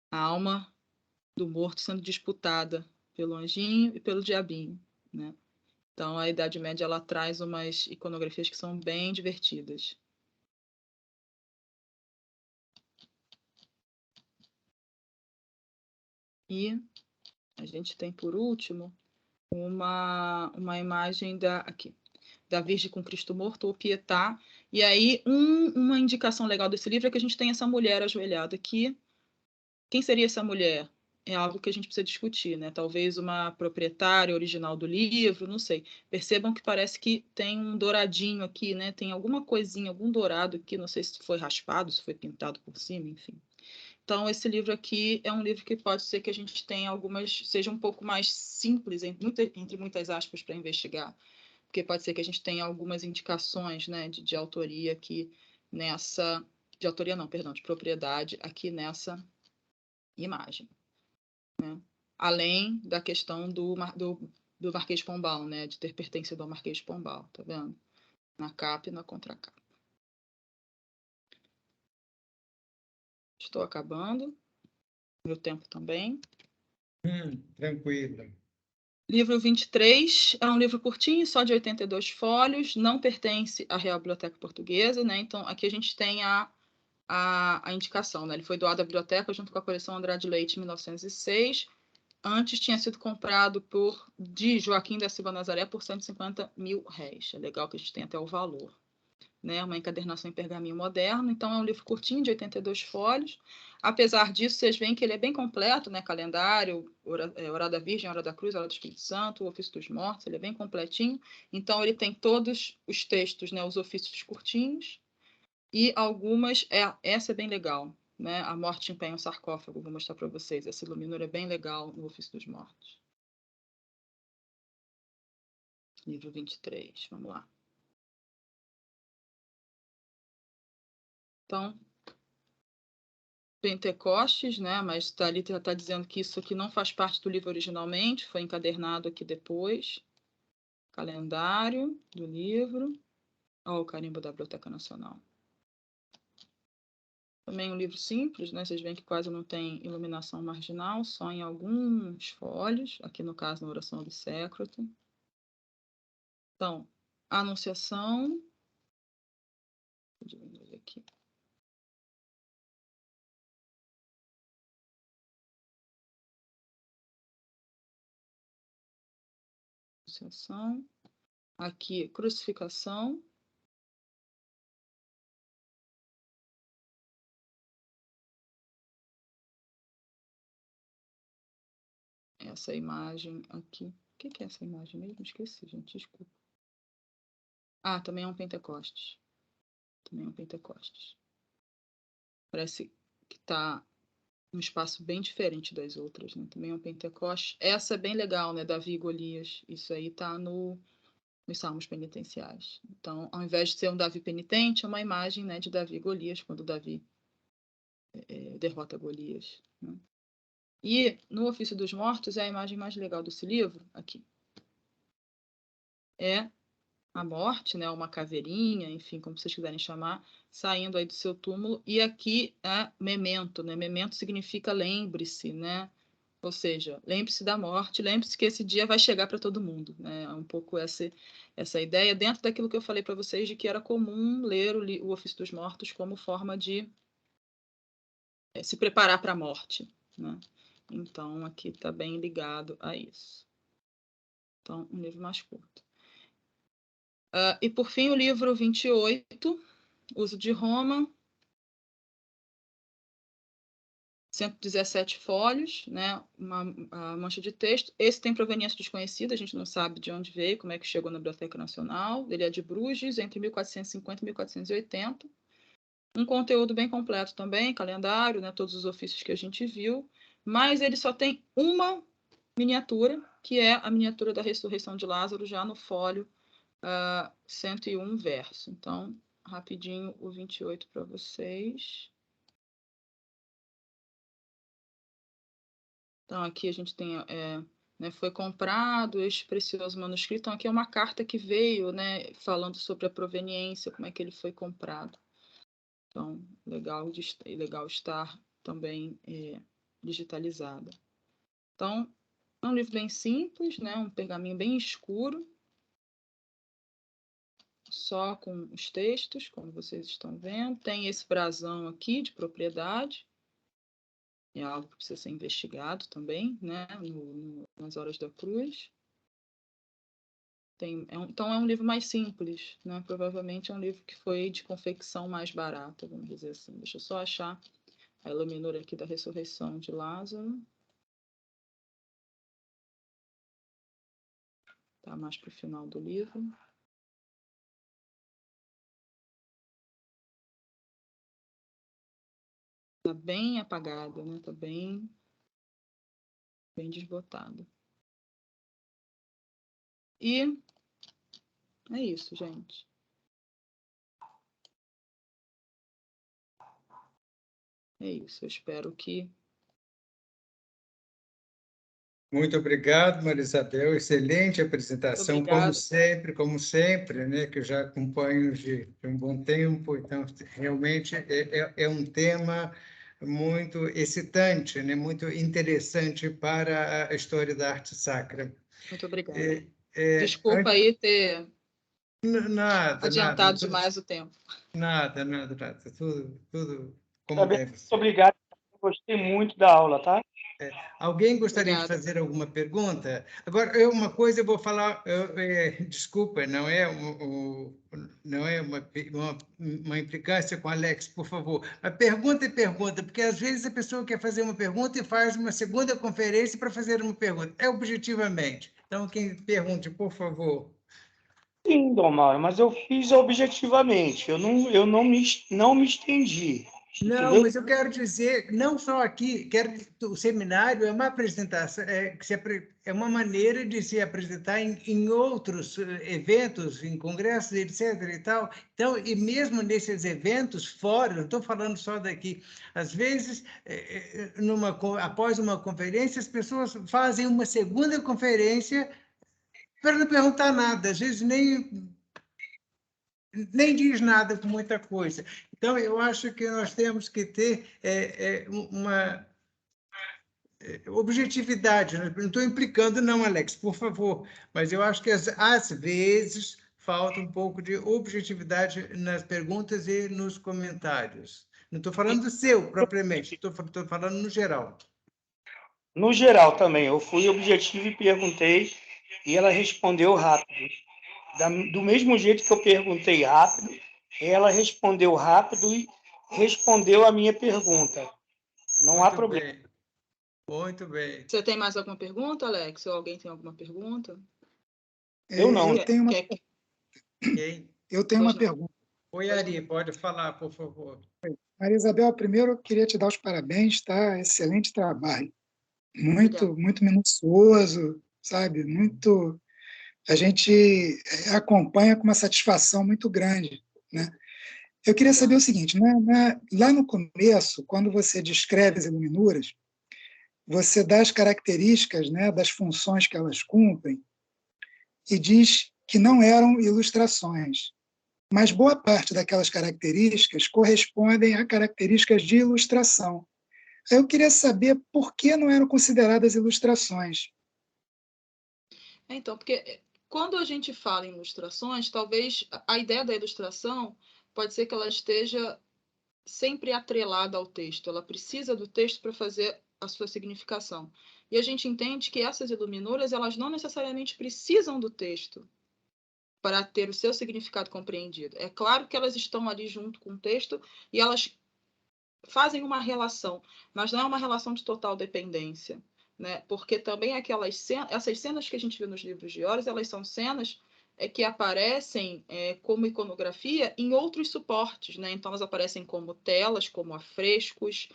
A alma do morto sendo disputada pelo anjinho e pelo diabinho, né? Então, a Idade Média, ela traz umas iconografias que são bem divertidas. E a gente tem, por último, uma imagem da Virgem com Cristo morto, ou Pietà. E aí, uma indicação legal desse livro é que a gente tem essa mulher ajoelhada aqui. Quem seria essa mulher? É algo que a gente precisa discutir, né? Talvez uma proprietária original do livro, não sei. Percebam que parece que tem um douradinho aqui, né? Tem alguma coisinha, algum dourado aqui, não sei se foi raspado, se foi pintado por cima, enfim. Então, esse livro aqui é um livro que pode ser que a gente tenha seja um pouco mais simples, entre muitas aspas, para investigar, porque pode ser que a gente tenha algumas indicações, né, de autoria aqui nessa, de autoria não, perdão, de propriedade aqui nessa imagem, né? Além da questão do Marquês de Pombal, né, de ter pertencido ao Marquês de Pombal, tá vendo? Na capa e na contracapa. Estou acabando. Meu tempo também. Tranquilo. Livro 23 é um livro curtinho, só de 82 folhos, não pertence à Real Biblioteca Portuguesa, né? Então, aqui a gente tem a indicação, né? Ele foi doado à biblioteca junto com a coleção Andrade Leite, em 1906. Antes tinha sido comprado de Joaquim da Silva Nazaré por R$150 mil. É legal que a gente tem até o valor. Né, uma encadernação em pergaminho moderno. Então, é um livro curtinho, de 82 folhos. Apesar disso, vocês veem que ele é bem completo, né? Calendário, Hora da Virgem, Hora da Cruz, Hora do Espírito Santo, o Ofício dos Mortos, ele é bem completinho. Então, ele tem todos os textos, né? Os ofícios curtinhos e algumas... essa é bem legal, né? A Morte em Pé em um Sarcófago, vou mostrar para vocês. Essa iluminura é bem legal no Ofício dos Mortos. Livro 23, vamos lá. Então, Pentecostes, né? Mas ali está dizendo que isso aqui não faz parte do livro originalmente, foi encadernado aqui depois. Calendário do livro. Ó, o carimbo da Biblioteca Nacional. Também um livro simples, né? Vocês veem que quase não tem iluminação marginal, só em alguns folhos, aqui no caso na Oração do Sécroto. Então, a Anunciação. Vou diminuir aqui. Anunciação. Aqui, crucificação. Essa imagem aqui. O que é essa imagem mesmo? Esqueci, gente, desculpa. Ah, também é um Pentecostes. Também é um Pentecostes. Parece que está um espaço bem diferente das outras, né? Também é um Pentecostes. Essa é bem legal, né? Davi e Golias. Isso aí está nos Salmos penitenciais. Então, ao invés de ser um Davi penitente, é uma imagem, né, de Davi e Golias, quando Davi derrota Golias, né? E no Ofício dos Mortos é a imagem mais legal desse livro, aqui. É a morte, né, uma caveirinha, enfim, como vocês quiserem chamar, saindo aí do seu túmulo. E aqui é memento, né? Memento significa lembre-se, né? Ou seja, lembre-se da morte, lembre-se que esse dia vai chegar para todo mundo, né? É um pouco essa ideia, dentro daquilo que eu falei para vocês, de que era comum ler o Ofício dos Mortos como forma de se preparar para a morte, né? Então, aqui está bem ligado a isso. Então, um livro mais curto. E, por fim, o livro 28, Uso de Roma, 117 folhos, né? Uma mancha de texto. Esse tem proveniência desconhecida, a gente não sabe de onde veio, como é que chegou na Biblioteca Nacional. Ele é de Bruges, entre 1450 e 1480. Um conteúdo bem completo também, calendário, né? Todos os ofícios que a gente viu. Mas ele só tem uma miniatura, que é a miniatura da ressurreição de Lázaro, já no fólio 101 verso. Então, rapidinho o 28 para vocês. Então, aqui a gente tem, né, foi comprado este precioso manuscrito. Então, aqui é uma carta que veio, né, falando sobre a proveniência, como é que ele foi comprado. Então, legal estar também digitalizado. Então, é um livro bem simples, né, um pergaminho bem escuro, só com os textos, como vocês estão vendo. Tem esse brasão aqui de propriedade. É algo que precisa ser investigado também, né, nas Horas da Cruz. Então, é um livro mais simples, né? Provavelmente é um livro que foi de confecção mais barata, vamos dizer assim. Deixa eu só achar a iluminura aqui da ressurreição de Lázaro. Está mais para o final do livro. Está bem apagado, né? Está bem desbotado. E é isso, gente. É isso. Eu espero que... Muito obrigado, Marisabel. Excelente apresentação, como sempre, né, que eu já acompanho de um bom tempo. Então, realmente é um tema muito excitante, né, muito interessante para a história da arte sacra. Muito obrigada. Desculpa aí ter adiantado demais o tempo. Nada. Tudo como deve ser. Muito obrigado. Gostei muito da aula, tá? Alguém gostaria de fazer alguma pergunta? Agora, uma coisa eu vou falar, desculpa, não é uma implicância com o Alex, por favor. A pergunta é pergunta, porque às vezes a pessoa quer fazer uma pergunta e faz uma segunda conferência para fazer uma pergunta. É objetivamente. Então, quem pergunte, por favor. Sim, Dom Mauro, mas eu fiz objetivamente, eu não me estendi. Não, entendeu? mas eu quero dizer, não só aqui, o seminário é uma apresentação, é uma maneira de se apresentar em outros eventos, em congressos, etc. e tal. Então, e mesmo nesses eventos fora, não estou falando só daqui, às vezes, após uma conferência, as pessoas fazem uma segunda conferência para não perguntar nada, às vezes nem diz nada com muita coisa. Então, eu acho que nós temos que ter uma objetividade. Não estou implicando, não, Alex, por favor, mas eu acho que, às vezes, falta um pouco de objetividade nas perguntas e nos comentários. Não estou falando do seu, propriamente, estou falando no geral. No geral também, eu fui objetivo e perguntei, e ela respondeu rápido. Do mesmo jeito que eu perguntei rápido, ela respondeu rápido e respondeu a minha pergunta. Não há problema. Bem. Muito bem. Você tem mais alguma pergunta, Alex? Ou alguém tem alguma pergunta? Eu não. Eu tenho uma, eu tenho uma pergunta. Oi, Ari, pode falar, por favor. Maria Isabel, primeiro eu queria te dar os parabéns, tá? Excelente trabalho. Muito minucioso, sabe? Muito. A gente acompanha com uma satisfação muito grande, né? Eu queria saber o seguinte, lá no começo, quando você descreve as iluminuras, você dá as características, né, das funções que elas cumprem e diz que não eram ilustrações, mas boa parte daquelas características correspondem a características de ilustração. Eu queria saber por que não eram consideradas ilustrações. Então, porque quando a gente fala em ilustrações, talvez a ideia da ilustração pode ser que ela esteja sempre atrelada ao texto. Ela precisa do texto para fazer a sua significação. E a gente entende que essas iluminuras, elas não necessariamente precisam do texto para ter o seu significado compreendido. É claro que elas estão ali junto com o texto e elas fazem uma relação, mas não é uma relação de total dependência, né? Porque também essas cenas que a gente vê nos livros de Horus, elas são cenas que aparecem como iconografia em outros suportes, né? Então elas aparecem como telas, como afrescos,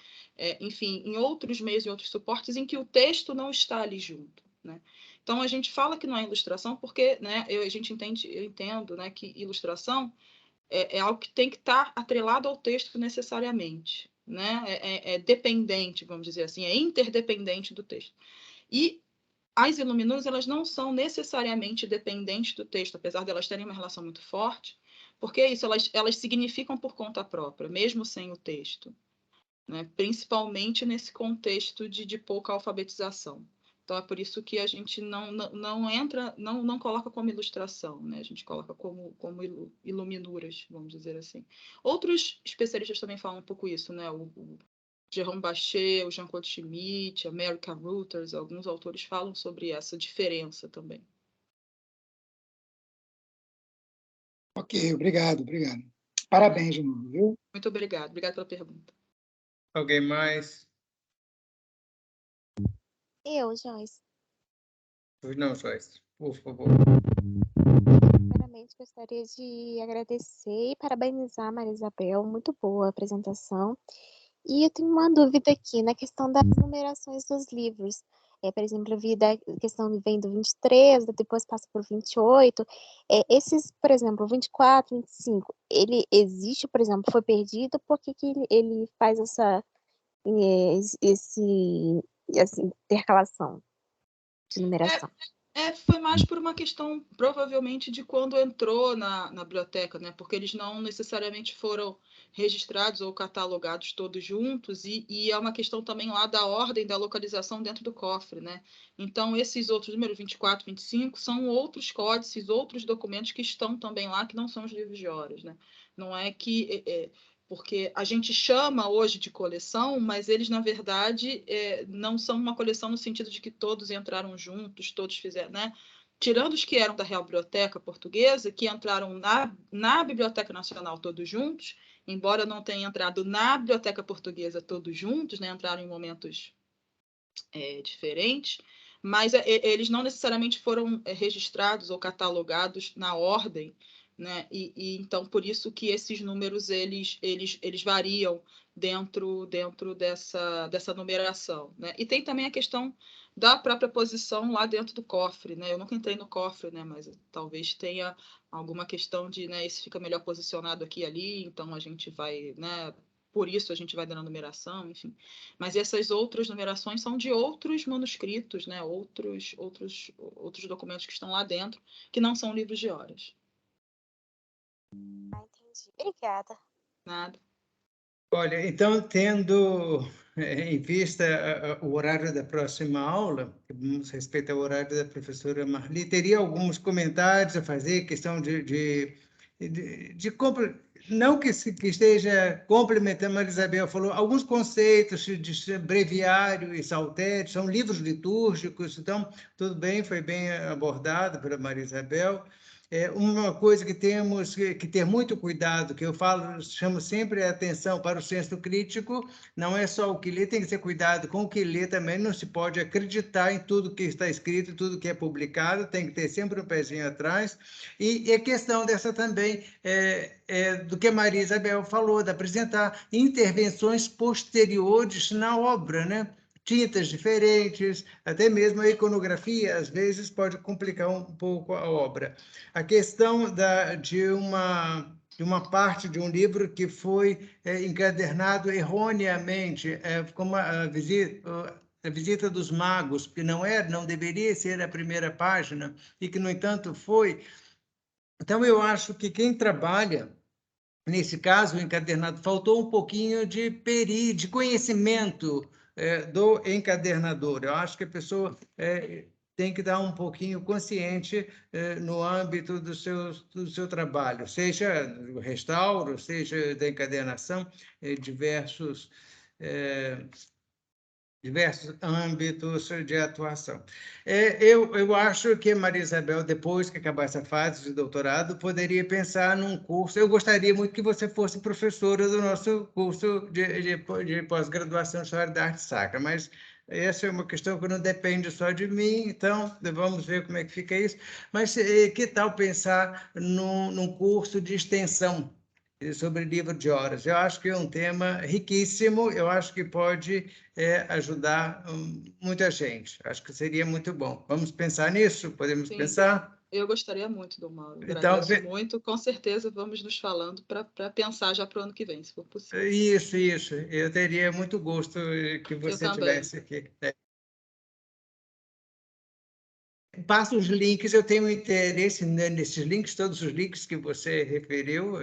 enfim, em outros meios e outros suportes em que o texto não está ali junto, né? Então a gente fala que não é ilustração porque, né, eu entendo, né, que ilustração é algo que tem que estar atrelado ao texto necessariamente, né? É dependente, vamos dizer assim, é interdependente do texto. E as iluminuras, elas não são necessariamente dependentes do texto, apesar de elas terem uma relação muito forte, porque é isso, elas significam por conta própria, mesmo sem o texto, né? Principalmente nesse contexto de pouca alfabetização. Então, é por isso que a gente não coloca como ilustração, né? A gente coloca como iluminuras, vamos dizer assim. Outros especialistas também falam um pouco isso, né? O Jérôme Bachet, o Jean-Claude Schmitt, a Mary Reuters, alguns autores falam sobre essa diferença também. Ok, obrigado. Parabéns de novo, viu? Muito obrigado pela pergunta. Alguém mais? Eu, Joyce. Pois não, Joyce, por favor. Primeiramente, gostaria de agradecer e parabenizar a Maria Isabel. Muito boa a apresentação. E eu tenho uma dúvida aqui na questão das numerações dos livros. Por exemplo, eu vi da questão vem do 23, depois passa por 28. Esses, por exemplo, 24, 25, ele existe, por exemplo, foi perdido, por que ele faz essa intercalação de numeração? Foi mais por uma questão, provavelmente, de quando entrou na biblioteca, né? Porque eles não necessariamente foram registrados ou catalogados todos juntos, e é uma questão também lá da ordem da localização dentro do cofre, né? Então, esses outros números, 24, 25, são outros códices, outros documentos que estão também lá, que não são os livros de Horus, né? Não é que... porque a gente chama hoje de coleção, mas eles, na verdade, não são uma coleção no sentido de que todos entraram juntos, todos fizeram, né? Tirando os que eram da Real Biblioteca Portuguesa, que entraram na Biblioteca Nacional todos juntos, embora não tenham entrado na Biblioteca Portuguesa todos juntos, né? Entraram em momentos diferentes, mas eles não necessariamente foram registrados ou catalogados na ordem, né? E então por isso que esses números eles variam dentro dessa numeração, né? E tem também a questão da própria posição lá dentro do cofre, né? Eu nunca entrei no cofre, né? Mas talvez tenha alguma questão de, né? Esse fica melhor posicionado aqui e ali, então a gente vai, né? Por isso a gente vai dando a numeração, enfim. Mas essas outras numerações são de outros manuscritos, né? Outros documentos que estão lá dentro, que não são livros de Horus. Entendi. Obrigada. Nada. Olha, então, tendo em vista o horário da próxima aula, que vamos respeitar o horário da professora Marli, teria alguns comentários a fazer, questão de não que esteja complementando, a Isabel falou, alguns conceitos de breviário e saltério, são livros litúrgicos, então, tudo bem, foi bem abordado pela Maria Isabel. Uma coisa que temos que ter muito cuidado, que eu chamo sempre a atenção para o senso crítico, não é só o que lê, tem que ter cuidado com o que lê também, não se pode acreditar em tudo que está escrito, tudo que é publicado, tem que ter sempre um pezinho atrás. E a questão dessa também, do que a Maria Isabel falou, de apresentar intervenções posteriores na obra, né? Tintas diferentes, até mesmo a iconografia, às vezes, pode complicar um pouco a obra. A questão de uma parte de um livro que foi encadernado erroneamente, como a visita dos magos, que não deveria ser a primeira página, e que, no entanto, foi. Então, eu acho que quem trabalha, nesse caso, o encadernado, faltou um pouquinho de conhecimento do encadernador. Eu acho que a pessoa tem que estar um pouquinho consciente no âmbito do seu trabalho, seja do restauro, seja da encadernação, diversos âmbitos de atuação. Eu acho que Maria Isabel, depois que acabar essa fase de doutorado, poderia pensar num curso. Eu gostaria muito que você fosse professora do nosso curso de pós-graduação em História da Arte Sacra, mas essa é uma questão que não depende só de mim, então vamos ver como é que fica isso. Mas que tal pensar num curso de extensão sobre livro de horas? Eu acho que é um tema riquíssimo, eu acho que pode ajudar muita gente. Acho que seria muito bom. Vamos pensar nisso? Podemos Sim, pensar? eu gostaria muito, Dom Mauro. Então, Agradeço muito. Com certeza vamos nos falando para pensar já para o ano que vem, se for possível. Isso. Eu teria muito gosto que você estivesse aqui. Passa os links, eu tenho interesse nesses links, todos os links que você referiu.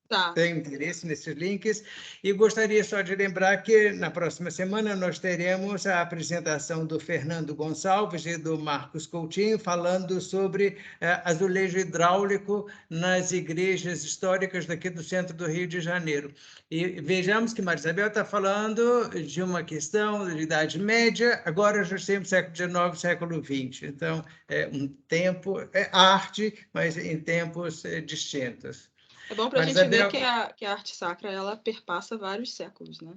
Tá. Tenho interesse nesses links e gostaria só de lembrar que na próxima semana nós teremos a apresentação do Fernando Gonçalves e do Marcos Coutinho falando sobre azulejo hidráulico nas igrejas históricas daqui do centro do Rio de Janeiro. E vejamos que Maria Isabel está falando de uma questão de Idade Média, agora já temos século XIX, século XX. Então, é um tempo, é arte, mas em tempos distintos. É bom para a gente ver que a arte sacra ela perpassa vários séculos, né?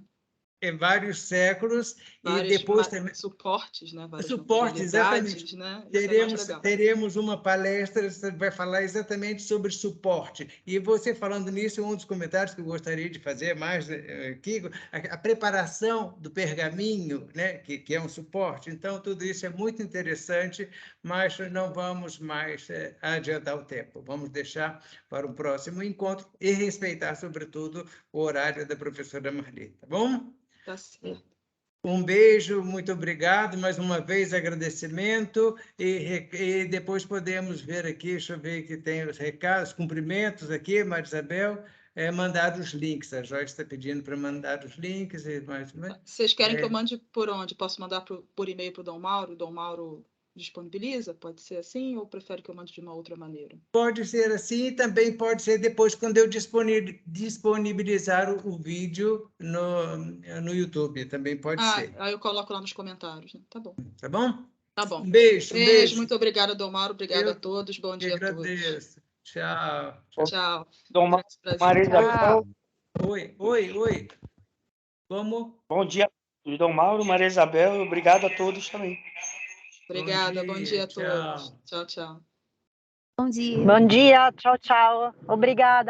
Em vários séculos, vários e depois também suportes, né? Várias suportes, exatamente. Né? Teremos uma palestra que vai falar exatamente sobre suporte. E você falando nisso, um dos comentários que eu gostaria de fazer mais aqui, a preparação do pergaminho, né? que é um suporte. Então, tudo isso é muito interessante, mas não vamos mais adiantar o tempo. Vamos deixar para o próximo encontro e respeitar, sobretudo, o horário da professora Marli. Tá bom? Tá certo. Um beijo, muito obrigado, mais uma vez agradecimento, e depois podemos ver aqui, deixa eu ver que tem os recados, cumprimentos aqui, Maria Isabel, mandar os links, a Joyce está pedindo para mandar os links. Vocês querem que eu mande por onde? Posso mandar por e-mail para o Dom Mauro disponibiliza? Pode ser assim ou prefere que eu mande de uma outra maneira? Pode ser assim e também pode ser depois quando eu disponibilizar o vídeo no YouTube, também pode ser. Aí eu coloco lá nos comentários, né? Tá bom. Tá bom? Tá bom. Um beijo. Muito obrigada, Dom Mauro. Obrigada a todos. Bom dia a todos. Agradeço. Tchau. Tchau. Dom Maria Isabel. Oi. Como? Bom dia, Dom Mauro, Maria Isabel. Obrigado a todos também. Obrigada. Bom dia a todos. Tchau. Bom dia. Bom dia. Tchau. Obrigada.